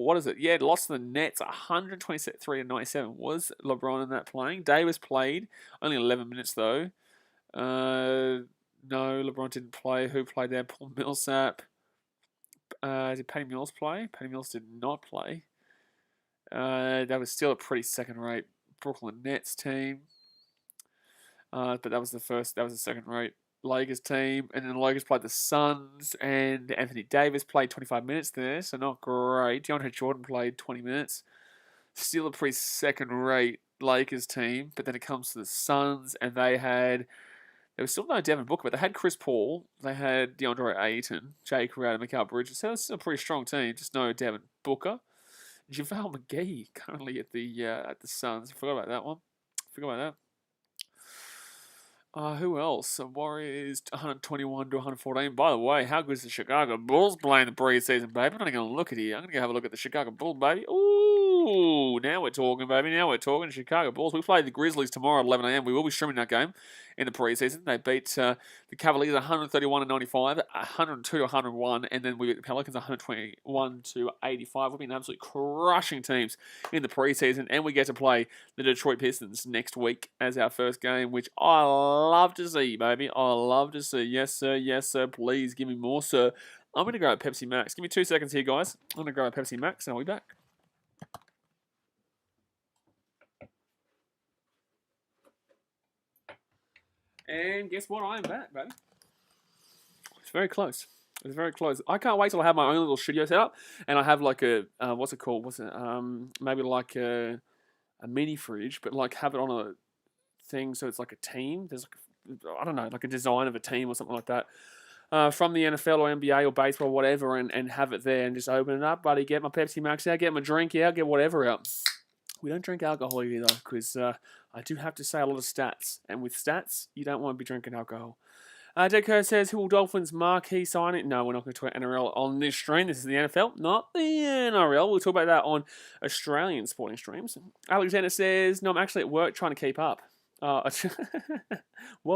What is it? Yeah, lost to the Nets, 123-97. Was LeBron in that playing? Davis played, only 11 minutes though. No, LeBron didn't play. Who played there? Paul Millsap. Did Patty Mills play? Patty Mills did not play. That was still a pretty second-rate Brooklyn Nets team. But that was the second-rate Lakers team. And then the Lakers played the Suns, and Anthony Davis played 25 minutes there, so not great. DeAndre Jordan played 20 minutes. Still a pretty second-rate Lakers team. But then it comes to the Suns, and there was still no Devin Booker, but they had Chris Paul, they had DeAndre Ayton, Jay Crowder, and Mikal Bridges. So it's a pretty strong team, just no Devin Booker. JaVale McGee currently at the Suns. I forgot about that one. Who else? Warriors 121-114. By the way, how good is the Chicago Bulls playing the preseason, baby? I'm not going to look at here. I'm going to go have a look at the Chicago Bulls, baby. Ooh, now we're talking, baby. Now we're talking. Chicago Bulls. We play the Grizzlies tomorrow at 11 a.m. We will be streaming that game in the preseason. They beat the Cavaliers 131-95, 102-101, and then we beat the Pelicans 121-85. We've been absolutely crushing teams in the preseason, and we get to play the Detroit Pistons next week as our first game, which I love to see, baby. I love to see. Yes, sir. Please give me more, sir. I'm going to grab a Pepsi Max. Give me 2 seconds here, guys. I'm going to grab a Pepsi Max, and I'll be back. And guess what? I am back, baby. It's very close. I can't wait till I have my own little studio set up, and I have like a what's it called? Maybe like a mini fridge, but like have it on a thing so it's like a team. There's like a design of a team or something like that. From the NFL or NBA or baseball or whatever, and have it there and just open it up, buddy. Get my Pepsi Max out, get my drink out, get whatever out. We don't drink alcohol here though, because I do have to say a lot of stats, and with stats, you don't want to be drinking alcohol. Deco says, who will Dolphins marquee signing? No, we're not going to talk NRL on this stream. This is the NFL, not the NRL. We'll talk about that on Australian sporting streams. Alexander says, no, I'm actually at work trying to keep up. Well,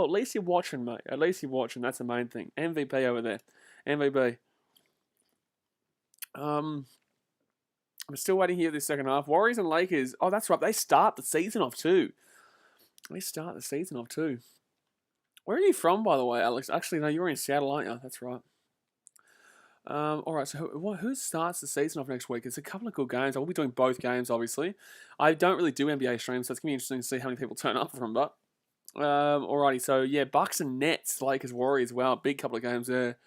at least you're watching, mate. At least you're watching. That's the main thing. MVP over there. MVP. I'm still waiting here this second half. Warriors and Lakers. Oh, that's right. They start the season off too. Where are you from, by the way, Alex? Actually, no, you're in Seattle, aren't you? That's right. All right, so who starts the season off next week? It's a couple of good games. I will be doing both games, obviously. I don't really do NBA streams, so it's going to be interesting to see how many people turn up from, but... alrighty, so yeah, Bucks and Nets, Lakers, Warriors, well, big couple of games there.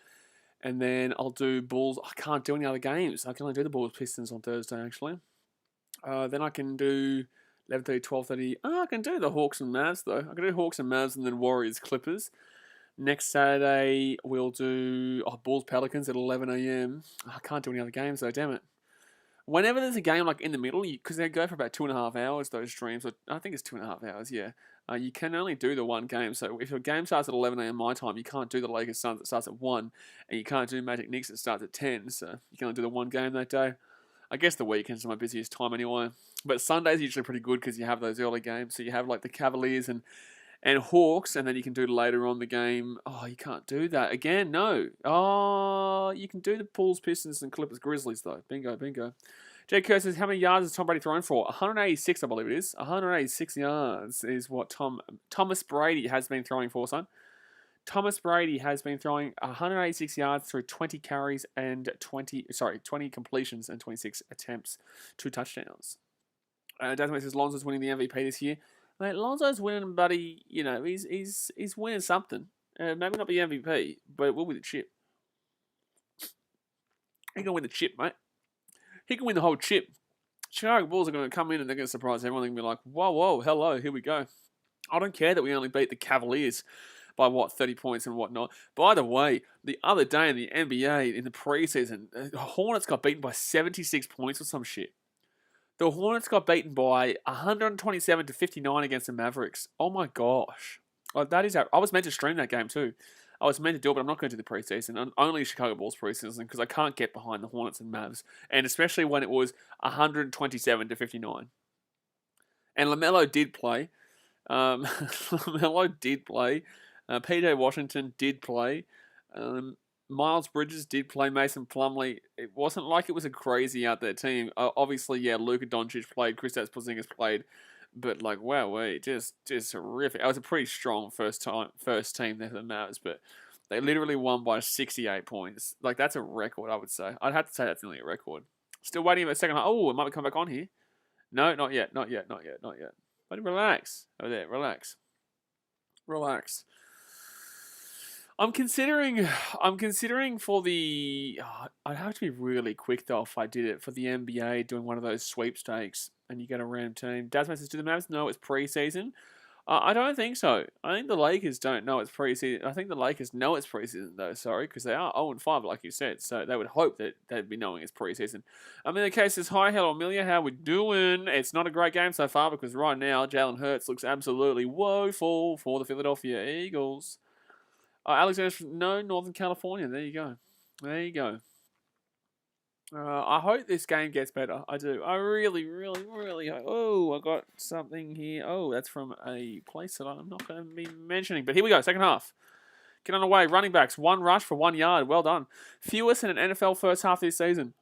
And then I'll do Bulls. I can't do any other games. I can only do the Bulls Pistons on Thursday, actually. Then I can do 11:30, 12:30. I can do the Hawks and Mavs, though. I can do Hawks and Mavs and then Warriors, Clippers. Next Saturday, we'll do Bulls Pelicans at 11 a.m. I can't do any other games, though, damn it. Whenever there's a game like in the middle, because they go for about 2.5 hours, those streams. I think it's 2.5 hours, yeah. You can only do the one game. So if your game starts at 11 a.m. my time, you can't do the Lakers Suns that starts at 1. And you can't do Magic Knicks that starts at 10. So you can only do the one game that day. I guess the weekends are my busiest time anyway. But Sunday's usually pretty good because you have those early games. So you have like the Cavaliers and Hawks, and then you can do later on the game. Oh, you can't do that. Again, no. Oh, you can do the Bulls, Pistons, and Clippers, Grizzlies, though. Bingo. Jake Kerr says, how many yards has Tom Brady thrown for? 186, I believe it is. 186 yards is what Thomas Brady has been throwing for, son. Thomas Brady has been throwing 186 yards through 20 carries and 20 completions and 26 attempts, 2 touchdowns. Desmond says, Lonzo's winning the MVP this year. Mate, Lonzo's winning, buddy. You know, he's winning something. Maybe not the MVP, but it will be the chip. He can win the chip, mate. He can win the whole chip. Chicago Bulls are going to come in and they're going to surprise everyone. They're going to be like, whoa, hello, here we go. I don't care that we only beat the Cavaliers by, 30 points and whatnot. By the way, the other day in the NBA, in the preseason, the Hornets got beaten by 76 points or some shit. The Hornets got beaten by 127-59 against the Mavericks. Oh my gosh. That is I was meant to stream that game too. I was meant to do it, but I'm not going to do the preseason. Only Chicago Bulls preseason because I can't get behind the Hornets and Mavs. And especially when it was 127-59. And LaMelo did play. LaMelo did play. PJ Washington did play. Miles Bridges did play. Mason Plumlee. It wasn't like it was a crazy out there team. Obviously, yeah, Luka Doncic played. Kristaps Porzingis played. But like, wow, just horrific. It was a pretty strong first team there for the Mavs, but they literally won by 68 points. Like, that's a record, I would say. I'd have to say that's nearly a record. Still waiting for a second half. Oh, it might come back on here. No, not yet. But relax. Over there, relax. I'm considering for the... I'd have to be really quick, though, if I did it. For the NBA, doing one of those sweepstakes, and you get a random team. Daz says, do the Mavs know it's preseason? I don't think so. I think the Lakers don't know it's preseason. I think the Lakers know it's preseason, though, because they are 0-5, like you said. So they would hope that they'd be knowing it's preseason. In the case is, hi, hello, Amelia, how we doing? It's not a great game so far, because right now, Jalen Hurts looks absolutely woeful for the Philadelphia Eagles. Alexander, no, Northern California. There you go. I hope this game gets better. I do. I really, really, really hope. Oh, I got something here. Oh, that's from a place that I'm not going to be mentioning. But here we go. Second half. Get on the way. Running backs. 1 rush for 1 yard. Well done. Fewest in an NFL first half this season.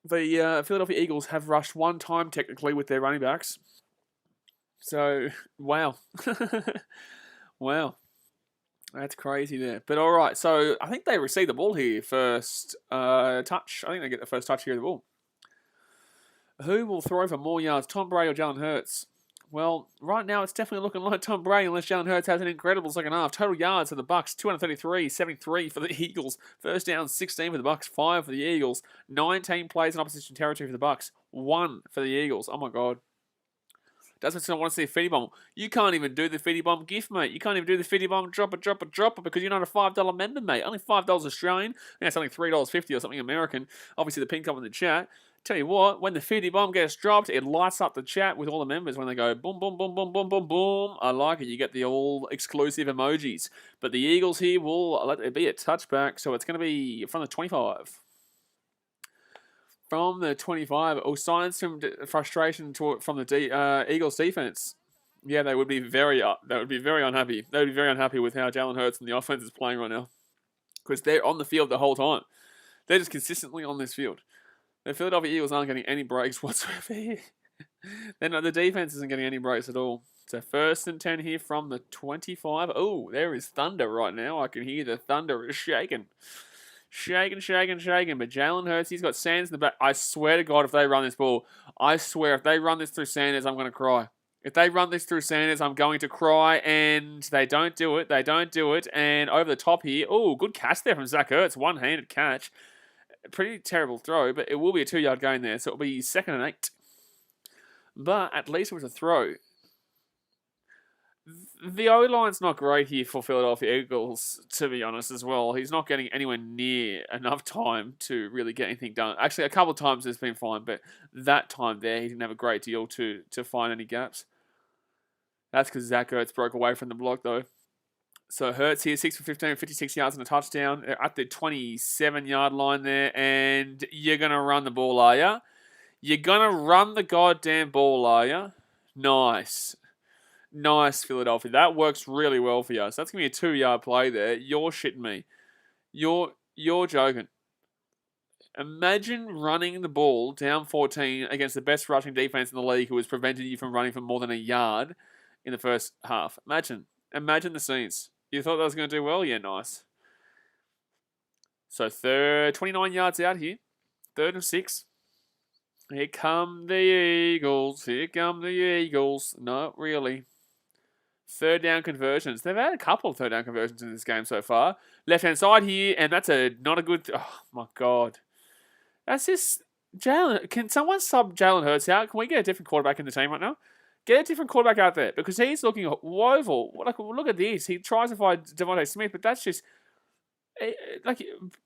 The Philadelphia Eagles have rushed 1 time, technically, with their running backs. So, wow. Wow. That's crazy there. But all right, so I think they receive the ball here first touch. I think they get the first touch here of the ball. Who will throw for more yards, Tom Brady or Jalen Hurts? Well, right now it's definitely looking like Tom Brady unless Jalen Hurts has an incredible second half. Total yards for the Bucks, 233, 73 for the Eagles. First down, 16 for the Bucks, 5 for the Eagles. 19 plays in opposition territory for the Bucks, 1 for the Eagles. Oh my God. Doesn't want to see a Fitty Bomb. You can't even do the Fitty Bomb gift, mate. You can't even do the Fitty Bomb drop it because you're not a $5 member, mate. Only $5 Australian. Yeah, it's only $3.50 or something American. Obviously, the pin comment in the chat. Tell you what, when the Fitty Bomb gets dropped, it lights up the chat with all the members when they go boom, boom, boom, boom, boom, boom, boom. I like it. You get the all-exclusive emojis. But the Eagles here will let it be a touchback, so it's going to be from the 25. From the 25, signs some frustration from the Eagles defense. Yeah, they would be very unhappy. They would be very unhappy with how Jalen Hurts and the offense is playing right now, because they're on the field the whole time. They're just consistently on this field. The Philadelphia Eagles aren't getting any breaks whatsoever here. The defense isn't getting any breaks at all. So 1st and 10 here from the 25. Oh, there is thunder right now. I can hear the thunder is shaking. Shaking. But Jalen Hurts, he's got Sanders in the back. I swear to God, if they run this ball, if they run this through Sanders, I'm going to cry. If they run this through Sanders, I'm going to cry. And they don't do it. And over the top here, oh, good catch there from Zach Ertz. One-handed catch. Pretty terrible throw, but it will be a 2-yard gain there. So it'll be 2nd and 8. But at least it was a throw. The O-line's not great here for Philadelphia Eagles, to be honest, as well. He's not getting anywhere near enough time to really get anything done. Actually, a couple of times it's been fine, but that time there, he didn't have a great deal to find any gaps. That's because Zach Ertz broke away from the block, though. So Hurts here, 6 for 15, 56 yards and a touchdown. They're at the 27-yard line there, and you're going to run the ball, are you? You're going to run the goddamn ball, are you? Nice, Philadelphia. That works really well for you. So that's going to be a 2-yard play there. You're shitting me. You're joking. Imagine running the ball down 14 against the best rushing defense in the league who has prevented you from running for more than a yard in the first half. Imagine the scenes. You thought that was going to do well? Yeah, nice. So 29 yards out here. 3rd and 6. Here come the Eagles. Not really. 3rd down conversions. They've had a couple of 3rd down conversions in this game so far. Left-hand side here, and that's not a good... Oh, my God. That's just... Jalen... Can someone sub Jalen Hurts out? Can we get a different quarterback in the team right now? Get a different quarterback out there, because he's looking woeful. Look at this. He tries to find Devontae Smith, but that's just...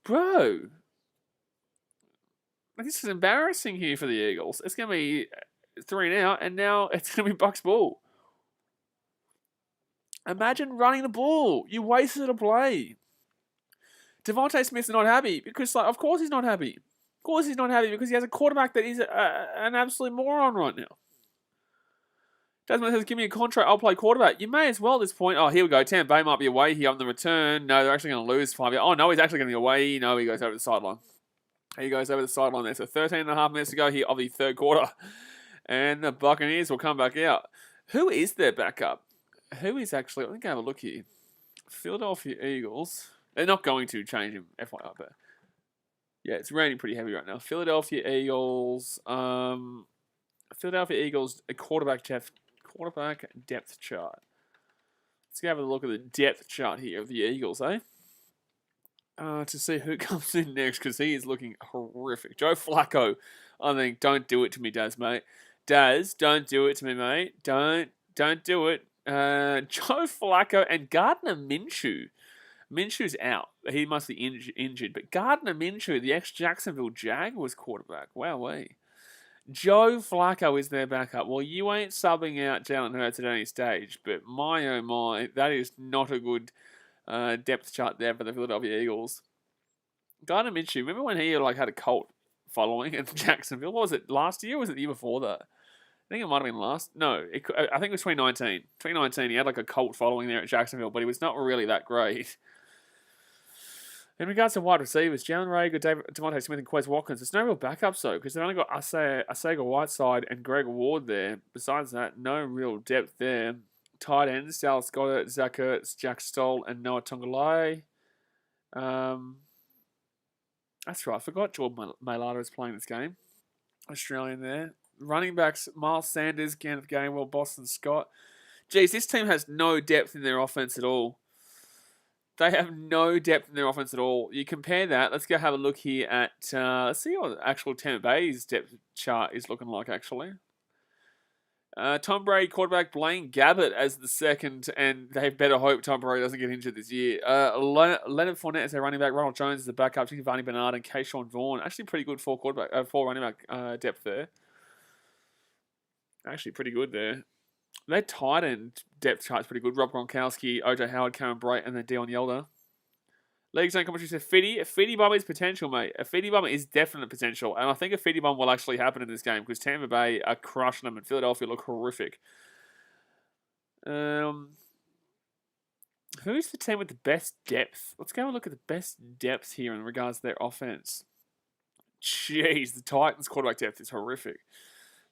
Bro... This is embarrassing here for the Eagles. It's going to be 3 now, and now it's going to be Bucks ball. Imagine running the ball. You wasted a play. Devontae Smith's not happy because, of course he's not happy. Of course he's not happy because he has a quarterback that is an absolute moron right now. Desmond says, give me a contract, I'll play quarterback. You may as well at this point. Oh, here we go. Tampa Bay might be away here on the return. No, they're actually going to lose 5 yards. Oh, no, he's actually going to be away. No, he goes over the sideline. He goes over the sideline there. So 13 and a half minutes to go here of the third quarter. And the Buccaneers will come back out. Who is their backup? Who is actually... Let me have a look here. Philadelphia Eagles. They're not going to change him, FYI, but... Yeah, it's raining pretty heavy right now. Philadelphia Eagles... Philadelphia Eagles, a quarterback depth chart. Let's go have a look at the depth chart here of the Eagles, eh? To see who comes in next, because he is looking horrific. Joe Flacco, I think, don't do it to me, Daz, mate. Daz, don't do it to me, mate. Don't do it. Joe Flacco and Gardner Minshew. Minshew's out. He must be injured. But Gardner Minshew, the ex-Jacksonville Jaguars quarterback. Wowee. Joe Flacco is their backup. Well, you ain't subbing out Jalen Hurts at any stage, but my oh my, that is not a good depth chart there for the Philadelphia Eagles. Gardner Minshew, remember when he had a cult following in Jacksonville? What was it, last year or was it the year before that? I think it might have been last. No, I think it was 2019. 2019, he had a cult following there at Jacksonville, but he was not really that great. In regards to wide receivers, Jalen Reagor, Devontae Smith, and Quez Watkins, there's no real backups, though, because they've only got Asega Whiteside and Greg Ward there. Besides that, no real depth there. Tight ends, Dallas Goddard, Zach Ertz, Jack Stoll, and Noah Tongalai. That's right, I forgot Jordan Mailata is playing this game. Australian there. Running backs, Miles Sanders, Kenneth Gainwell, Boston Scott. Geez, this team has no depth in their offense at all. They have no depth in their offense at all. You compare that. Let's go have a look here at... let's see what actual Tampa Bay's depth chart is looking like, actually. Tom Brady, quarterback, Blaine Gabbert as the second, and they better hope Tom Brady doesn't get injured this year. Leonard Fournette as their running back, Ronald Jones as the backup, Giovanni Bernard, and Keyshawn Vaughn. Actually pretty good four running back depth there. Actually pretty good there. Their tight end depth chart's pretty good. Rob Gronkowski, OJ Howard, Cameron Brate, and then Dion Yelder. League Zone commentary says, a Fitty Bum is potential, mate. A Fitty Bum is definite potential. And I think a Fitty Bum will actually happen in this game because Tampa Bay are crushing them and Philadelphia look horrific. Who's the team with the best depth? Let's go have a look at the best depth here in regards to their offense. Jeez, the Titans' quarterback depth is horrific.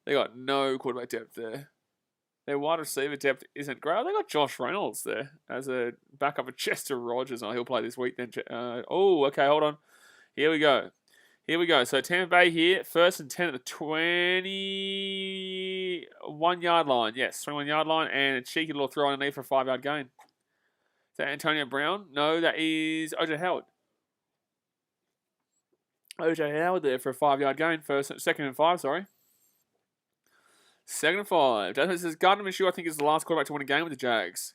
They got no quarterback depth there. Their wide receiver depth isn't great. They got Josh Reynolds there as a backup of Chester Rogers. Oh, he'll play this week then. Okay, hold on. Here we go. So Tampa Bay here, 1st and 10 at the 21-yard line. Yes, 21-yard line, and a cheeky little throw underneath for a 5-yard gain. Is that Antonio Brown? No, that is OJ Howard. OJ Howard there for a 5-yard gain. 2nd and 5, sorry. 2nd and 5. Jasmine says, Gardner Minshew, I think, is the last quarterback to win a game with the Jags.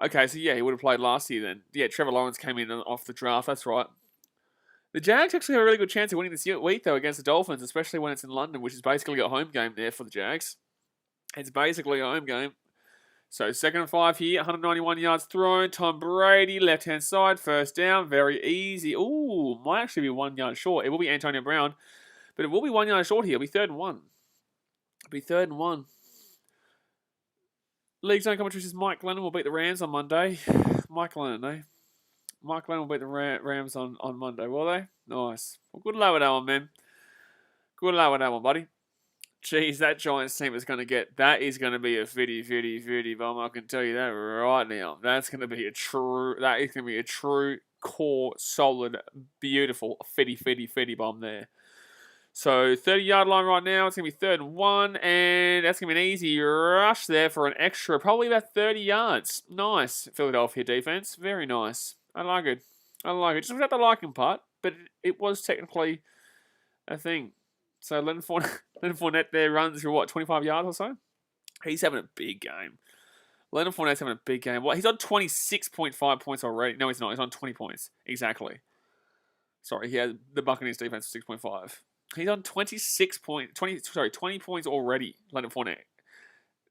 Okay, so yeah, he would have played last year then. Yeah, Trevor Lawrence came in off the draft, that's right. The Jags actually have a really good chance of winning this week, though, against the Dolphins, especially when it's in London, which is basically a home game there for the Jags. It's basically a home game. So 2nd and 5 here, 191 yards thrown. Tom Brady, left-hand side, 1st down, very easy. Ooh, might actually be 1 yard short. It will be Antonio Brown, but it will be 1 yard short here. It'll be 3rd and 1. League Zone commentary says Mike Glennon will beat the Rams on Monday. Mike Glennon, eh? Mike Glennon will beat the Rams on Monday, will they? Nice. Well, good luck with that one, man. Good luck with that one, buddy. Jeez, that Giants team is going to get... That is going to be a fitty bomb. I can tell you that right now. That's going to be a true... That is going to be a true, core, solid, beautiful fitty bomb there. So 30-yard line right now. It's going to be 3rd and 1. And that's going to be an easy rush there for an extra, probably about 30 yards. Nice, Philadelphia defense. Very nice. I like it. Just without the liking part. But it was technically a thing. So Leonard Fournette there runs for, 25 yards or so? He's having a big game. Leonard Fournette's having a big game. Well, he's on 26.5 points already. No, he's not. He's on 20 points. Exactly. Sorry, he had the Buccaneers defense 6.5. He's on 20 points already, Leonard Fournette.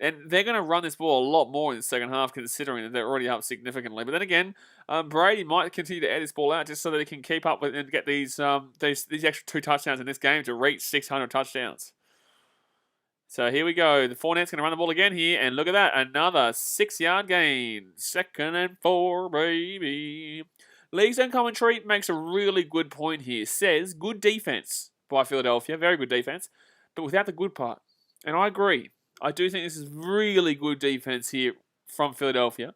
And they're going to run this ball a lot more in the second half, considering that they're already up significantly. But then again, Brady might continue to add this ball out just so that he can keep up with and get these extra 2 touchdowns in this game to reach 600 touchdowns. So here we go. The Fournette's going to run the ball again here. And look at that. Another 6-yard gain. 2nd and 4, baby. League Zone Commentary makes a really good point here. Says, good defense by Philadelphia. Very good defense. But without the good part. And I agree. I do think this is really good defense here from Philadelphia.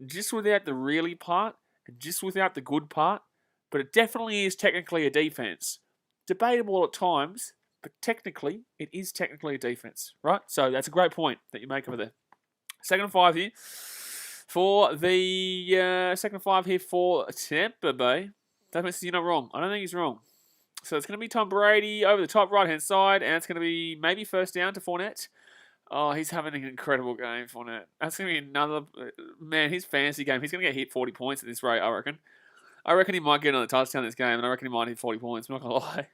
Just without the really part. And just without the good part. But it definitely is technically a defense. Debatable at times. But technically, it is technically a defense, right? So that's a great point that you make over there. 2nd and 5 here for the 2nd and 5 here for Tampa Bay. That means you're not wrong. I don't think he's wrong. So it's going to be Tom Brady over the top right-hand side, and it's going to be maybe first down to Fournette. Oh, he's having an incredible game, Fournette. That's going to be another... Man, his fantasy game, he's going to get hit 40 points at this rate, I reckon. I reckon he might get another touchdown this game, and I reckon he might hit 40 points. I'm not going to lie.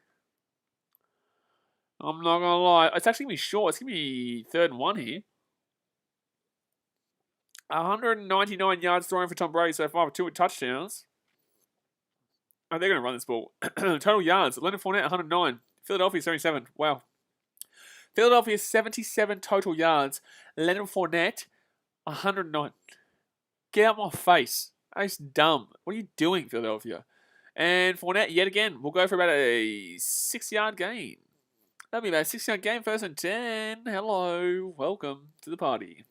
I'm not going to lie. It's actually going to be short. It's going to be 3rd and 1 here. 199 yards thrown for Tom Brady so far with 2 touchdowns. Oh, they're going to run this ball. Total yards. Leonard Fournette, 109. Philadelphia, 77. Wow. Philadelphia, 77 total yards. Leonard Fournette, 109. Get out my face. That's dumb. What are you doing, Philadelphia? And Fournette, yet again, will go for about a 6-yard gain. That'll be about a 6-yard gain, 1st and 10. Hello. Welcome to the party.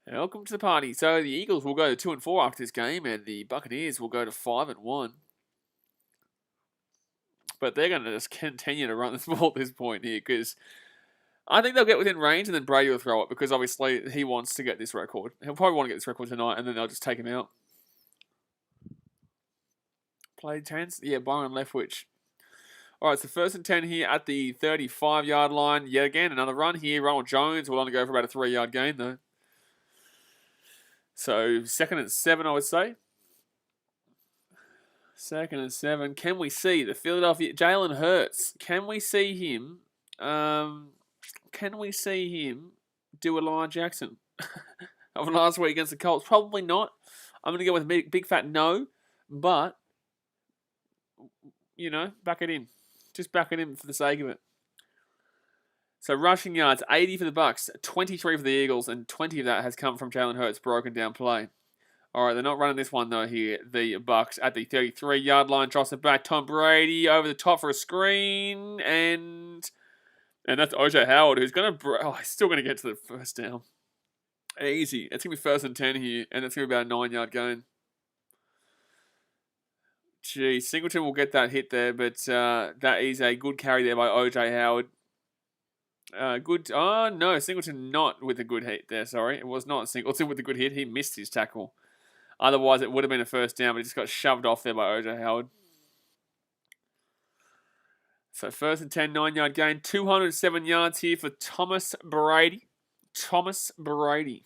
Welcome to the party. So the Eagles will go to 2 and 4 after this game, and the Buccaneers will go to 5 and 1. But they're going to just continue to run this ball at this point here, because I think they'll get within range, and then Brady will throw it, because obviously he wants to get this record. He'll probably want to get this record tonight, and then they'll just take him out. Play 10s? Yeah, Byron Leftwich. All right, so 1st and 10 here at the 35-yard line. Yet again, another run here. Ronald Jones will only go for about a 3-yard gain, though. So 2nd and 7, I would say. 2nd and 7. Can we see the Philadelphia... Jalen Hurts. Can we see him... can we see him do a Lamar Jackson of last week against the Colts? Probably not. I'm going to go with a big fat no. But, you know, back it in. Just back it in for the sake of it. So rushing yards, 80 for the Bucs, 23 for the Eagles, and 20 of that has come from Jalen Hurts' broken down play. All right, they're not running this one though here. The Bucs at the 33-yard line, drops it back. Tom Brady over the top for a screen, and that's OJ Howard, who's going to... he's still going to get to the 1st down. Easy. It's going to be 1st and 10 here, and it's going to be about a 9-yard gain. Gee, Singleton will get that hit there, but that is a good carry there by OJ Howard. Good. Oh, no, Singleton not with a good hit there, sorry. It was not Singleton with a good hit. He missed his tackle. Otherwise, it would have been a 1st down, but he just got shoved off there by OJ Howard. So 1st and 10, 9-yard gain. 207 yards here for Thomas Brady. Thomas Brady.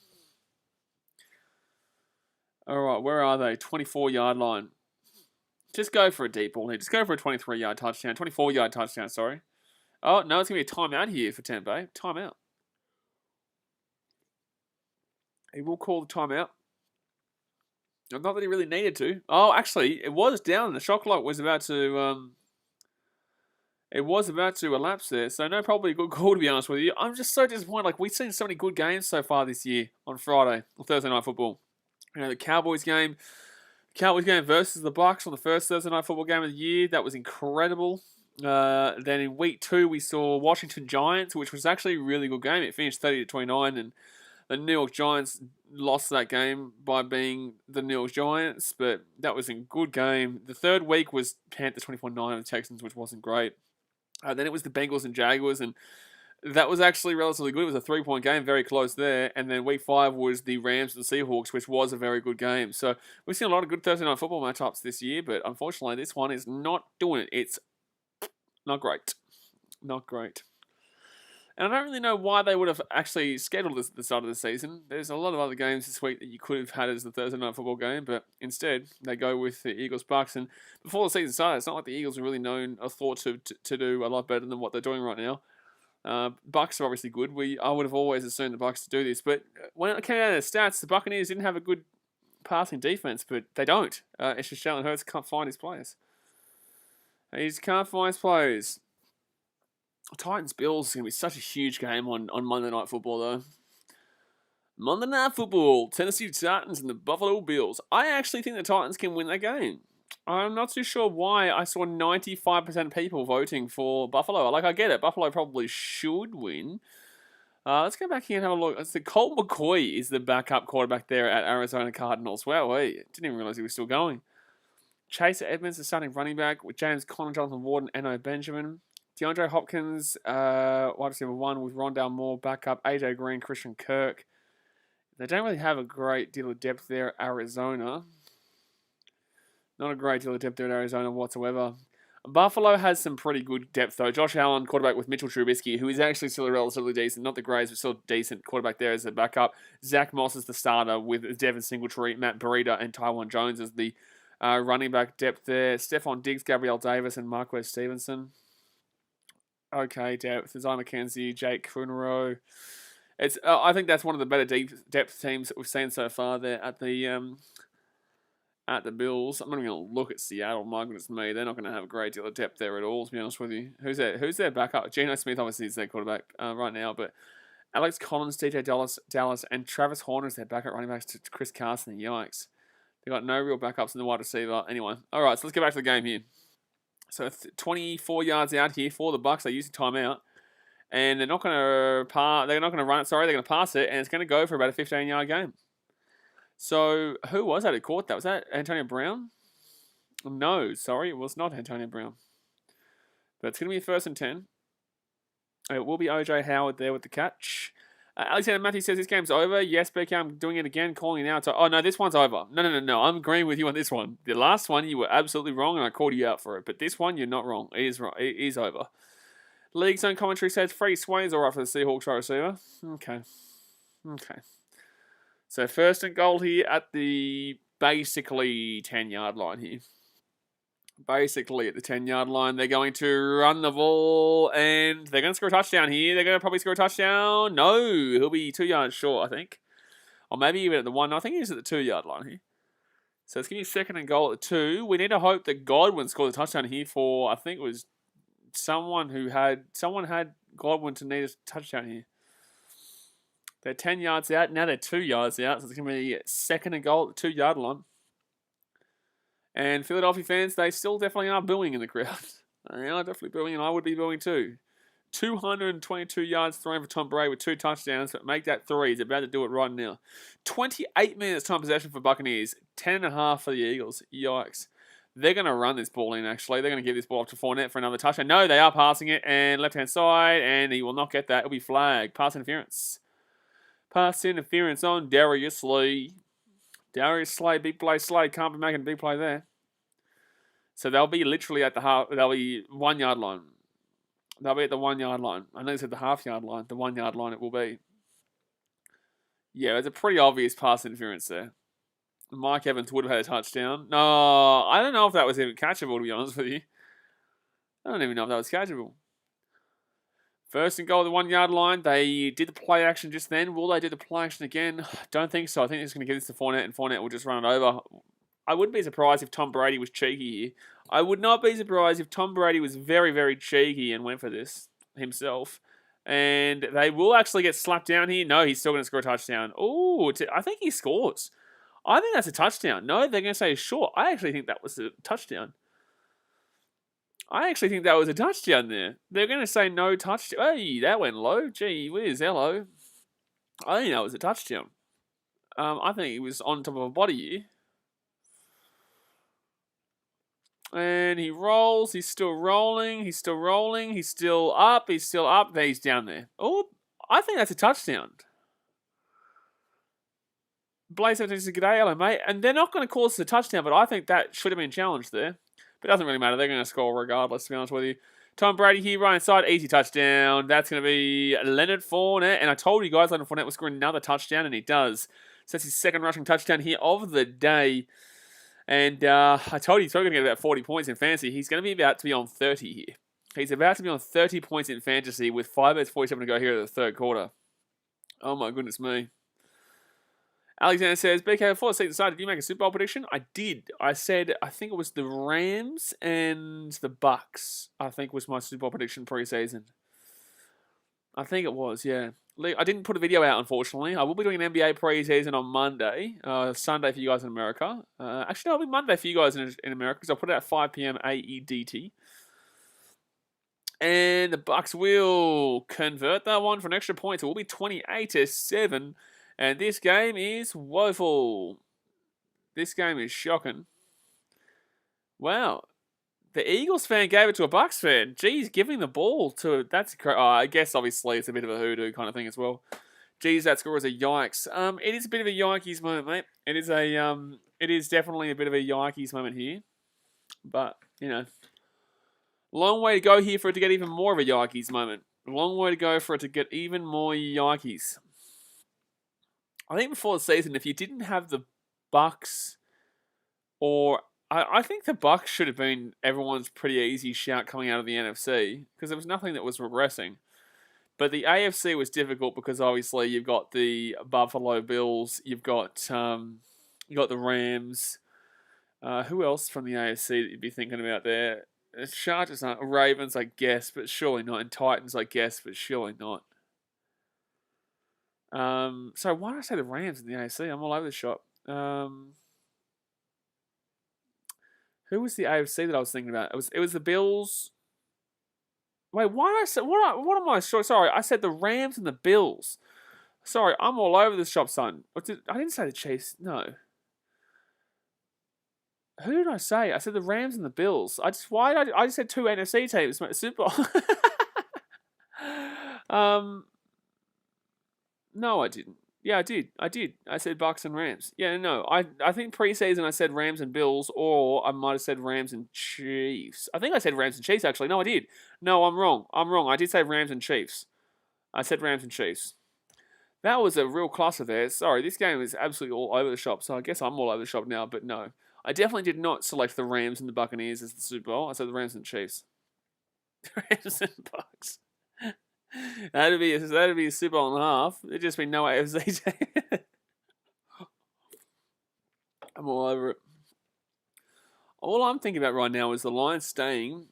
All right, where are they? 24-yard line. Just go for a deep ball here. Just go for a 23-yard touchdown. 24-yard touchdown, sorry. Oh, no, it's going to be a timeout here for Tampa Bay. Timeout. He will call the timeout. Not that he really needed to. Oh, actually, it was down. The shot clock was about to... It was about to elapse there, so no, probably a good call, to be honest with you. I'm just so disappointed. Like, we've seen so many good games so far this year on Friday, on Thursday Night Football. You know, the Cowboys game versus the Bucs on the first Thursday Night Football game of the year. That was incredible. Then in week 2, we saw Washington Giants, which was actually a really good game. It finished 30-29, and the New York Giants lost that game by being the New York Giants, but that was a good game. The third week was Panthers 24-9 of the Texans, which wasn't great. Then it was the Bengals and Jaguars, and that was actually relatively good. It was a 3-point game, very close there. And then week 5 was the Rams and the Seahawks, which was a very good game. So we've seen a lot of good Thursday Night Football matchups this year, but unfortunately this one is not doing it. It's not great. Not great. And I don't really know why they would have actually scheduled this at the start of the season. There's a lot of other games this week that you could have had as the Thursday Night Football game, but instead they go with the Eagles-Bucs. And before the season started, it's not like the Eagles are really known or thought to do a lot better than what they're doing right now. Bucs are obviously good. I would have always assumed the Bucs to do this, but when it came out of the stats, the Buccaneers didn't have a good passing defense, but they don't. It's just Jalen Hurts can't find his players. He just can't find his players. Titans-Bills is going to be such a huge game on Monday Night Football, though. Monday Night Football, Tennessee Titans and the Buffalo Bills. I actually think the Titans can win that game. I'm not too sure why I saw 95% of people voting for Buffalo. Like, I get it. Buffalo probably should win. Let's go back here and have a look. Let's see. Colt McCoy is the backup quarterback there at Arizona Cardinals. Wow, didn't even realize he was still going. Chase Edmonds is starting running back with James Conner, Jonathan Ward, and Eno Benjamin. DeAndre Hopkins, wide receiver 1 with Rondale Moore backup, AJ Green, Christian Kirk. They don't really have a great deal of depth there at Arizona. Not a great deal of depth there at Arizona whatsoever. Buffalo has some pretty good depth, though. Josh Allen, quarterback with Mitchell Trubisky, who is actually still relatively decent. Not the greatest, but still decent quarterback there as a backup. Zach Moss is the starter with Devin Singletary, Matt Breida, and Tywan Jones as the running back depth there. Stephon Diggs, Gabrielle Davis, and Marquez Stevenson. Okay, depth. Isaiah McKenzie, Jake Funero. I think that's one of the better depth teams that we've seen so far there at the Bills. I'm not even going to look at Seattle. My goodness me, they're not going to have a great deal of depth there at all, to be honest with you. Who's their backup? Geno Smith obviously is their quarterback right now, but Alex Collins, DJ Dallas, and Travis Horner is their backup running backs to Chris Carson. Yikes. They've got no real backups in the wide receiver. Anyway, all right, so let's get back to the game here. So 24 yards out here for the Bucks. They use the timeout. And they're not going to run it. Sorry, they're going to pass it, and it's going to go for about a 15-yard game. So who was that who caught that? Was that Antonio Brown? No, sorry, it was not Antonio Brown. But it's going to be 1st and 10. It will be OJ Howard there with the catch. Alexander Matthews says this game's over. Yes, BK, I'm doing it again, calling it out. Oh, no, this one's over. No. I'm agreeing with you on this one. The last one, you were absolutely wrong, and I called you out for it. But this one, you're not wrong. It is wrong. It is over. League Zone commentary says Freddie Swain's all right for the Seahawks wide receiver. Okay. So 1st and goal here at the basically 10-yard line here. Basically at the 10-yard line. They're going to run the ball and they're going to score a touchdown here. They're going to probably score a touchdown. No, he'll be 2 yards short, I think. Or maybe even at the 1. I think he's at the 2-yard line here. So it's going to be 2nd and goal at the 2. We need to hope that Godwin scores a touchdown here for, I think it was someone had Godwin to need a touchdown here. They're 10 yards out. Now they're 2 yards out. So it's going to be 2nd and goal at the 2-yard line. And Philadelphia fans, they still definitely are booing in the crowd. They are definitely booing, and I would be booing too. 222 yards thrown for Tom Brady with 2 touchdowns, but make that 3. He's about to do it right now. 28 minutes time possession for Buccaneers. 10.5 for the Eagles. Yikes. They're going to run this ball in, actually. They're going to give this ball up to Fournette for another touchdown. No, they are passing it, and left-hand side, and he will not get that. It'll be flagged. Pass interference. Pass interference on Darius Slay. Darius Slay, big play Slay. Can't be making a big play there. So they'll be literally at the half. They'll be 1 yard line. They'll be at the 1 yard line. I know they said the half yard line. The 1 yard line it will be. Yeah, it's a pretty obvious pass interference there. Mike Evans would have had a touchdown. No, I don't know if that was even catchable, to be honest with you. I don't even know if that was catchable. 1st and goal at the 1 yard line. They did the play action just then. Will they do the play action again? Don't think so. I think they're just going to give this to Fournette, and Fournette will just run it over. I wouldn't be surprised if Tom Brady was cheeky here. I would not be surprised if Tom Brady was very, very cheeky and went for this himself. And they will actually get slapped down here. No, he's still going to score a touchdown. Oh, I think he scores. I think that's a touchdown. No, they're going to say short. I actually think that was a touchdown. I actually think that was a touchdown there. They're going to say no touchdown. Hey, that went low. Gee whiz, hello. I think that was a touchdown. I think he was on top of a body here. And he rolls. He's still rolling. He's still rolling. He's still up. He's still up. Then he's down there. Oh, I think that's a touchdown. Blaze says, "G'day, hello, mate." And they're not going to call this a touchdown, but I think that should have been challenged there. But it doesn't really matter. They're going to score regardless, to be honest with you. Tom Brady here, right inside, easy touchdown. That's going to be Leonard Fournette. And I told you guys Leonard Fournette was scoring another touchdown, and he does. So that's his 2nd rushing touchdown here of the day. And I told you he's probably going to get about 40 points in fantasy. He's going to be about to be on 30 here. He's about to be on 30 points in fantasy with 5 minutes 47 to go here at the 3rd quarter. Oh my goodness me. Alexander says, BK, before the season started, did you make a Super Bowl prediction? I did. I said, I think it was the Rams and the Bucks, I think was my Super Bowl prediction pre-season. I think it was, yeah. I didn't put a video out, unfortunately. I will be doing an NBA preseason on Monday, Sunday for you guys in America. Actually, no, it'll be Monday for you guys in America because I'll put it at 5 p.m. AEDT. And the Bucks will convert that one for an extra point. So it will be 28-7. And this game is woeful. This game is shocking. Wow. The Eagles fan gave it to a Bucks fan. Geez, giving the ball to... I guess, obviously, it's a bit of a hoodoo kind of thing as well. Geez, that score is a yikes. It is a bit of a yikes moment, mate. It is definitely a bit of a yikes moment here. But, you know... Long way to go here for it to get even more of a yikes moment. Long way to go for it to get even more yikes. I think before the season, if you didn't have the Bucks, or I think the Bucks should have been everyone's pretty easy shout coming out of the NFC because there was nothing that was regressing. But the AFC was difficult because obviously you've got the Buffalo Bills, you've got the Rams. Who else from the AFC that you'd be thinking about there? Chargers aren't. Ravens, I guess, but surely not. And Titans, I guess, but surely not. So why did I say the Rams in the AFC? I'm all over the shop. Who was the AFC that I was thinking about? It was the Bills. Wait, why did I say what am I sure? Sorry, I said the Rams and the Bills. Sorry, I'm all over the shop, son. I didn't say the Chiefs. No. Who did I say? I said the Rams and the Bills. I just said two NFC teams, mate. Super Bowl. No, I didn't. Yeah, I did. I said Bucks and Rams. Yeah, no. I think preseason I said Rams and Bills, or I might have said Rams and Chiefs. I think I said Rams and Chiefs actually. No, I did. No, I'm wrong. I did say Rams and Chiefs. I said Rams and Chiefs. That was a real cluster there. Sorry, this game is absolutely all over the shop, so I guess I'm all over the shop now, but no. I definitely did not select the Rams and the Buccaneers as the Super Bowl. I said the Rams and Chiefs. Rams and Bucks. That'd be a Super Bowl and a half. There'd just be no AFC team. I'm all over it. All I'm thinking about right now is the Lions staying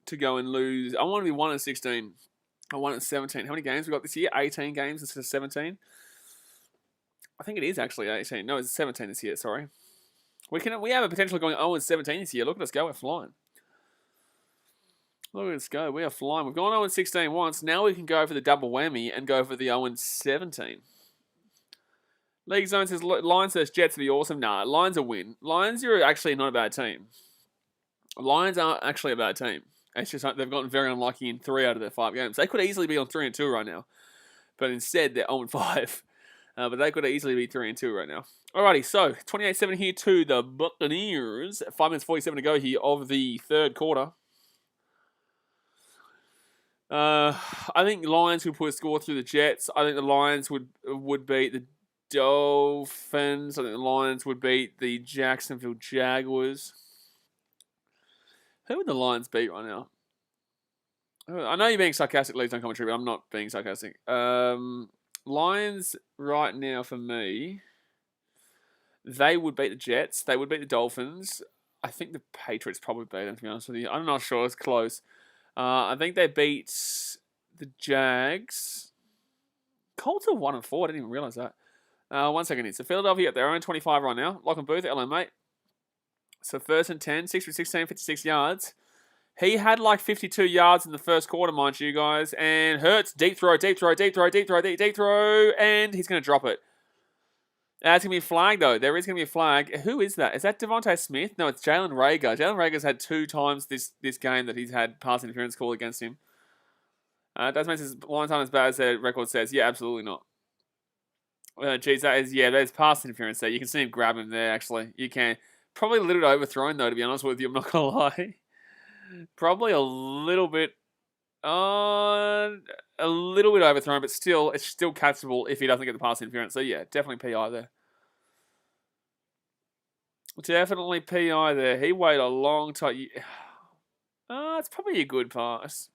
to go and lose. I want to be 1-16. I 1-17. How many games we got this year? 18 games instead of 17. I think it is actually 18. No, it's 17 this year. Sorry. We have a potential going 0-17 this year. Look at us go. We're flying. Look at us go. We are flying. We've gone 0-16 once. Now we can go for the double whammy and go for the 0-17. League Zone says Lions versus Jets would be awesome. Nah, Lions a win. Lions are actually not a bad team. Lions aren't actually a bad team. It's just they've gotten very unlucky in 3 out of their 5 games. They could easily be on 3-2 right now. But instead, they're 0-5. But they could easily be 3-2 right now. Alrighty, so 28-7 here to the Buccaneers. 5 minutes 47 to go here of the third quarter. I think Lions would put a score through the Jets. I think the Lions would beat the Dolphins. I think the Lions would beat the Jacksonville Jaguars. Who would the Lions beat right now? I know you're being sarcastic, Leagues on commentary, but I'm not being sarcastic. Lions right now for me, they would beat the Jets. They would beat the Dolphins. I think the Patriots probably beat them, to be honest with you. I'm not sure. It's close. I think they beat the Jags. Colts are 1-4. I didn't even realize that. 1 second here. So Philadelphia at their own 25 right now. Lock and Booth, hello, mate. So 1st and 10, 6-16, 56 yards. He had like 52 yards in the first quarter, mind you guys. And Hurts, deep throw, and he's going to drop it. That's going to be a flag, though. There is going to be a flag. Who is that? Is that Devontae Smith? No, it's Jalen Reagor. Jalen Reagor's had 2 times this game that he's had pass interference call against him. Doesn't says Lions aren't as bad as their record says. Yeah, absolutely not. Geez, there's pass interference there. You can see him grab him there, actually. You can. Probably a little bit overthrown, though, to be honest with you. I'm not going to lie. Probably a little bit overthrown, but still, it's still catchable if he doesn't get the pass interference. So yeah, definitely PI there. Definitely PI there. He waited a long time. It's probably a good pass.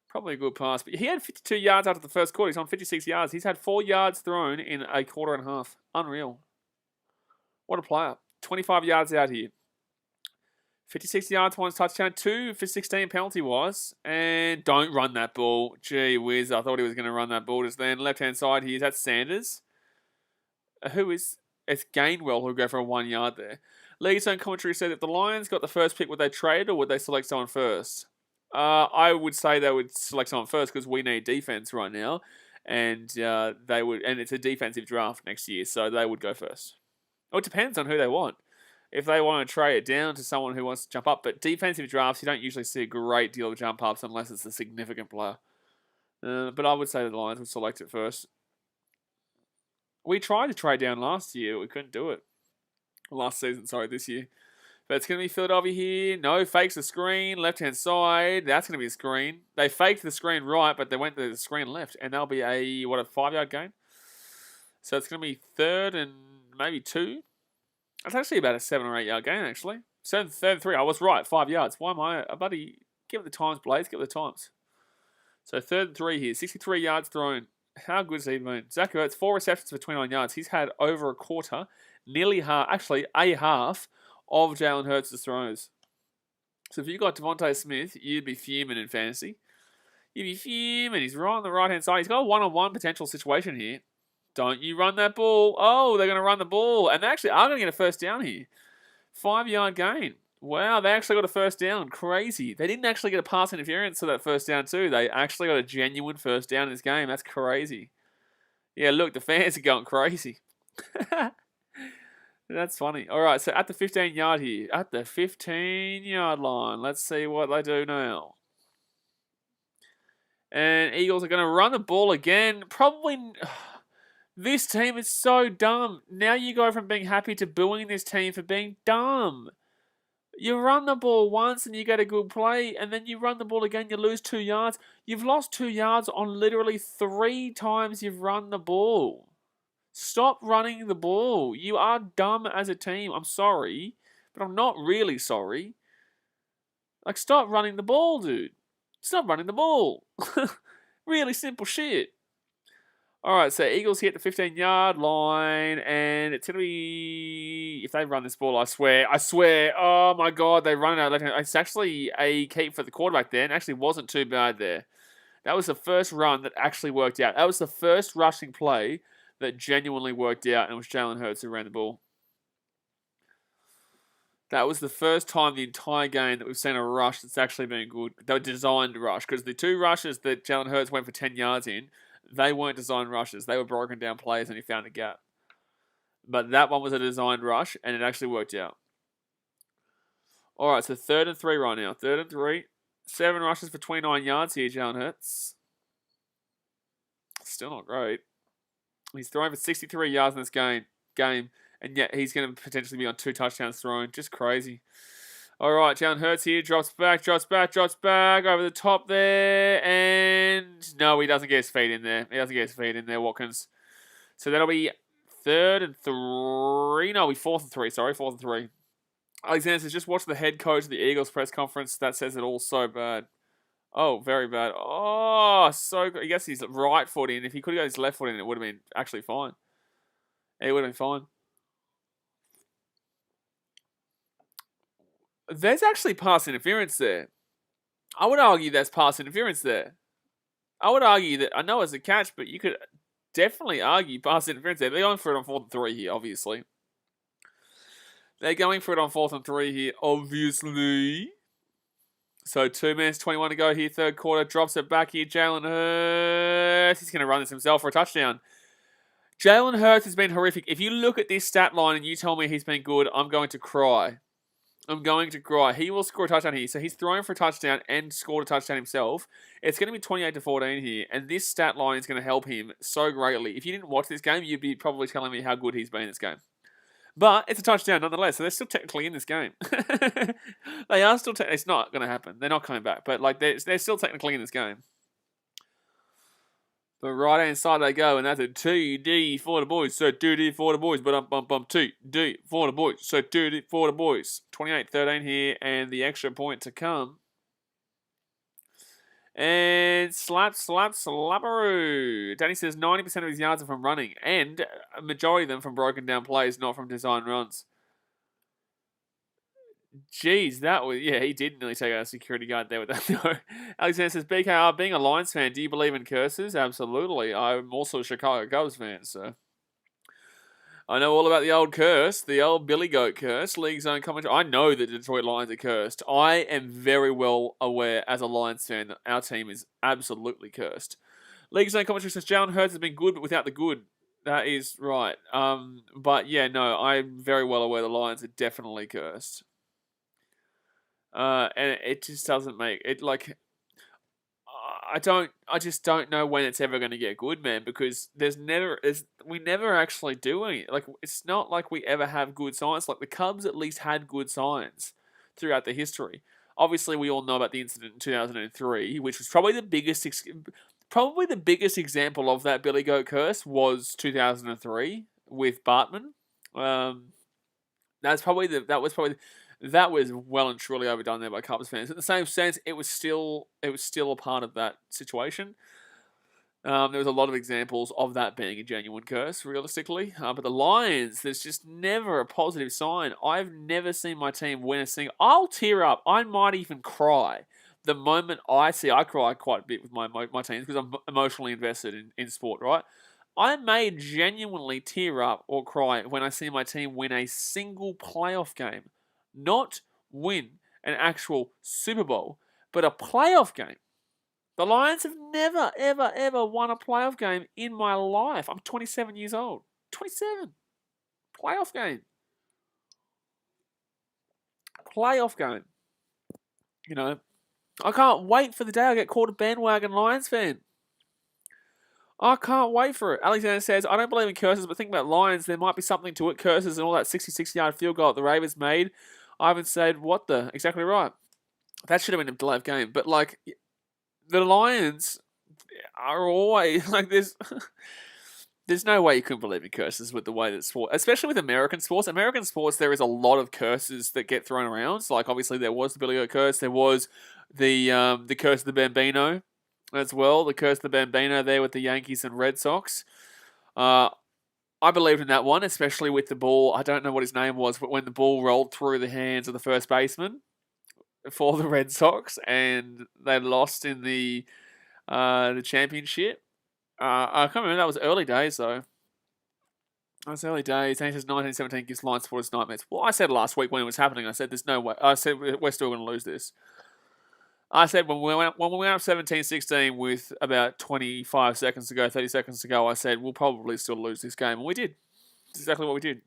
Probably a good pass. But he had 52 yards after the first quarter. He's on 56 yards. He's had 4 yards thrown in a quarter and a half. Unreal. What a player. 25 yards out here. 56 yards, 1 touchdown, 2 for 16 penalty-wise. And don't run that ball. Gee whiz, I thought he was going to run that ball just then. Left-hand side here, that's Sanders. Who is... It's Gainwell who'll go for a 1 yard there. League's own commentary said if the Lions got the first pick, would they trade or would they select someone first? I would say they would select someone first because we need defense right now. And they would, and it's a defensive draft next year, so they would go first. Well, it depends on who they want. If they want to trade it down to someone who wants to jump up, but defensive drafts, you don't usually see a great deal of jump ups unless it's a significant player. But I would say the Lions would select it first. We tried to trade down last year. We couldn't do it. Last season, sorry, this year. But it's going to be Philadelphia here. No, fakes the screen. Left-hand side. That's going to be a screen. They faked the screen right, but they went to the screen left. And that'll be a 5-yard gain. So it's going to be 3rd and maybe 2. That's actually about a 7 or 8 yard gain, actually. 3rd and 3. I was right, 5 yards. Why am I? Buddy, give it the times, Blaze. Give it the times. So 3rd and 3 here. 63 yards thrown. How good has he been? Zach Ertz, 4 receptions for 29 yards. He's had over a quarter, nearly half, actually a half of Jalen Hurts' throws. So if you got Devontae Smith, you'd be fuming in fantasy. You'd be fuming. He's right on the right-hand side. He's got a one-on-one potential situation here. Don't you run that ball. Oh, they're going to run the ball. And they actually are going to get a first down here. 5-yard gain. Wow, they actually got a first down. Crazy. They didn't actually get a pass interference to that first down too. They actually got a genuine first down in this game. That's crazy. Yeah, look, the fans are going crazy. That's funny. All right, so at the 15-yard here. At the 15-yard line. Let's see what they do now. And Eagles are going to run the ball again. Probably... This team is so dumb. Now you go from being happy to booing this team for being dumb. You run the ball once and you get a good play, and then you run the ball again, you lose 2 yards. You've lost 2 yards on literally 3 times you've run the ball. Stop running the ball. You are dumb as a team. I'm sorry, but I'm not really sorry. Like, stop running the ball, dude. Stop running the ball. Really simple shit. All right, so Eagles hit the 15-yard line, and it's going to be... If they run this ball, I swear. Oh, my God, they run it out. It's actually a keep for the quarterback there, and actually wasn't too bad there. That was the first run that actually worked out. That was the first rushing play that genuinely worked out, and it was Jalen Hurts who ran the ball. That was the first time the entire game that we've seen a rush that's actually been good. They were designed rush, because the 2 rushes that Jalen Hurts went for 10 yards in, they weren't designed rushes. They were broken down plays and he found a gap. But that one was a designed rush and it actually worked out. All right, so 3rd and 3 right now. 3rd and 3. 7 rushes for 29 yards here, Jalen Hurts. Still not great. He's thrown for 63 yards in this game, and yet he's going to potentially be on 2 touchdowns thrown. Just crazy. All right, Jalen Hurts here, drops back, over the top there, and no, he doesn't get his feet in there. Watkins. So that'll be 3rd and 3. No, 4th and 3, sorry, 4th and 3. Alexander says, just watch the head coach of the Eagles press conference. That says it all so bad. Oh, very bad. Oh, so good. He gets his right foot in. If he could have got his left foot in, it would have been actually fine. It would have been fine. There's actually pass interference there. I would argue there's pass interference there. I would argue that, I know it's a catch, but you could definitely argue pass interference there. They're going for it on 4th and 3 here, obviously. They're going for it on 4th and 3 here, obviously. So 2 minutes, 21 to go here, 3rd quarter. Drops it back here, Jalen Hurts. He's going to run this himself for a touchdown. Jalen Hurts has been horrific. If you look at this stat line and you tell me he's been good, I'm going to cry. He will score a touchdown here. So he's throwing for a touchdown and scored a touchdown himself. It's going to be 28-14 here. And this stat line is going to help him so greatly. If you didn't watch this game, you'd be probably telling me how good he's been in this game. But it's a touchdown nonetheless. So they're still technically in this game. They are still... It's not going to happen. They're not coming back. But like they're still technically in this game. The right-hand side they go, and that's a TD for the boys. So TD for the boys, but TD for the boys. So TD for the boys. 28-13 here, and the extra point to come. And slapperoo. Danny says 90% of his yards are from running, and a majority of them from broken down plays, not from design runs. Jeez, that was he did nearly take out a security guard there with that. No. Alexander says, BKR, being a Lions fan, do you believe in curses? Absolutely. I'm also a Chicago Cubs fan, so I know all about the old curse, the old Billy Goat curse, league zone commentary. I know that the Detroit Lions are cursed. I am very well aware as a Lions fan that our team is absolutely cursed. League zone commentary says Jalen Hurts has been good, but without the good. That is right. But yeah, no, I'm very well aware the Lions are definitely cursed. And it just doesn't make it like I just don't know when it's ever going to get good, man, because we never actually do any, like, it's not like we ever have good signs. Like, the Cubs at least had good signs throughout the history. Obviously, we all know about the incident in 2003, which was probably probably the biggest example of that Billy Goat curse was 2003 with Bartman. That was well and truly overdone there by Cubs fans. In the same sense, it was still a part of that situation. There was a lot of examples of that being a genuine curse, realistically. But the Lions, there's just never a positive sign. I've never seen my team win a single. I'll tear up. I might even cry the moment I cry quite a bit with my teams because I'm emotionally invested in sport, right? I may genuinely tear up or cry when I see my team win a single playoff game. Not win an actual Super Bowl, but a playoff game. The Lions have never, ever, ever won a playoff game in my life. I'm 27 years old. 27. Playoff game. Playoff game. You know, I can't wait for the day I get called a bandwagon Lions fan. I can't wait for it. Alexander says, I don't believe in curses, but think about Lions. There might be something to it. Curses and all that 66-yard field goal that the Ravens made. Ivan said, what the? Exactly right. That should have been a delay of game. But, like, the Lions are always, like, there's no way you couldn't believe in curses with the way that sport, especially with American sports. American sports, there is a lot of curses that get thrown around. So, like, obviously, there was the Billy Goat curse. There was the curse of the Bambino as well. The curse of the Bambino there with the Yankees and Red Sox. I believed in that one, especially with the ball. I don't know what his name was, but when the ball rolled through the hands of the first baseman for the Red Sox and they lost in the championship. I can't remember. That was early days, though. That was early days. And he says 1917 gives Lions sports nightmares. Well, I said last week when it was happening, I said there's no way. I said we're still going to lose this. I said when we went up 17-16 with about 25 seconds to go, 30 seconds to go, I said we'll probably still lose this game. And we did. That's exactly what we did.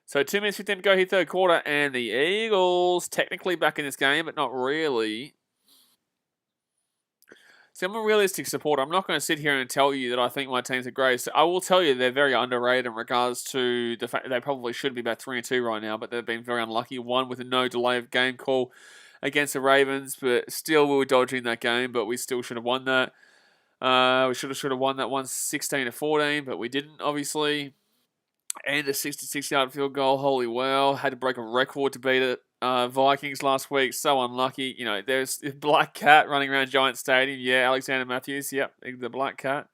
So 2 minutes 15 to go here, third quarter, and the Eagles technically back in this game, but not really. See, I'm a realistic supporter. I'm not going to sit here and tell you that I think my teams are great. So I will tell you they're very underrated in regards to the fact that they probably should be about 3-2 right now, but they've been very unlucky. One with a no delay of game call against the Ravens, but still we were dodging that game, but we still should have won that. We should have won that one 16-14, but we didn't, obviously. And a 66-yard field goal, holy wow. Had to break a record to beat it. Vikings last week, so unlucky. You know, there's a black cat running around Giant Stadium. Yeah, Alexander Matthews, yep, the black cat.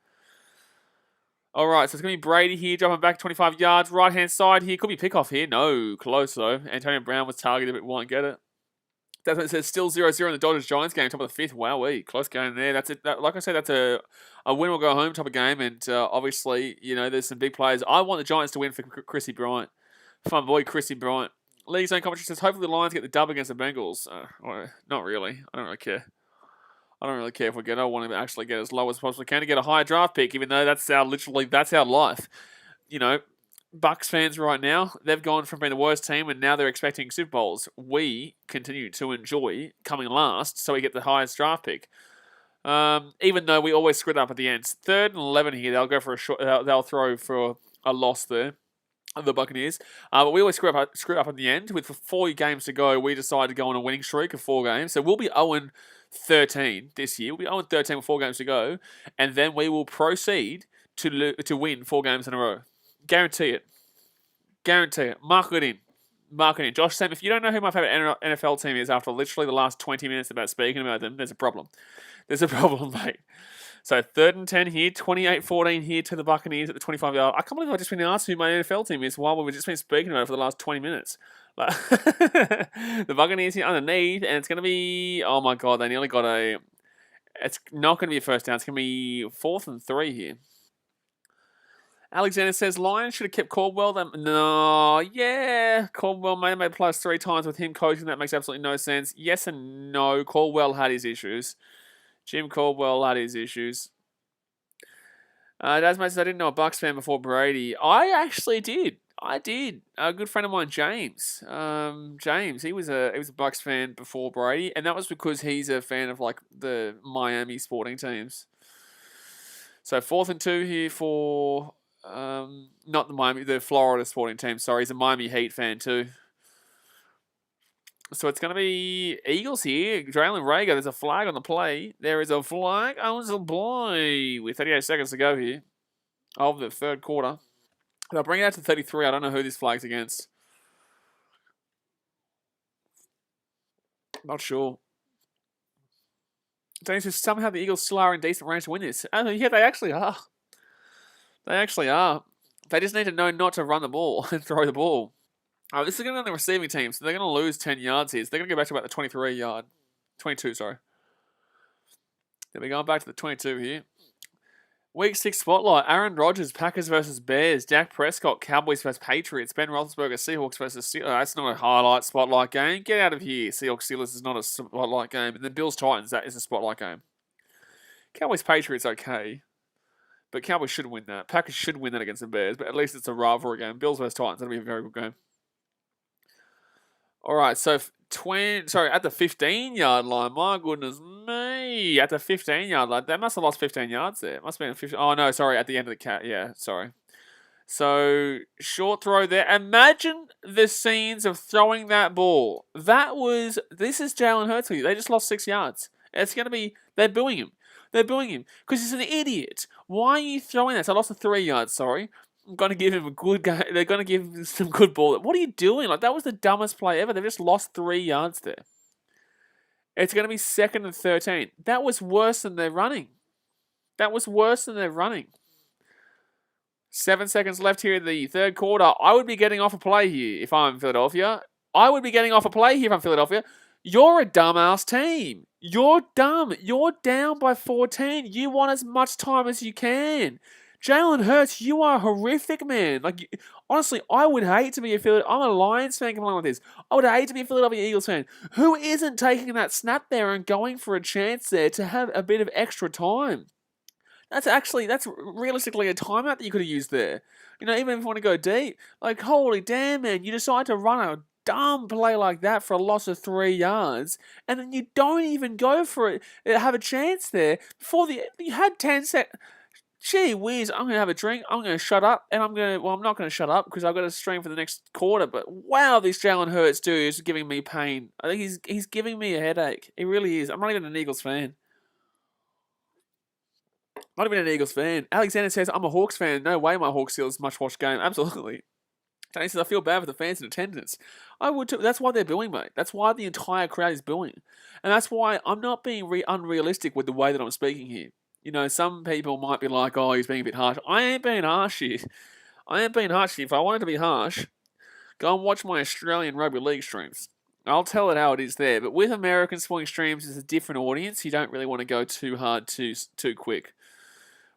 All right, so it's going to be Brady here, dropping back 25 yards. Right-hand side here. Could be pickoff here. No, close though. Antonio Brown was targeted, but won't get it. That's what it says. Still 0-0 in the Dodgers-Giants game, top of the fifth. Wowee, close game there. That's it. Like I said, that's a win or go home type of game. And obviously, you know, there's some big players. I want the Giants to win for Chrissy Bryant. Fun boy, Chrissy Bryant. League Zone commentary says, hopefully the Lions get the dub against the Bengals. Not really. I don't really care. I don't really care if we get. I want to actually get as low as possible. Can to get a higher draft pick, even though that's our life. You know, Bucks fans right now, they've gone from being the worst team and now they're expecting Super Bowls. We continue to enjoy coming last so we get the highest draft pick. Even though we always screw it up at the end. 3rd and 11 here, they'll go for they'll throw for a loss there, the Buccaneers. But we always screw up at the end. With 4 games to go, we decided to go on a winning streak of 4 games. So we'll be 0-13 this year. We'll be 0-13 with 4 games to go. And then we will proceed to win 4 games in a row. Guarantee it. Mark it in. Josh Sam, if you don't know who my favourite NFL team is after literally the last 20 minutes about speaking about them, there's a problem. There's a problem, mate. So 3rd and 10 here, 28-14 here to the Buccaneers at the 25-yard. I can't believe I just been asked who my NFL team is while we've just been speaking about it for the last 20 minutes. But the Buccaneers here underneath, and it's going to be, oh my God, they nearly got a, it's not going to be a first down. It's going to be 4th and 3 here. Alexander says Lions should have kept Caldwell. No, yeah. Caldwell may have made plus 3 times with him coaching. That makes absolutely no sense. Yes and no. Caldwell had his issues. Jim Caldwell had his issues. Dasmate says I didn't know a Bucks fan before Brady. I actually did. I did. A good friend of mine, James. James, he was a Bucks fan before Brady, and that was because he's a fan of like the Miami sporting teams. So 4th and 2 here for not the Florida sporting team. Sorry, he's a Miami Heat fan too. So it's going to be Eagles here. Jalen Rager, there's a flag on the play. There is a flag on the play with 38 seconds to go here of the third quarter. They'll bring it out to 33. I don't know who this flag's against. Not sure. Danny says somehow the Eagles still are in decent range to win this. Yeah, they actually are. They actually are. They just need to know not to run the ball and throw the ball. Oh, this is going to be on the receiving team, so they're going to lose 10 yards here. So they're going to go back to about the 23 yard. 22, sorry. Then we're going back to the 22 here. Week 6 spotlight. Aaron Rodgers, Packers versus Bears. Dak Prescott, Cowboys versus Patriots. Ben Roethlisberger, Seahawks versus Steelers. That's not a highlight spotlight game. Get out of here. Seahawks Steelers is not a spotlight game. And then Bills Titans, that is a spotlight game. Cowboys Patriots, okay. But Cowboys should win that. Packers should win that against the Bears, but at least it's a rivalry game. Bills versus Titans, that'll be a very good game. All right, so at the 15-yard line. My goodness me, at the 15-yard line, they must have lost 15 yards there. It must have been 15. Oh no, sorry, at the end of the cat. Yeah, sorry. So short throw there. Imagine the scenes of throwing that ball. This is Jalen Hurts for you. They just lost 6 yards. It's gonna be. They're booing him. They're booing him because he's an idiot. Why are you throwing that? So I lost the 3 yards. Sorry. I'm going to give him a good game. They're going to give him some good ball. What are you doing? Like, that was the dumbest play ever. They've just lost 3 yards there. It's going to be 2nd and 13. That was worse than their running. 7 seconds left here in the third quarter. I would be getting off a play here if I'm Philadelphia. You're a dumbass team. You're dumb. You're down by 14. You want as much time as you can. Jalen Hurts, you are horrific, man. Like, honestly, I would hate to be a Philadelphia. I'm a Lions fan complaining with this. I would hate to be a Philadelphia Eagles fan. Who isn't taking that snap there and going for a chance there to have a bit of extra time? That's realistically a timeout that you could have used there. You know, even if you want to go deep. Like, holy damn, man. You decide to run a dumb play like that for a loss of 3 yards, and then you don't even go for it, have a chance there. You had 10 seconds. Gee whiz, I'm going to have a drink, I'm going to shut up, and I'm not going to shut up because I've got to stream for the next quarter, but wow, this Jalen Hurts dude is giving me pain. I think he's giving me a headache. He really is. I'm not even an Eagles fan. Alexander says, I'm a Hawks fan. No way my Hawks Steelers much-watched game. Absolutely. He says, I feel bad for the fans in attendance. I would too. That's why they're booing, mate. That's why the entire crowd is booing. And that's why I'm not being unrealistic with the way that I'm speaking here. You know, some people might be like, oh, he's being a bit harsh. I ain't being harsh here. If I wanted to be harsh, go and watch my Australian Rugby League streams. I'll tell it how it is there. But with American sporting streams, it's a different audience. You don't really want to go too hard too quick.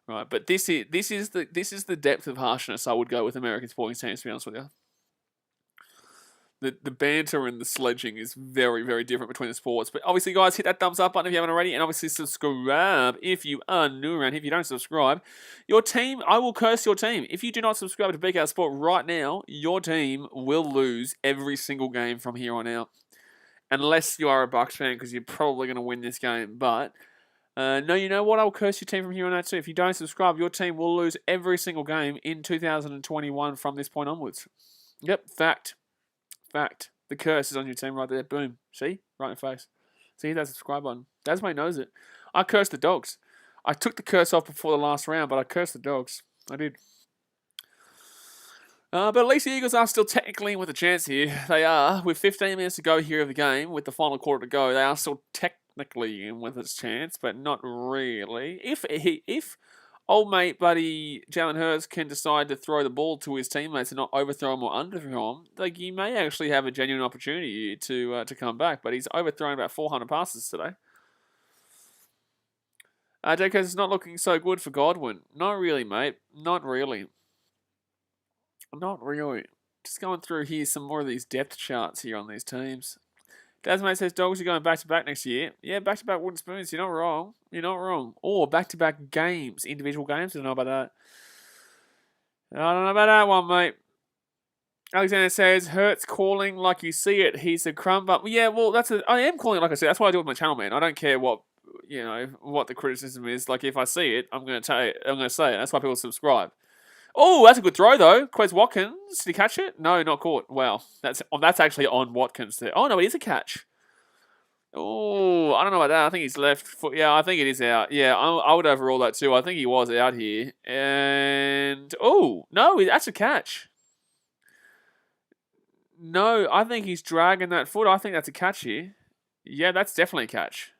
Right, but this is the depth of harshness I would go with American sporting teams, to be honest with you. The banter and the sledging is very, very different between the sports. But obviously, guys, hit that thumbs up button if you haven't already. And obviously, subscribe if you are new around. If you don't subscribe, your team, I will curse your team. If you do not subscribe to BKR Sport right now, your team will lose every single game from here on out. Unless you are a Bucks fan, because you're probably going to win this game. But, no, you know what? I'll curse your team from here on out too. If you don't subscribe, your team will lose every single game in 2021 from this point onwards. Yep, fact. The curse is on your team right there. Boom. See? Right in the face. See that subscribe button. Dasmate knows it. I cursed the dogs. I took the curse off before the last round, but I cursed the dogs. I did. But at least the Eagles are still technically in with a chance here. They are. With 15 minutes to go here of the game, with the final quarter to go, they are still technically in with a chance, but not really. If Old mate, buddy, Jalen Hurts can decide to throw the ball to his teammates and not overthrow him or underthrow him. Like, he may actually have a genuine opportunity to come back, but he's overthrown about 400 passes today. JK, it's not looking so good for Godwin. Not really, mate. Not really. Not really. Just going through here some more of these depth charts here on these teams. Dasmate says Dogs are going back-to-back next year. Yeah, back-to-back wooden spoons. You're not wrong. You're not wrong. Or back-to-back games, individual games. I don't know about that. I don't know about that one, mate. Alexander says, Hurts calling like you see it. He's a crumb. But yeah, well, I am calling it like I see it. That's what I do with my channel, man. I don't care what the criticism is. Like, if I see it, I'm going to say it. That's why people subscribe. Oh, that's a good throw, though. Quez Watkins. Did he catch it? No, not caught. Wow. That's actually on Watkins there. Oh, no, it is a catch. Oh, I don't know about that. I think he's left foot. Yeah, I think it is out. Yeah, I would overrule that too. I think he was out here. And, oh, no, that's a catch. No, I think he's dragging that foot. I think that's a catch here. Yeah, that's definitely a catch.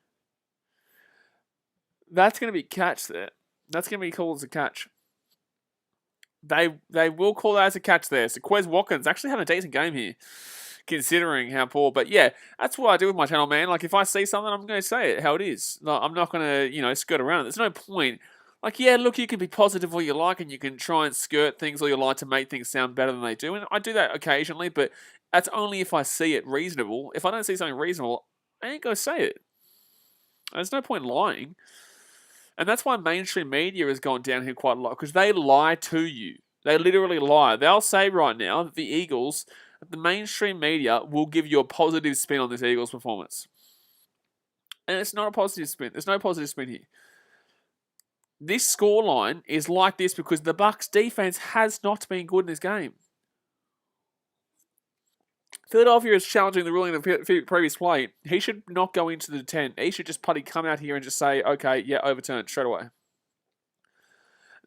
That's going to be catch there. That's going to be called as a catch. They will call that as a catch there. So Quez Watkins actually having a decent game here, considering how poor. But yeah, that's what I do with my channel, man. Like, if I see something, I'm going to say it how it is. Like, I'm not going to, skirt around it. There's no point. Like, yeah, look, you can be positive all you like, and you can try and skirt things all you like to make things sound better than they do. And I do that occasionally, but that's only if I see it reasonable. If I don't see something reasonable, I ain't going to say it. There's no point in lying. And that's why mainstream media has gone down here quite a lot, because they lie to you. They literally lie. They'll say right now that the Eagles, the mainstream media will give you a positive spin on this Eagles performance. And it's not a positive spin. There's no positive spin here. This scoreline is like this because the Bucs defense has not been good in this game. Philadelphia is challenging the ruling of the previous play. He should not go into the 10. He should just come out here and just say, okay, yeah, overturned straight away.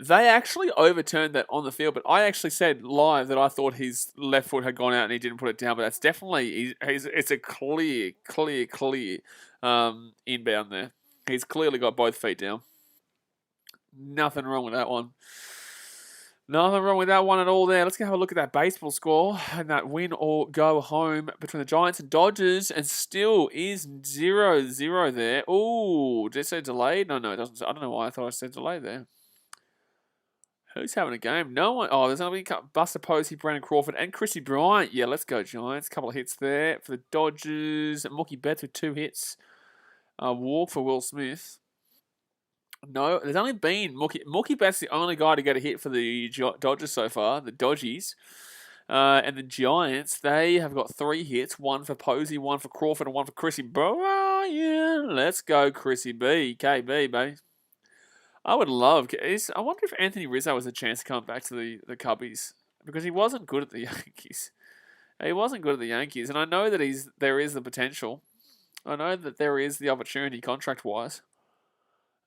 They actually overturned that on the field, but I actually said live that I thought his left foot had gone out and he didn't put it down, but that's definitely, it's a clear inbound there. He's clearly got both feet down. Nothing wrong with that one. Nothing wrong with that one at all there. Let's go have a look at that baseball score and that win or go home between the Giants and Dodgers, and still is 0-0 there. Ooh, did it say delayed? No, it doesn't. I don't know why I thought I said delayed there. Who's having a game? No one. Oh, there's only Buster Posey, Brandon Crawford, and Chrissy Bryant. Yeah, let's go Giants. Couple of hits there for the Dodgers. Mookie Betts with 2 hits. Walk for Will Smith. No, there's only been Mookie Betts, the only guy to get a hit for the Dodgers so far, the Dodgies. And the Giants, they have got 3 hits, 1 for Posey, 1 for Crawford, and 1 for Chrissy Bryant. Let's go Chrissy B, KB, baby. I would love. I wonder if Anthony Rizzo has a chance to come back to the Cubbies, because he wasn't good at the Yankees. He wasn't good at the Yankees, and I know that there is the potential. I know that there is the opportunity contract-wise.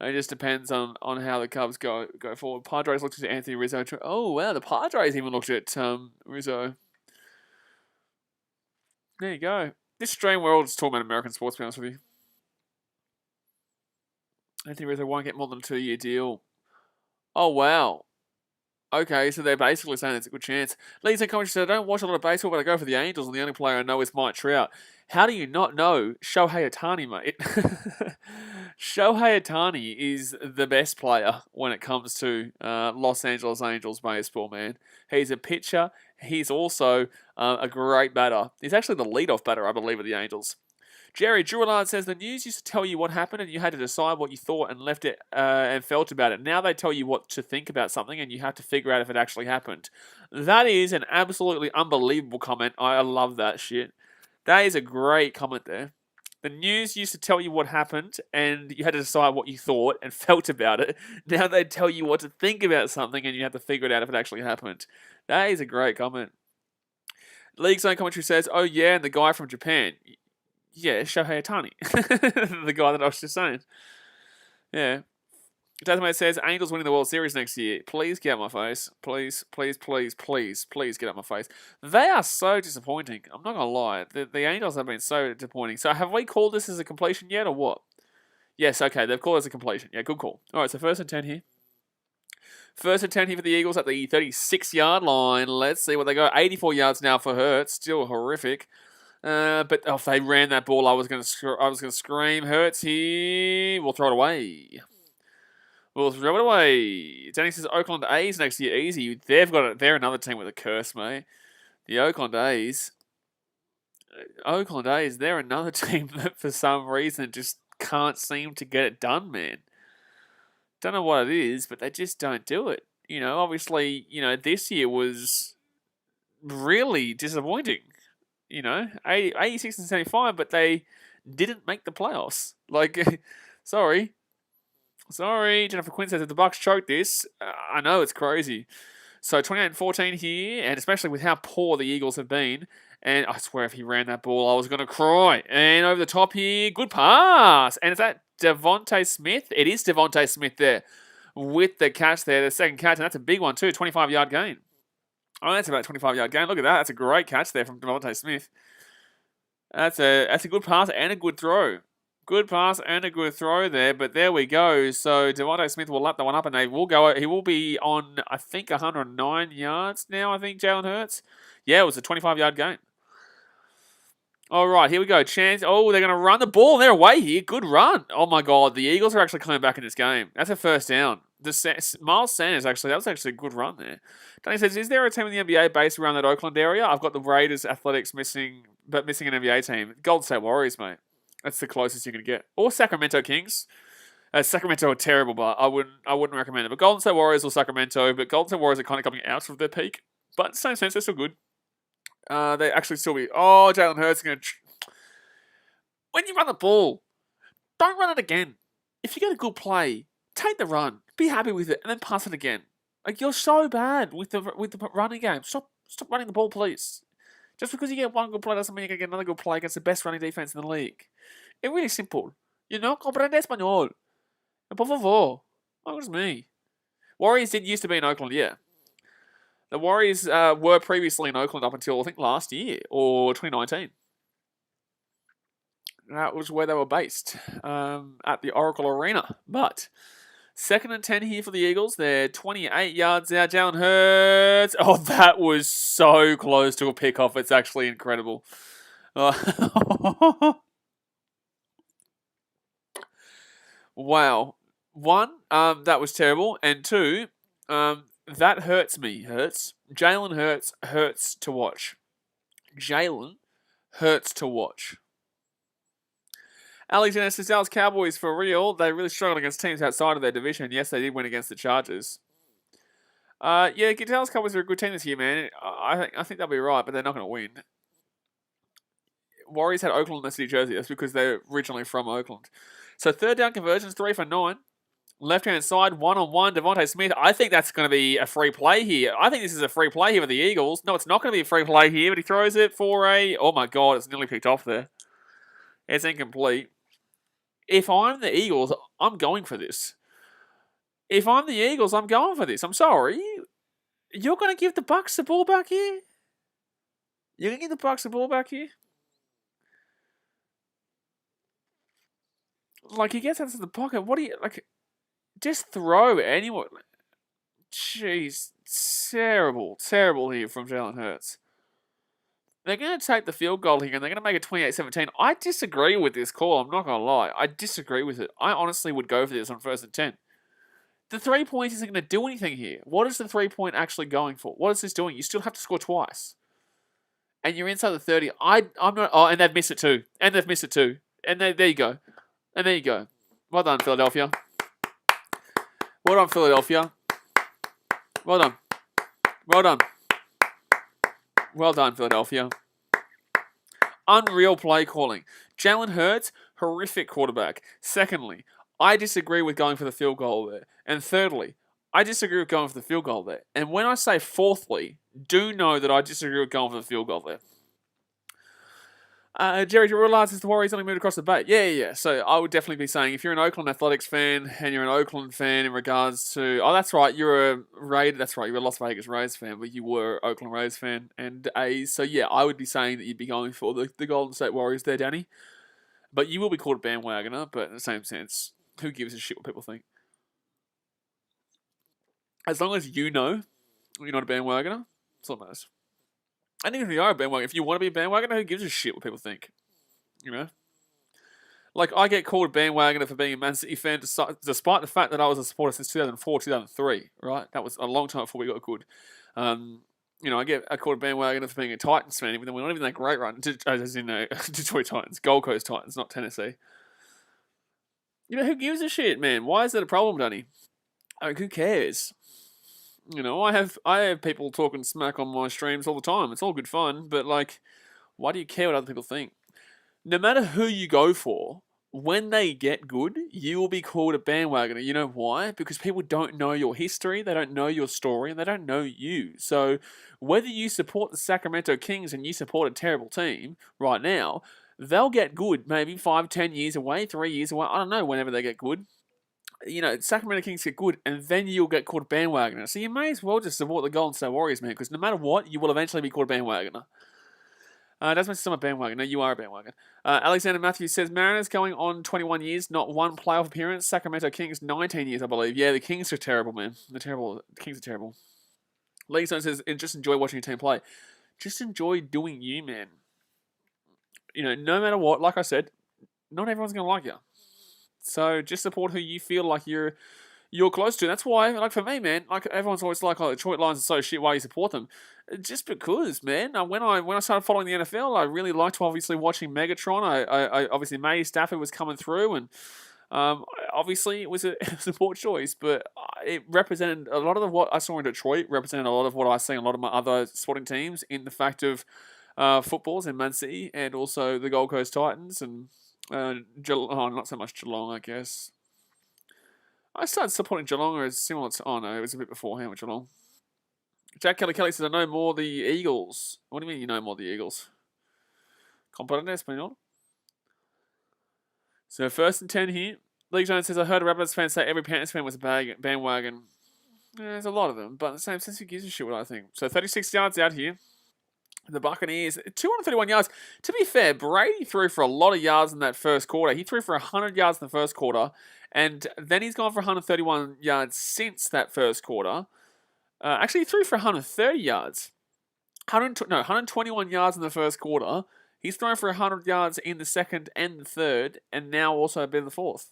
It just depends on how the Cubs go forward. Padres looked at Anthony Rizzo. Oh, wow, the Padres even looked at Rizzo. There you go. This strange world is talking about American sports, to be honest with you. Anthony Rizzo won't get more than a 2-year deal. Oh, wow. Okay, so they're basically saying it's a good chance. Lisa Commentary said, I don't watch a lot of baseball, but I go for the Angels, and the only player I know is Mike Trout. How do you not know Shohei Ohtani, mate? Shohei Ohtani is the best player when it comes to Los Angeles Angels baseball, man. He's a pitcher. He's also a great batter. He's actually the leadoff batter, I believe, of the Angels. Jerry Drewillard says, the news used to tell you what happened and you had to decide what you thought and left it and felt about it. Now they tell you what to think about something and you have to figure out if it actually happened. That is an absolutely unbelievable comment. I love that shit. That is a great comment there. The news used to tell you what happened and you had to decide what you thought and felt about it. Now they tell you what to think about something and you have to figure it out if it actually happened. That is a great comment. League Zone Commentary says, oh yeah, and the guy from Japan. Yeah, Shohei Ohtani. The guy that I was just saying. Yeah. Tasmate says, Angels winning the World Series next year. Please get out my face. Please, please, please, please, please get out my face. They are so disappointing. I'm not going to lie. The Angels have been so disappointing. So have we called this as a completion yet or what? Yes, okay. They've called it as a completion. Yeah, good call. All right, so 1st and 10 here. First and 10 here for the Eagles at the 36-yard line. Let's see what they go. 84 yards now for Hurts. Still horrific. But if they ran that ball, I was going to scream. Hurts here. We'll throw it away. We'll throw it away. Danny says Oakland A's next year. Easy. They're another team with a curse, mate. The Oakland A's. They're another team that for some reason just can't seem to get it done, man. Don't know what it is, but they just don't do it. Obviously, this year was really disappointing. 86 and 75, but they didn't make the playoffs. Sorry. Jennifer Quinn says if the Bucks choke this, I know it's crazy. So 28 and 14 here, and especially with how poor the Eagles have been. And I swear if he ran that ball, I was going to cry. And over the top here, good pass. And is that Devontae Smith? It is Devontae Smith there with the catch there, the second catch. And that's a big one too, 25-yard gain. Oh, that's about a 25-yard gain. Look at that. That's a great catch there from Devontae Smith. That's a good pass and a good throw. Good pass and a good throw there, but there we go. So Devontae Smith will lap that one up, and he will be on, I think, 109 yards now, Jalen Hurts. Yeah, it was a 25-yard gain. All right, here we go. Chance. Oh, they're going to run the ball. They're away here. Good run. Oh, my God. The Eagles are actually coming back in this game. That's a first down. Miles Sanders, that was actually a good run there. Danny says, is there a team in the NBA based around that Oakland area? I've got the Raiders Athletics missing an NBA team. Golden State Warriors, mate. That's the closest you can get. Or Sacramento Kings. Sacramento are terrible, but I wouldn't recommend it. But Golden State Warriors or Sacramento. But Golden State Warriors are kind of coming out of their peak. But in the same sense, they're still good. They actually still be... Oh, Jalen Hurts is going to... When you run the ball, don't run it again. If you get a good play, take the run. Be happy with it, and then pass it again. You're so bad with the running game. Stop running the ball, please. Just because you get one good play doesn't mean you're going to get another good play against the best running defense in the league. It's really simple. Comprende español. Por favor. That was me. Warriors used to be in Oakland, yeah. The Warriors were previously in Oakland up until, I think, last year or 2019. That was where they were based, at the Oracle Arena. But second and 10 here for the Eagles. They're 28 yards out. Jalen Hurts. Oh, that was so close to a pickoff. It's actually incredible. Wow. One, that was terrible. And two, that hurts me. Jalen Hurts hurts to watch. Jalen hurts to watch. Alexander says, Dallas Cowboys, for real, they really struggled against teams outside of their division. Yes, they did win against the Chargers. Yeah, Dallas Cowboys are a good team this year, man. I think they'll be right, but they're not going to win. Warriors had Oakland in their city jersey. That's because they're originally from Oakland. So third down conversions, 3 for 9. Left-hand side, 1-on-1, Devontae Smith. I think that's going to be a free play here. I think this is a free play here for the Eagles. No, it's not going to be a free play here, but he throws it for a... Oh, my God, it's nearly picked off there. It's incomplete. If I'm the Eagles, I'm going for this. I'm sorry. You're going to give the Bucks the ball back here? You're going to give the Bucks the ball back here? He gets out of the pocket. What do you... just throw anyone. Jeez. Terrible here from Jalen Hurts. They're going to take the field goal here and they're going to make it 28-17. I disagree with this call. I'm not going to lie. I disagree with it. I honestly would go for this on 1st and 10. The 3 points isn't going to do anything here. What is the 3 point actually going for? What is this doing? You still have to score twice. And you're inside the 30. I'm not... Oh, and they've missed it too. And there you go. And there you go. Well done, Philadelphia. Well done, Philadelphia. Well done. Well done, Philadelphia. Unreal play calling. Jalen Hurts, horrific quarterback. Secondly, I disagree with going for the field goal there. And thirdly, I disagree with going for the field goal there. And when I say fourthly, do know that I disagree with going for the field goal there. Jerry realizes the Warriors only moved across the bay. Yeah. So I would definitely be saying, if you're an Oakland Athletics fan and you're an Oakland fan in regards to... Oh, that's right, you're a Raid. That's right, you're a Las Vegas Rays fan, but you were Oakland Rays fan and A's. So yeah, I would be saying that you'd be going for the Golden State Warriors there, Danny. But you will be called a bandwagoner, but in the same sense, who gives a shit what people think? As long as you know you're not a bandwagoner, it's all that matters. And even if you are a bandwagoner, if you want to be a bandwagoner, who gives a shit what people think? You know? Like, I get called a bandwagoner for being a Man City fan, despite the fact that I was a supporter since 2004, 2003, right? That was a long time before we got good. I called a bandwagoner for being a Titans fan, even though we're not even that great, right? As in, Detroit Titans, Gold Coast Titans, not Tennessee. Who gives a shit, man? Why is that a problem, Danny? Who cares? I have people talking smack on my streams all the time. It's all good fun, but why do you care what other people think? No matter who you go for, when they get good, you will be called a bandwagoner. You know why? Because people don't know your history, they don't know your story, and they don't know you. So whether you support the Sacramento Kings and you support a terrible team right now, they'll get good maybe 5, 10 years away, 3 years away. I don't know, whenever they get good. Sacramento Kings get good, and then you'll get called a bandwagoner. So you may as well just support the Golden State Warriors, man, because no matter what, you will eventually be called a bandwagoner. That's my sister, a bandwagon. No, you are a bandwagon. Alexander Matthews says, Mariners going on 21 years, not one playoff appearance. Sacramento Kings, 19 years, I believe. Yeah, the Kings are terrible, man. They're terrible. The Kings are terrible. Lee Stone says, just enjoy watching your team play. Just enjoy doing you, man. No matter what, like I said, not everyone's going to like you. So just support who you feel like you're close to. That's why, for me, man, everyone's always like, Detroit Lions are so shit, why you support them? Just because, man. When I started following the NFL, I really liked obviously watching Megatron. I obviously Matty Stafford was coming through, and obviously it was a poor choice, but it represented a lot of what I saw in Detroit. Represented a lot of what I see in a lot of my other sporting teams in the fact of footballs in Man City and also the Gold Coast Titans and not so much Geelong, I guess. I started supporting Geelong as similar to... Oh, no, it was a bit beforehand with Geelong. Jack Kelly says, I know more the Eagles. What do you mean you know more the Eagles? Comprende español? So, 1st and 10 here. Lee Jones says, I heard a Rapids fan say every Panthers fan was a bandwagon. Yeah, there's a lot of them, but in the same sense, who gives a shit what I think? So, 36 yards out here. The Buccaneers, 231 yards. To be fair, Brady threw for a lot of yards in that first quarter. He threw for 100 yards in the first quarter, and then he's gone for 131 yards since that first quarter. Actually, he threw for 130 yards. 121 yards in the first quarter. He's thrown for 100 yards in the second and the third, and now also a bit in the fourth.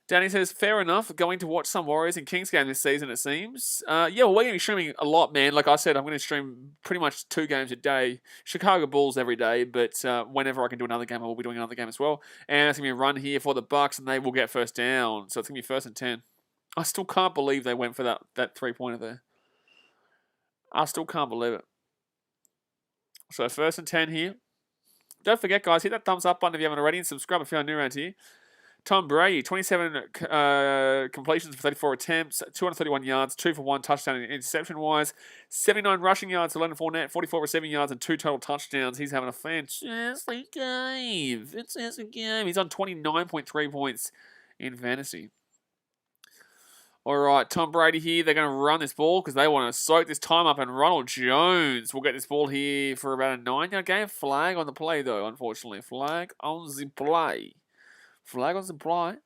Danny says, fair enough, going to watch some Warriors and Kings game this season, it seems. We're going to be streaming a lot, man. Like I said, I'm going to stream pretty much 2 games a day. Chicago Bulls every day, but whenever I can do another game, I will be doing another game as well. And it's going to be a run here for the Bucks, and they will get first down. So it's going to be 1st and 10. I still can't believe they went for that 3-pointer there. I still can't believe it. So 1st and 10 here. Don't forget, guys, hit that thumbs up button if you haven't already, and subscribe if you're new around here. Tom Brady, 27 completions for 34 attempts, 231 yards, 2 for 1 touchdown and interception-wise, 79 rushing yards, 11 for net, 44 receiving yards, and 2 total touchdowns. He's having a fantastic game. Fantastic game. He's on 29.3 points in fantasy. All right, Tom Brady here. They're going to run this ball because they want to soak this time up, and Ronald Jones will get this ball here for about a 9-yard game. Flag on the play, though, unfortunately. Flag on the play. Flag on the play.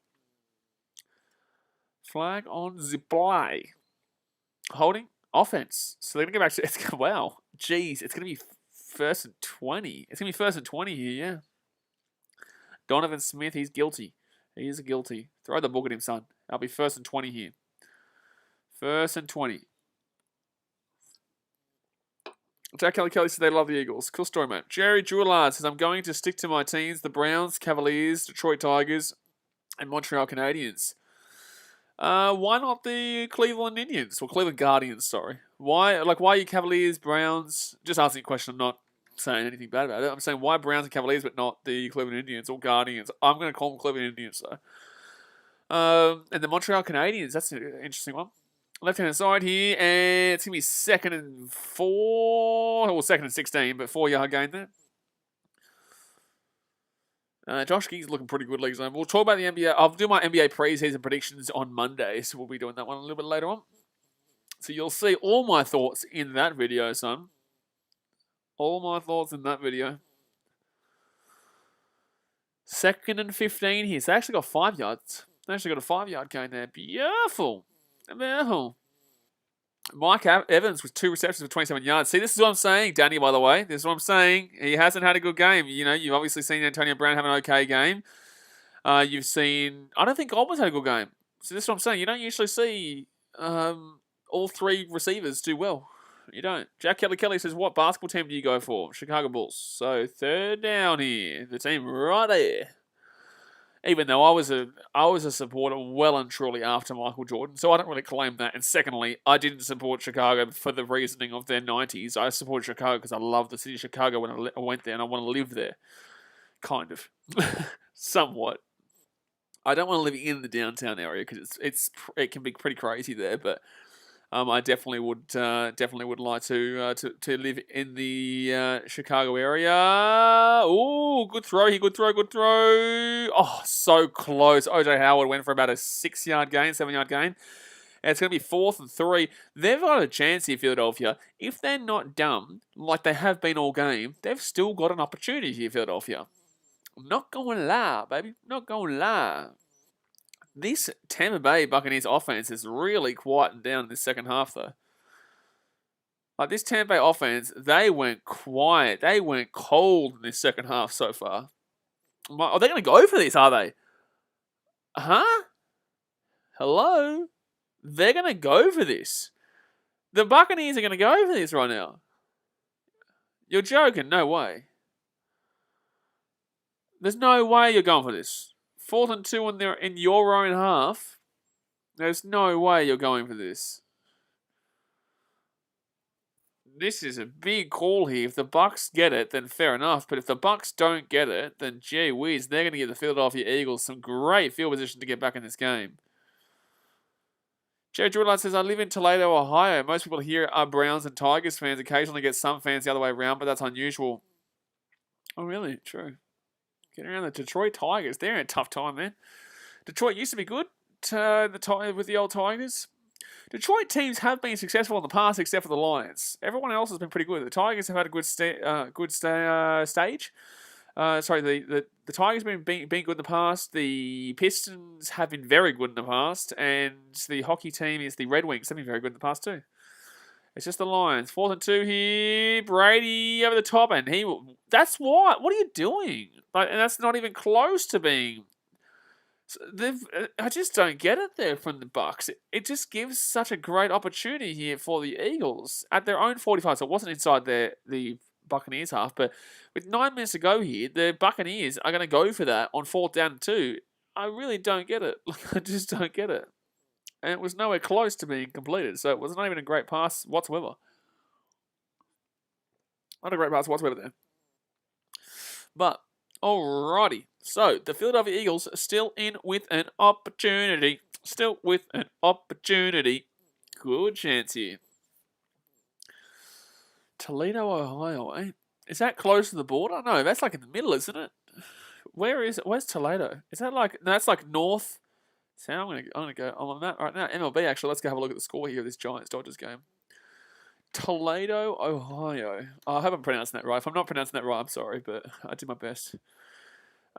Flag on the play. Holding. Offense. So they're going to go back to... It's, wow. Jeez. It's going to be 1st and 20. It's going to be 1st and 20 here, yeah. Donovan Smith, he's guilty. He is guilty. Throw the book at him, son. That'll be 1st and 20 here. 1st and 20. Jack Kelly says they love the Eagles. Cool story, mate. Jerry Jewellard says, I'm going to stick to my teams, the Browns, Cavaliers, Detroit Tigers, and Montreal Canadiens. Why not the Cleveland Indians? Or Cleveland Guardians, sorry. Why are you Cavaliers, Browns? Just asking a question, I'm not saying anything bad about it. I'm saying why Browns and Cavaliers, but not the Cleveland Indians or Guardians. I'm going to call them Cleveland Indians, though. And the Montreal Canadiens, that's an interesting one. Left-hand side here, and it's going to be 2nd and 4, or 2nd and 16, but 4-yard gain there. Josh King's looking pretty good, league. We'll talk about the NBA. I'll do my NBA preseason predictions on Monday, so we'll be doing that one a little bit later on. So you'll see all my thoughts in that video, son. All my thoughts in that video. 2nd and 15 here. So they actually got 5 yards. They actually got a 5-yard gain there. Beautiful. Well, Mike Evans with 2 receptions for 27 yards. See, this is what I'm saying, Danny, by the way. This is what I'm saying. He hasn't had a good game. You know, you've obviously seen Antonio Brown have an okay game. You've seen... I don't think Goldman's had a good game. So this is what I'm saying. You don't usually see all 3 receivers do well. You don't. Jack Kelly says, what basketball team do you go for? Chicago Bulls. So 3rd down here. The team right there. Even though I was a supporter well and truly after Michael Jordan, so I don't really claim that. And secondly, I didn't support Chicago for the reasoning of their 90s. I supported Chicago because I love the city of Chicago when I went there and I want to live there. Kind of. Somewhat. I don't want to live in the downtown area because it can be pretty crazy there, but I definitely would like to live in the Chicago area. Oh, good throw here, good throw. Oh, so close. OJ Howard went for about a 6-yard gain, 7-yard gain. And it's going to be 4th and 3. They've got a chance here, Philadelphia. If they're not dumb, like they have been all game, they've still got an opportunity here, Philadelphia. Not going to lie, baby. Not going to lie. This Tampa Bay Buccaneers offense is really quieting down in this second half, though. Like, this Tampa Bay offense, they went quiet. They went cold in this second half so far. Are they going to go for this, are they? Huh? Hello? They're going to go for this. The Buccaneers are going to go for this right now. You're joking. No way. There's no way you're going for this. 4th and 2 in your own half. There's no way you're going for this. This is a big call here. If the Bucs get it, then fair enough. But if the Bucs don't get it, then gee whiz, they're going to give the Philadelphia Eagles some great field position to get back in this game. Jerry Jordan says, I live in Toledo, Ohio. Most people here are Browns and Tigers fans. Occasionally get some fans the other way around, but that's unusual. Oh, really? True. Getting around the Detroit Tigers. They're in a tough time, man. Detroit used to be good with the old Tigers. Detroit teams have been successful in the past, except for the Lions. Everyone else has been pretty good. The Tigers have had a good stage. The Tigers have been good in the past. The Pistons have been very good in the past. And the hockey team is the Red Wings. They've been very good in the past, too. It's just the Lions. 4th and 2 here. Brady over the top. And that's what. What are you doing? And that's not even close to being... I just don't get it there from the Bucs. It just gives such a great opportunity here for the Eagles at their own 45. So it wasn't inside the Buccaneers half, but with 9 minutes to go here, the Buccaneers are going to go for that on 4th down and 2. I really don't get it. I just don't get it. And it was nowhere close to being completed, so it was not even a great pass whatsoever. Not a great pass whatsoever there. But, alrighty. So, the Philadelphia Eagles are still in with an opportunity. Good chance here. Toledo, Ohio, eh? Is that close to the border? No, that's like in the middle, isn't it? Where is it? Where's Toledo? Is that like... No, that's like north... So I'm gonna go on that right now. MLB, actually, let's go have a look at the score here of this Giants-Dodgers game. Toledo, Ohio. Oh, I haven't pronounced that right. If I'm not pronouncing that right, I'm sorry, but I did my best.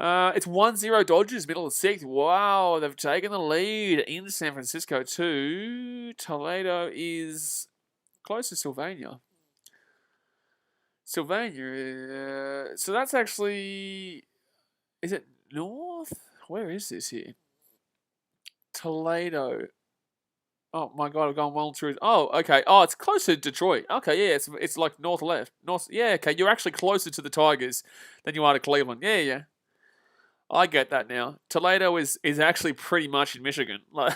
It's 1-0 Dodgers, middle of the 6th. Wow, they've taken the lead in San Francisco too. Toledo is close to Sylvania. So that's actually... Is it north? Where is this here? Toledo. Oh my god, I've gone well through. Oh, okay. Oh, it's close to Detroit. Okay, yeah, it's like north left. North. Yeah, okay. You're actually closer to the Tigers than you are to Cleveland. Yeah. I get that now. Toledo is actually pretty much in Michigan. Like,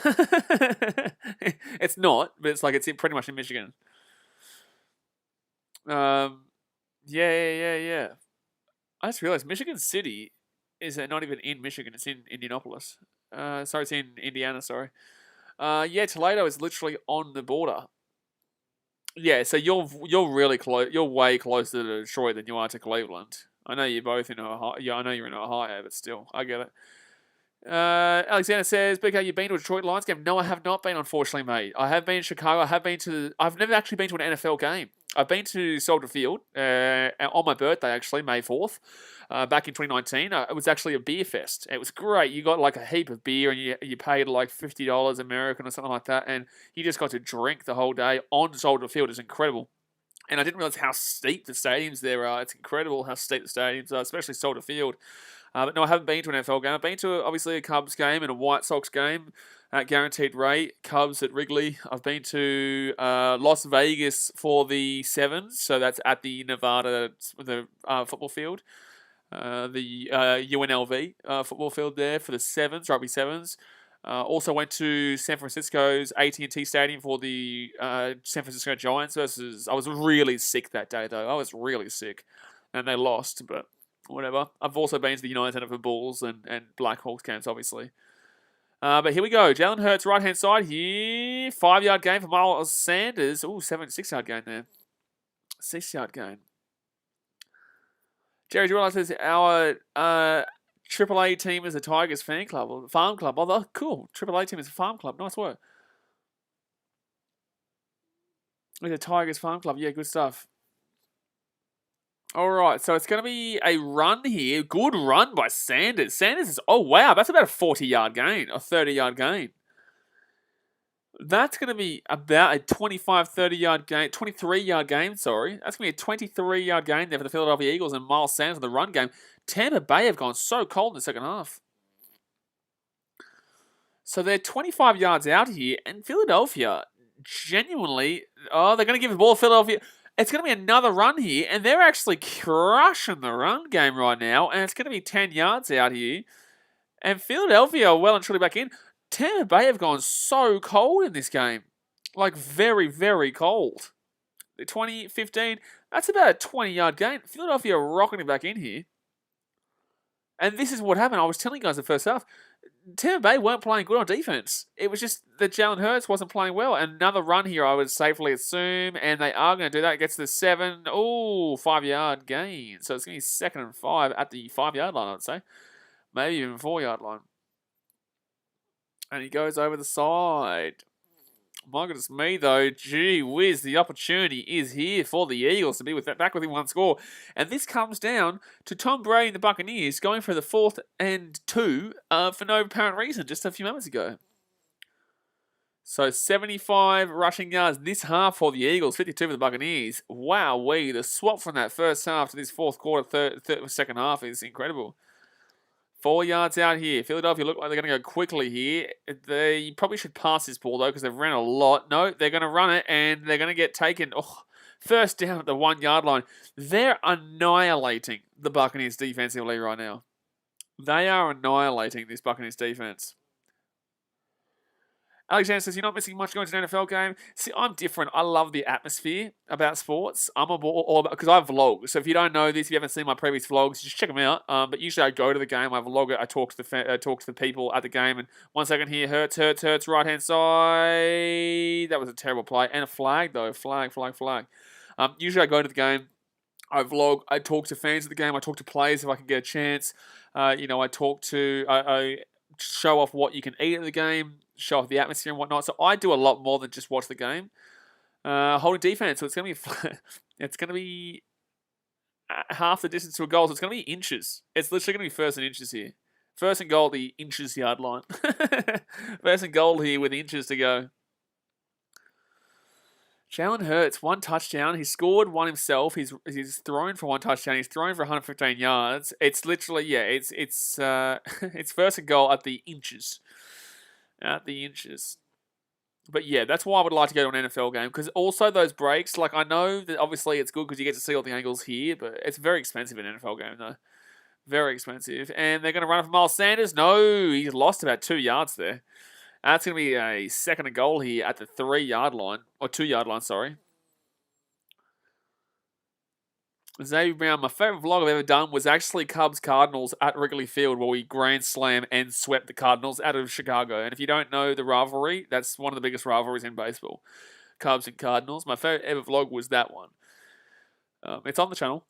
it's not, but it's like it's pretty much in Michigan. Yeah. I just realized Michigan City is not even in Michigan. It's in Indianapolis. It's in Indiana, sorry. Yeah, Toledo is literally on the border. Yeah, so you're really close. You're way closer to Detroit than you are to Cleveland. I know you're both in Ohio. Yeah, I know you're in Ohio, but still, I get it. Alexander says, BK, you've been to a Detroit Lions game? No, I have not been, unfortunately, mate. I have been in Chicago. I've never actually been to an NFL game. I've been to Soldier Field on my birthday, actually, May 4th, back in 2019. It was actually a beer fest. It was great. You got like a heap of beer and you paid like $50 American or something like that. And you just got to drink the whole day on Soldier Field. It's incredible. And I didn't realize how steep the stadiums there are. It's incredible how steep the stadiums are, especially Soldier Field. But no, I haven't been to an NFL game. I've been to, obviously, a Cubs game and a White Sox game at guaranteed rate. Cubs at Wrigley. I've been to Las Vegas for the Sevens. So that's at the Nevada football field. The UNLV football field there for the Sevens, Rugby Sevens. Also went to San Francisco's AT&T Stadium for the San Francisco Giants versus... I was really sick that day, though. I was really sick. And they lost, but whatever. I've also been to the United Center for Bulls and Blackhawks camps, obviously. But here we go. Jalen Hurts, right-hand side here. 5-yard gain for Miles Sanders. Ooh, 6-yard gain there. 6-yard gain. Jerry, do you realize this? Our AAA team is a Tigers fan club, or farm club. Oh, cool. AAA team is a farm club. Nice work. It's a Tigers farm club. Yeah, good stuff. All right, so it's going to be a run here. Good run by Sanders. Sanders is, oh, wow, that's about a 40-yard gain, a 30-yard gain. That's going to be about a 25, 30-yard gain, 23-yard gain, sorry. That's going to be a 23-yard gain there for the Philadelphia Eagles and Miles Sanders in the run game. Tampa Bay have gone so cold in the second half. So they're 25 yards out here, and Philadelphia, genuinely, they're going to give the ball to Philadelphia. It's going to be another run here, and they're actually crushing the run game right now, and it's going to be 10 yards out here. And Philadelphia are well and truly back in. Tampa Bay have gone so cold in this game. Like, very, very cold. The 20-15, that's about a 20-yard gain. Philadelphia are rocking it back in here. And this is what happened. I was telling you guys the first half. Tampa Bay weren't playing good on defense. It was just that Jalen Hurts wasn't playing well. Another run here, I would safely assume, and they are going to do that. It gets to the 7. Oh, 5-yard gain. So it's going to be 2nd and 5 at the 5-yard line, I would say. Maybe even 4-yard line. And he goes over the side. My goodness me, though. Gee whiz, the opportunity is here for the Eagles to be back within one score. And this comes down to Tom Brady and the Buccaneers going for the 4th and 2 for no apparent reason just a few moments ago. So 75 rushing yards this half for the Eagles, 52 for the Buccaneers. Wow-wee, the swap from that first half to this fourth quarter, second half is incredible. 4 yards out here. Philadelphia look like they're going to go quickly here. They probably should pass this ball, though, because they've ran a lot. No, they're going to run it, and they're going to get taken. Oh, first down at the 1-yard line. They're annihilating the Buccaneers defensively right now. They are annihilating this Buccaneers defense. Alexander says, you're not missing much going to an NFL game. See, I'm different. I love the atmosphere about sports. I'm all about, because I vlog. So if you don't know this, if you haven't seen my previous vlogs, just check them out. But usually I go to the game, I vlog it, I talk to the people at the game. And 1 second here, Hurts, right-hand side. That was a terrible play. And a flag, though. Flag. Usually I go to the game, I vlog, I talk to fans of the game, I talk to players if I can get a chance. I show off what you can eat at the game, show off the atmosphere and whatnot. So I do a lot more than just watch the game. Holding defense, so it's going to be half the distance to a goal. So it's going to be inches. It's literally going to be 1st and inches here. 1st and goal, the inches yard line. 1st and goal here with inches to go. Jalen Hurts, 1 touchdown. He scored 1 himself. He's thrown for 1 touchdown. He's thrown for 115 yards. It's literally, it's 1st and goal at the inches. At the inches. But yeah, that's why I would like to go to an NFL game. Because also those breaks, like I know that obviously it's good because you get to see all the angles here, but it's very expensive in an NFL game though. Very expensive. And they're going to run it for Miles Sanders. No, he's lost about 2 yards there. That's going to be a 2nd and goal here at the 3-yard line. Or 2-yard line, sorry. Xavier Brown, my favourite vlog I've ever done was actually Cubs-Cardinals at Wrigley Field where we grand slam and swept the Cardinals out of Chicago. And if you don't know the rivalry, that's one of the biggest rivalries in baseball. Cubs and Cardinals. My favourite ever vlog was that one. It's on the channel.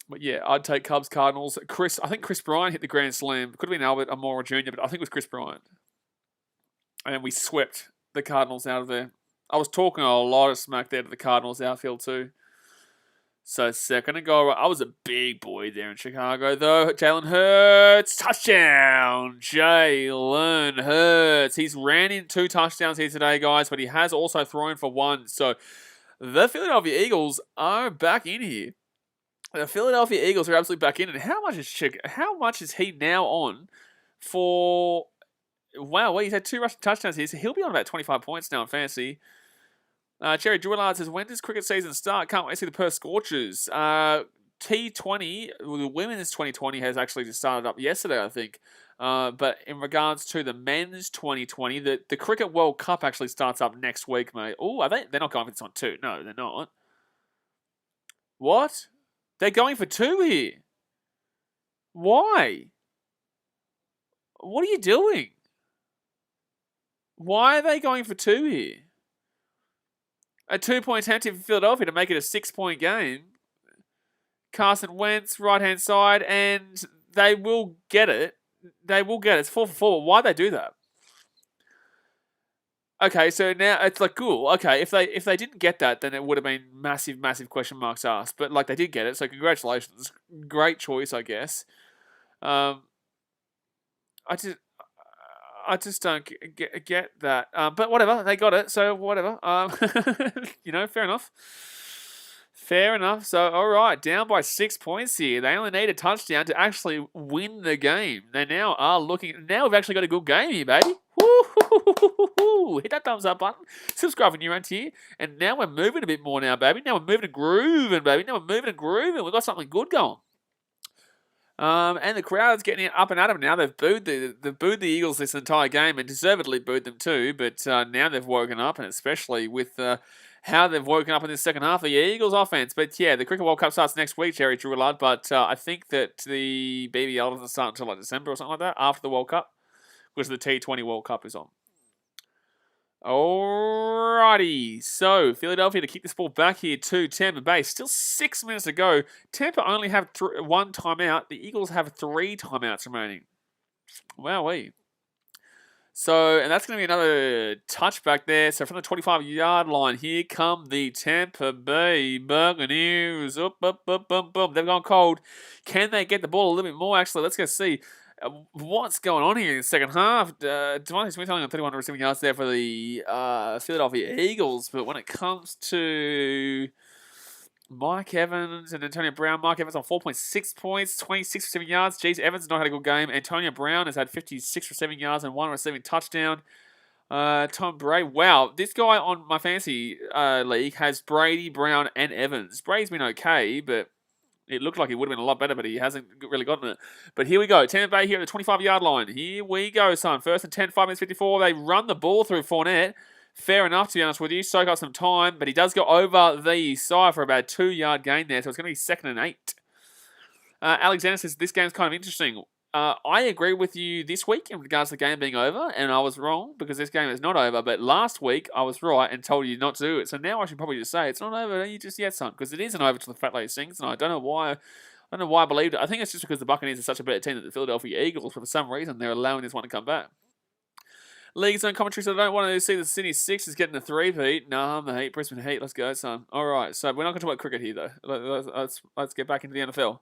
But yeah, I'd take Cubs-Cardinals. I think Chris Bryant hit the grand slam. Could have been Albert Amora Jr., but I think it was Chris Bryant. And we swept the Cardinals out of there. I was talking a lot of smack there to the Cardinals outfield too. So second and goal. I was a big boy there in Chicago, though. Jalen Hurts, touchdown! Jalen Hurts. He's ran in 2 touchdowns here today, guys, but he has also thrown for 1. So the Philadelphia Eagles are back in here. The Philadelphia Eagles are absolutely back in. And how much is he now on for... Wow, well, he's had 2 rushing touchdowns here, so he'll be on about 25 points now in fantasy. Cherry Drillard says, when does cricket season start? Can't wait to see the Perth Scorchers. T20, the women's 2020 has actually just started up yesterday, I think. But in regards to the men's 2020, the Cricket World Cup actually starts up next week, mate. Oh, are they? They're not going for this on 2. No, they're not. What? They're going for 2 here. Why? What are you doing? Why are they going for 2 here? A 2-point attempt for Philadelphia to make it a 6-point game. Carson Wentz, right-hand side, and they will get it. They will get it. It's 4 for 4. Why'd they do that? Okay, so now it's like, cool. Okay, if they didn't get that, then it would have been massive, massive question marks asked. But like they did get it, so congratulations. Great choice, I guess. I just don't get that. But whatever, they got it, so whatever. Fair enough. Fair enough. So, all right, down by 6 points here. They only need a touchdown to actually win the game. They now are looking... Now we've actually got a good game here, baby. Woo-hoo-hoo-hoo-hoo. Hit that thumbs up button. Subscribe when you're around here. And now we're moving a bit more now, baby. Now we're moving and grooving, baby. Now we're moving and grooving. We've got something good going. And the crowd's getting up and at them now. They've booed the Eagles this entire game and deservedly booed them too. But now they've woken up, and especially with how they've woken up in this second half of the Eagles offense. But yeah, the Cricket World Cup starts next week, Jerry Drillard. But I think that the BBL doesn't start until like December or something like that after the World Cup, because the T20 World Cup is on. Alrighty, so Philadelphia to kick this ball back here to Tampa Bay. Still 6 minutes to go. Tampa only have 1 timeout. The Eagles have 3 timeouts remaining. Wowee. So, and that's going to be another touchback there. So from the 25-yard line, here come the Tampa Bay Buccaneers. Up. They've gone cold. Can they get the ball a little bit more? Actually, let's go see. What's going on here in the second half? Devontae Smith only on 31 receiving yards there for the Philadelphia Eagles, but when it comes to Mike Evans and Antonio Brown, Mike Evans on 4.6 points, 26 receiving yards. Jeez, Evans has not had a good game. Antonio Brown has had 56 receiving yards and 1 receiving touchdown. Tom Brady, wow, this guy on my fantasy league has Brady, Brown, and Evans. Brady's been okay, but it looked like he would have been a lot better, but he hasn't really gotten it. But here we go. Tampa Bay here at the 25-yard line. Here we go, son. First and 10, 5 minutes 54. They run the ball through Fournette. Fair enough, to be honest with you. Soak up some time, but he does go over the side for about a 2-yard gain there, so it's going to be 2nd and 8. Alexander says this game's kind of interesting. I agree with you this week in regards to the game being over, and I was wrong because this game is not over. But last week I was right and told you not to do it. So now I should probably just say it's not over just yet, son, because it isn't over till the fat lady sings, and I don't know why. I believed it. I think it's just because the Buccaneers are such a better team than the Philadelphia Eagles. For some reason, they're allowing this one to come back. League's own commentary said, I don't want to see the Sydney Sixers getting a 3-peat. Nah, the Heat, Brisbane Heat. Let's go, son. All right, so we're not going to talk about cricket here, though. Let's get back into the NFL.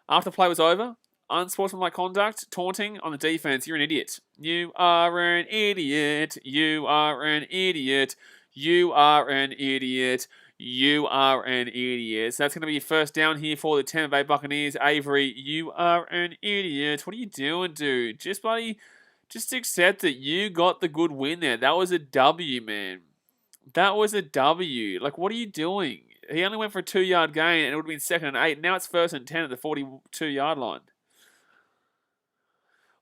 After play was over, unsportsmanlike conduct, taunting on the defense. You're an idiot. You are an idiot. You are an idiot. You are an idiot. You are an idiot. So that's going to be your first down here for the Tampa Bay Buccaneers. Avery, you are an idiot. What are you doing, dude? Just accept that you got the good win there. That was a W, man. That was a W. Like, what are you doing? He only went for a 2-yard gain, and it would have been 2nd and 8. Now it's 1st and 10 at the 42-yard line.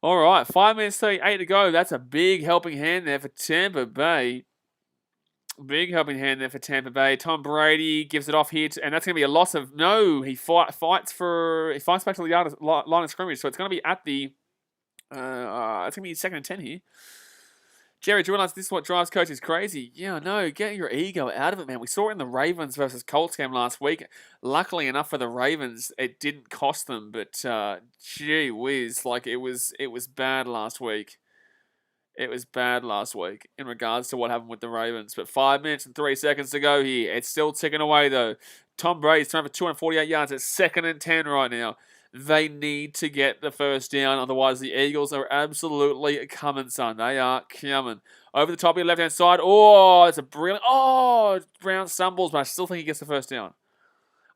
All right, 5 minutes 38 to go. That's a big helping hand there for Tampa Bay. Big helping hand there for Tampa Bay. Tom Brady gives it off here, and that's going to be a loss of... No, he fights back to the line of scrimmage, so it's going to be at the... it's going to be 2nd and 10 here. Jerry, do you realize this is what drives coaches crazy? Yeah, no, get your ego out of it, man. We saw it in the Ravens versus Colts game last week. Luckily enough for the Ravens, it didn't cost them, but gee whiz, like it was bad last week. It was bad last week in regards to what happened with the Ravens. But 5 minutes and 3 seconds to go here. It's still ticking away, though. Tom Brady's thrown for 248 yards. It's 2nd and 10 right now. They need to get the first down. Otherwise, the Eagles are absolutely coming, son. They are coming. Over the top of your left-hand side. Oh, it's a brilliant... Oh, Brown stumbles, but I still think he gets the first down.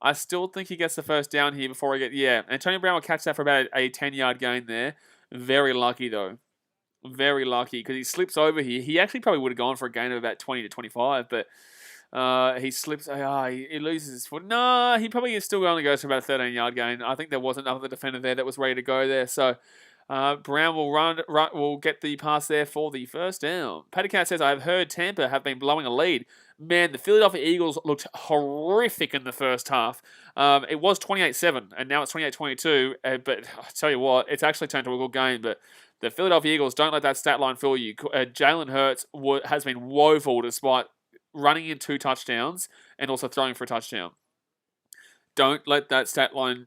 I still think he gets the first down here before I get... Yeah, Antonio Brown will catch that for about a 10-yard gain there. Very lucky, though. Very lucky, because he slips over here. He actually probably would have gone for a gain of about 20 to 25, but he slips. He loses his foot. No, he probably still only goes for about a 13-yard gain. I think there was another defender there that was ready to go there. So Brown will will get the pass there for the first down. Patty Cat says, I've heard Tampa have been blowing a lead. Man, the Philadelphia Eagles looked horrific in the first half. It was 28-7, and now it's 28-22. But I tell you what, it's actually turned to a good game, but the Philadelphia Eagles, don't let that stat line fool you. Jalen Hurts has been woeful despite running in 2 touchdowns and also throwing for a touchdown. Don't let that stat line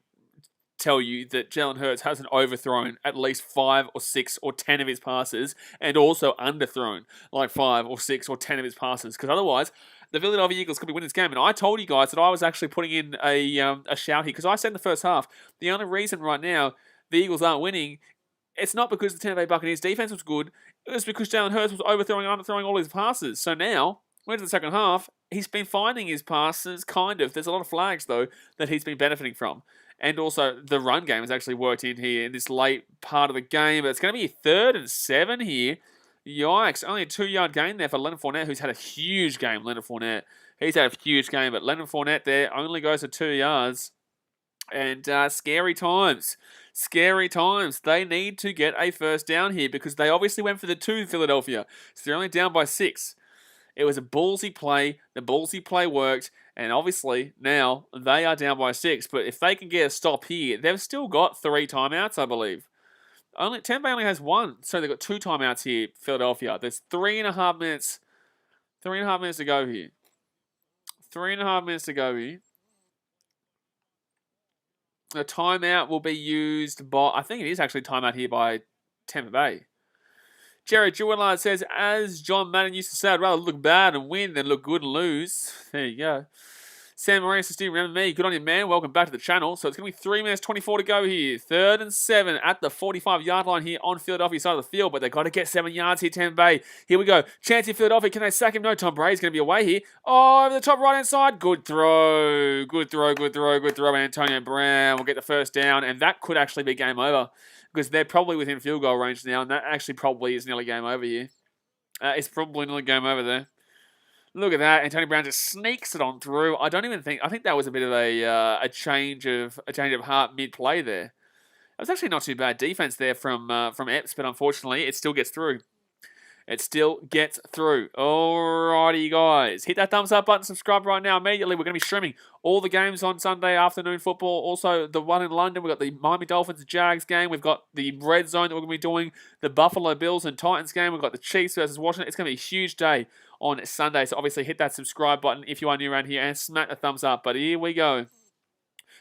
tell you that Jalen Hurts hasn't overthrown at least 5 or 6 or 10 of his passes and also underthrown like 5 or 6 or 10 of his passes. Because otherwise, the Philadelphia Eagles could be winning this game. And I told you guys that I was actually putting in a shout here because I said in the first half, the only reason right now the Eagles aren't winning, it's not because the Tampa Bay Buccaneers defense was good. It was because Jalen Hurts was overthrowing and underthrowing all his passes. So now, we're to the second half, he's been finding his passes, kind of. There's a lot of flags, though, that he's been benefiting from. And also, the run game has actually worked in here in this late part of the game. But it's going to be 3rd and 7 here. Yikes. Only a 2-yard gain there for Leonard Fournette, who's had a huge game, Leonard Fournette. He's had a huge game, but Leonard Fournette there only goes to 2 yards. And scary times. Scary times. They need to get a first down here because they obviously went for the 2 Philadelphia. So they're only down by 6. It was a ballsy play. The ballsy play worked. And obviously now they are down by 6. But if they can get a stop here, they've still got 3 timeouts, I believe. Tampa only has 1. So they've got 2 timeouts here, Philadelphia. There's 3.5 minutes. 3.5 minutes to go here. 3.5 minutes to go here. The timeout will be used by, I think it is actually timeout here by Tampa Bay. Jared Jewellard says, as John Madden used to say, I'd rather look bad and win than look good and lose. There you go. Sam Moran says, do you remember me? Good on you, man. Welcome back to the channel. So it's going to be 3 minutes 24 to go here. 3rd and 7 at the 45-yard line here on Philadelphia side of the field. But they've got to get 7 yards here, Tampa Bay. Here we go. Chance here, Philadelphia. Can they sack him? No, Tom Brady's going to be away here. Oh, over the top right-hand side. Good throw. Good throw, good throw, good throw. Antonio Brown will get the first down. And that could actually be game over. Because they're probably within field goal range now. And that actually probably is nearly game over here. It's probably nearly game over there. Look at that. Antonio Brown just sneaks it on through. I think that was a bit of a change of heart mid-play there. It was actually not too bad defense there from Epps, but unfortunately it still gets through. It still gets through. Alrighty, guys. Hit that thumbs up button. Subscribe right now immediately. We're going to be streaming all the games on Sunday afternoon football. Also, the one in London. We've got the Miami Dolphins-Jags game. We've got the Red Zone that we're going to be doing. The Buffalo Bills and Titans game. We've got the Chiefs versus Washington. It's going to be a huge day on Sunday. So, obviously, hit that subscribe button if you are new around here and smack the thumbs up. But here we go.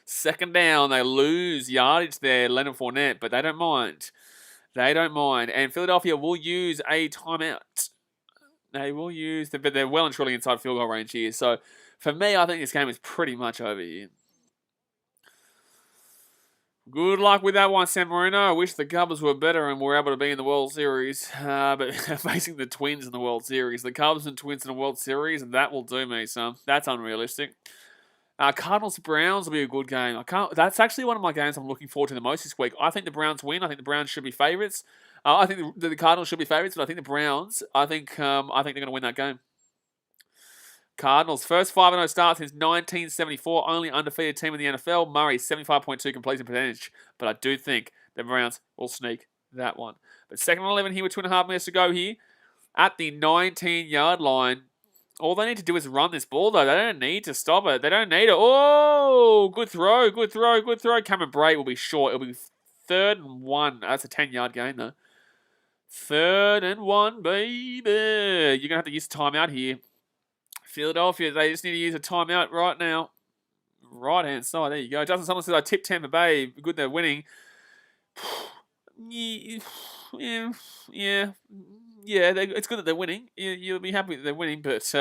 2nd down. They lose yardage there, Leonard Fournette, but they don't mind. They don't mind. And Philadelphia will use a timeout. They will use, but they're well and truly inside field goal range here. So, for me, I think this game is pretty much over here. Good luck with that one, San Marino. I wish the Cubs were better and were able to be in the World Series. But facing the Twins in the World Series. The Cubs and Twins in the World Series, and that will do me, son. That's unrealistic. Cardinals-Browns will be a good game. That's actually one of my games I'm looking forward to the most this week. I think the Browns win. I think the Browns should be favourites. I think the Cardinals should be favourites, but I think the Browns, I think they're going to win that game. Cardinals, first 5-0 start since 1974, only undefeated team in the NFL. Murray, 75.2 completion percentage. But I do think the Browns will sneak that one. But 2nd and 11 here with 2.5 minutes to go here. At the 19-yard line. All they need to do is run this ball, though. They don't need to stop it. They don't need it. Oh, good throw, good throw, good throw. Cameron Brate will be short. It'll be 3rd and 1. That's a 10-yard gain, though. 3rd and 1, baby. You're going to have to use timeout here. Philadelphia, they just need to use a timeout right now. Right-hand side, there you go. Justin Summerlin says, I tipped Tampa Bay. Good, they're winning. Yeah. Yeah, it's good that they're winning. You'll be happy that they're winning, but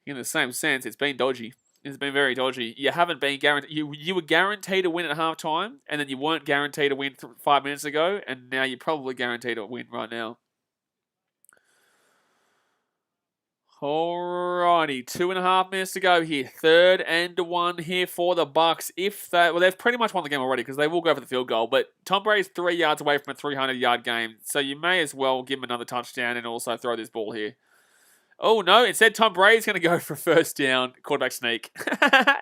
in the same sense, it's been dodgy. It's been very dodgy. You haven't been guaranteed. You were guaranteed to win at halftime, and then you weren't guaranteed to win 5 minutes ago, and now you're probably guaranteed to win right now. Alrighty, 2.5 minutes to go here. 3rd and 1 here for the Bucks. They've pretty much won the game already because they will go for the field goal. But Tom Brady's 3 yards away from a 300-yard game, so you may as well give him another touchdown and also throw this ball here. Oh no! Instead, Tom Brady's going to go for 1st down, quarterback sneak,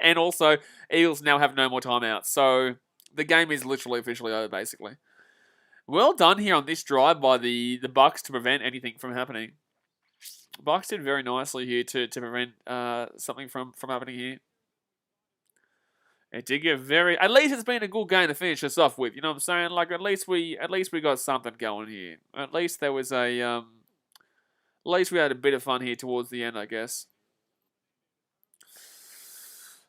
and also Eagles now have no more timeouts. So the game is literally officially over, basically. Well done here on this drive by the Bucks to prevent anything from happening. Bucks did very nicely here to prevent something from happening here. It did get at least it's been a good game to finish us off with. You know what I'm saying? Like at least we got something going here. At least there was at least we had a bit of fun here towards the end, I guess.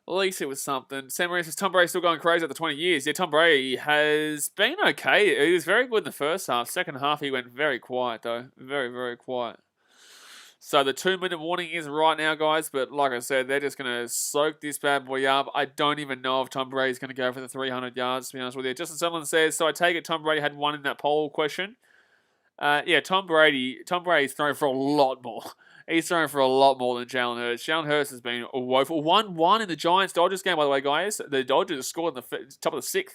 At least it was something. Sam Marie says Tom Brady's still going crazy after 20 years. Yeah, Tom Brady has been okay. He was very good in the first half. Second half, he went very quiet, though. Very, very quiet. So the 2-minute warning is right now, guys. But like I said, they're just going to soak this bad boy up. I don't even know if Tom Brady's going to go for the 300 yards, to be honest with you. Justin Sutherland says, so I take it Tom Brady had one in that poll question. Yeah, Tom Brady's thrown for a lot more. He's thrown for a lot more than Jalen Hurts. Jalen Hurts has been woeful. 1-1 in the Giants-Dodgers game, by the way, guys. The Dodgers scored in the top of the 6th.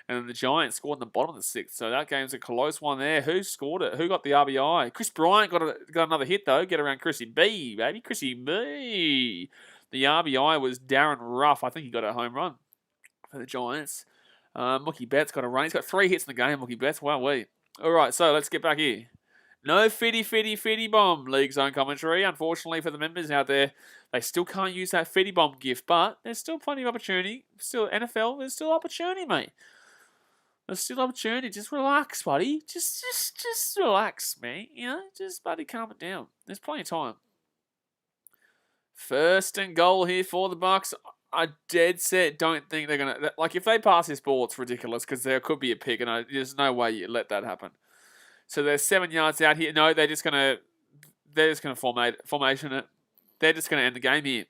And then the Giants scored in the bottom of the 6th. So that game's a close one there. Who scored it? Who got the RBI? Chris Bryant got another hit, though. Get around Chrissy B, baby. Chrissy B. The RBI was Darren Ruff. I think he got a home run for the Giants. Mookie Betts got a run. He's got 3 hits in the game, Mookie Betts. Wow-wee. All right, so let's get back here. No fitty bomb, League Zone commentary. Unfortunately for the members out there, they still can't use that fitty bomb gift, but there's still plenty of opportunity. Still, NFL, there's still opportunity, mate. There's still opportunity. Just relax, buddy. Just relax, mate. You know, just buddy, calm it down. There's plenty of time. 1st and goal here for the Bucks. I dead set don't think they're gonna like if they pass this ball. It's ridiculous because there could be a pick, and there's no way you let that happen. So they're 7 yards out here. No, they're just gonna formation it. They're just gonna end the game here.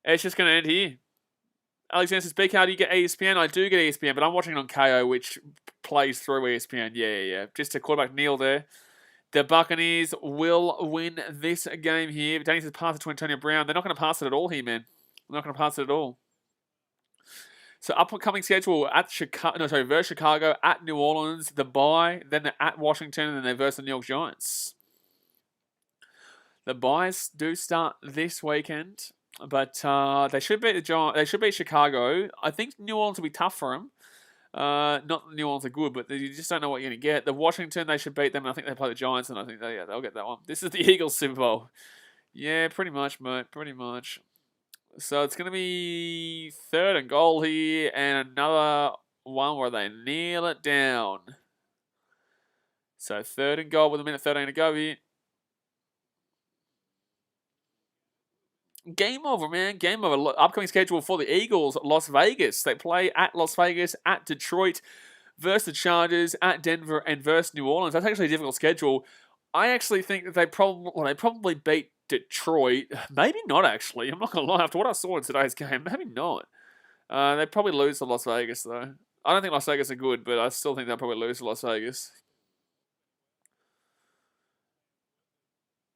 It's just gonna end here. Alexander says, BK, do you get ESPN? I do get ESPN, but I'm watching it on KO, which plays through ESPN. Yeah. Just a quarterback kneel there. The Buccaneers will win this game here. Danny says, pass it to Antonio Brown. They're not going to pass it at all here, man. They're not going to pass it at all. So upcoming schedule at versus Chicago, at New Orleans, the bye, then they're at Washington, and then they're versus the New York Giants. The byes do start this weekend. But they should beat the Giants. They should beat Chicago. I think New Orleans will be tough for them. Not that New Orleans are good, but you just don't know what you're going to get. The Washington, they should beat them. And I think they play the Giants, and I think they'll get that one. This is the Eagles Super Bowl. Yeah, pretty much, mate. Pretty much. So it's going to be 3rd and goal here, and another one where they kneel it down. So 3rd and goal with 1:13 to go here. Game over, man. Game over. Upcoming schedule for the Eagles, Las Vegas. They play at Las Vegas, at Detroit, versus the Chargers, at Denver, and versus New Orleans. That's actually a difficult schedule. I actually think that they probably beat Detroit. Maybe not, actually. I'm not going to lie. After what I saw in today's game, maybe not. They probably lose to Las Vegas, though. I don't think Las Vegas are good, but I still think they'll probably lose to Las Vegas.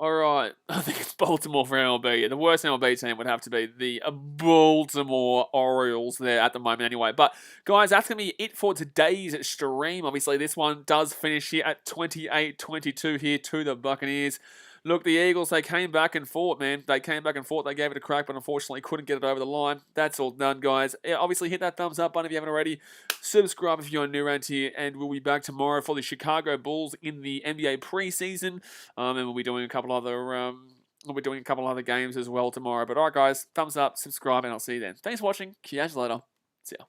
All right, I think it's Baltimore for MLB. The worst MLB team would have to be the Baltimore Orioles there at the moment anyway. But, guys, that's going to be it for today's stream. Obviously, this one does finish here at 28-22 here to the Buccaneers. Look, the Eagles, they came back and fought, man. They came back and fought. They gave it a crack, but unfortunately couldn't get it over the line. That's all done, guys. Obviously, hit that thumbs up button if you haven't already. Subscribe if you're new around here, and we'll be back tomorrow for the Chicago Bulls in the NBA preseason. And we'll be doing a couple other games as well tomorrow. But all right, guys, thumbs up, subscribe, and I'll see you then. Thanks for watching. Catch you later. See ya.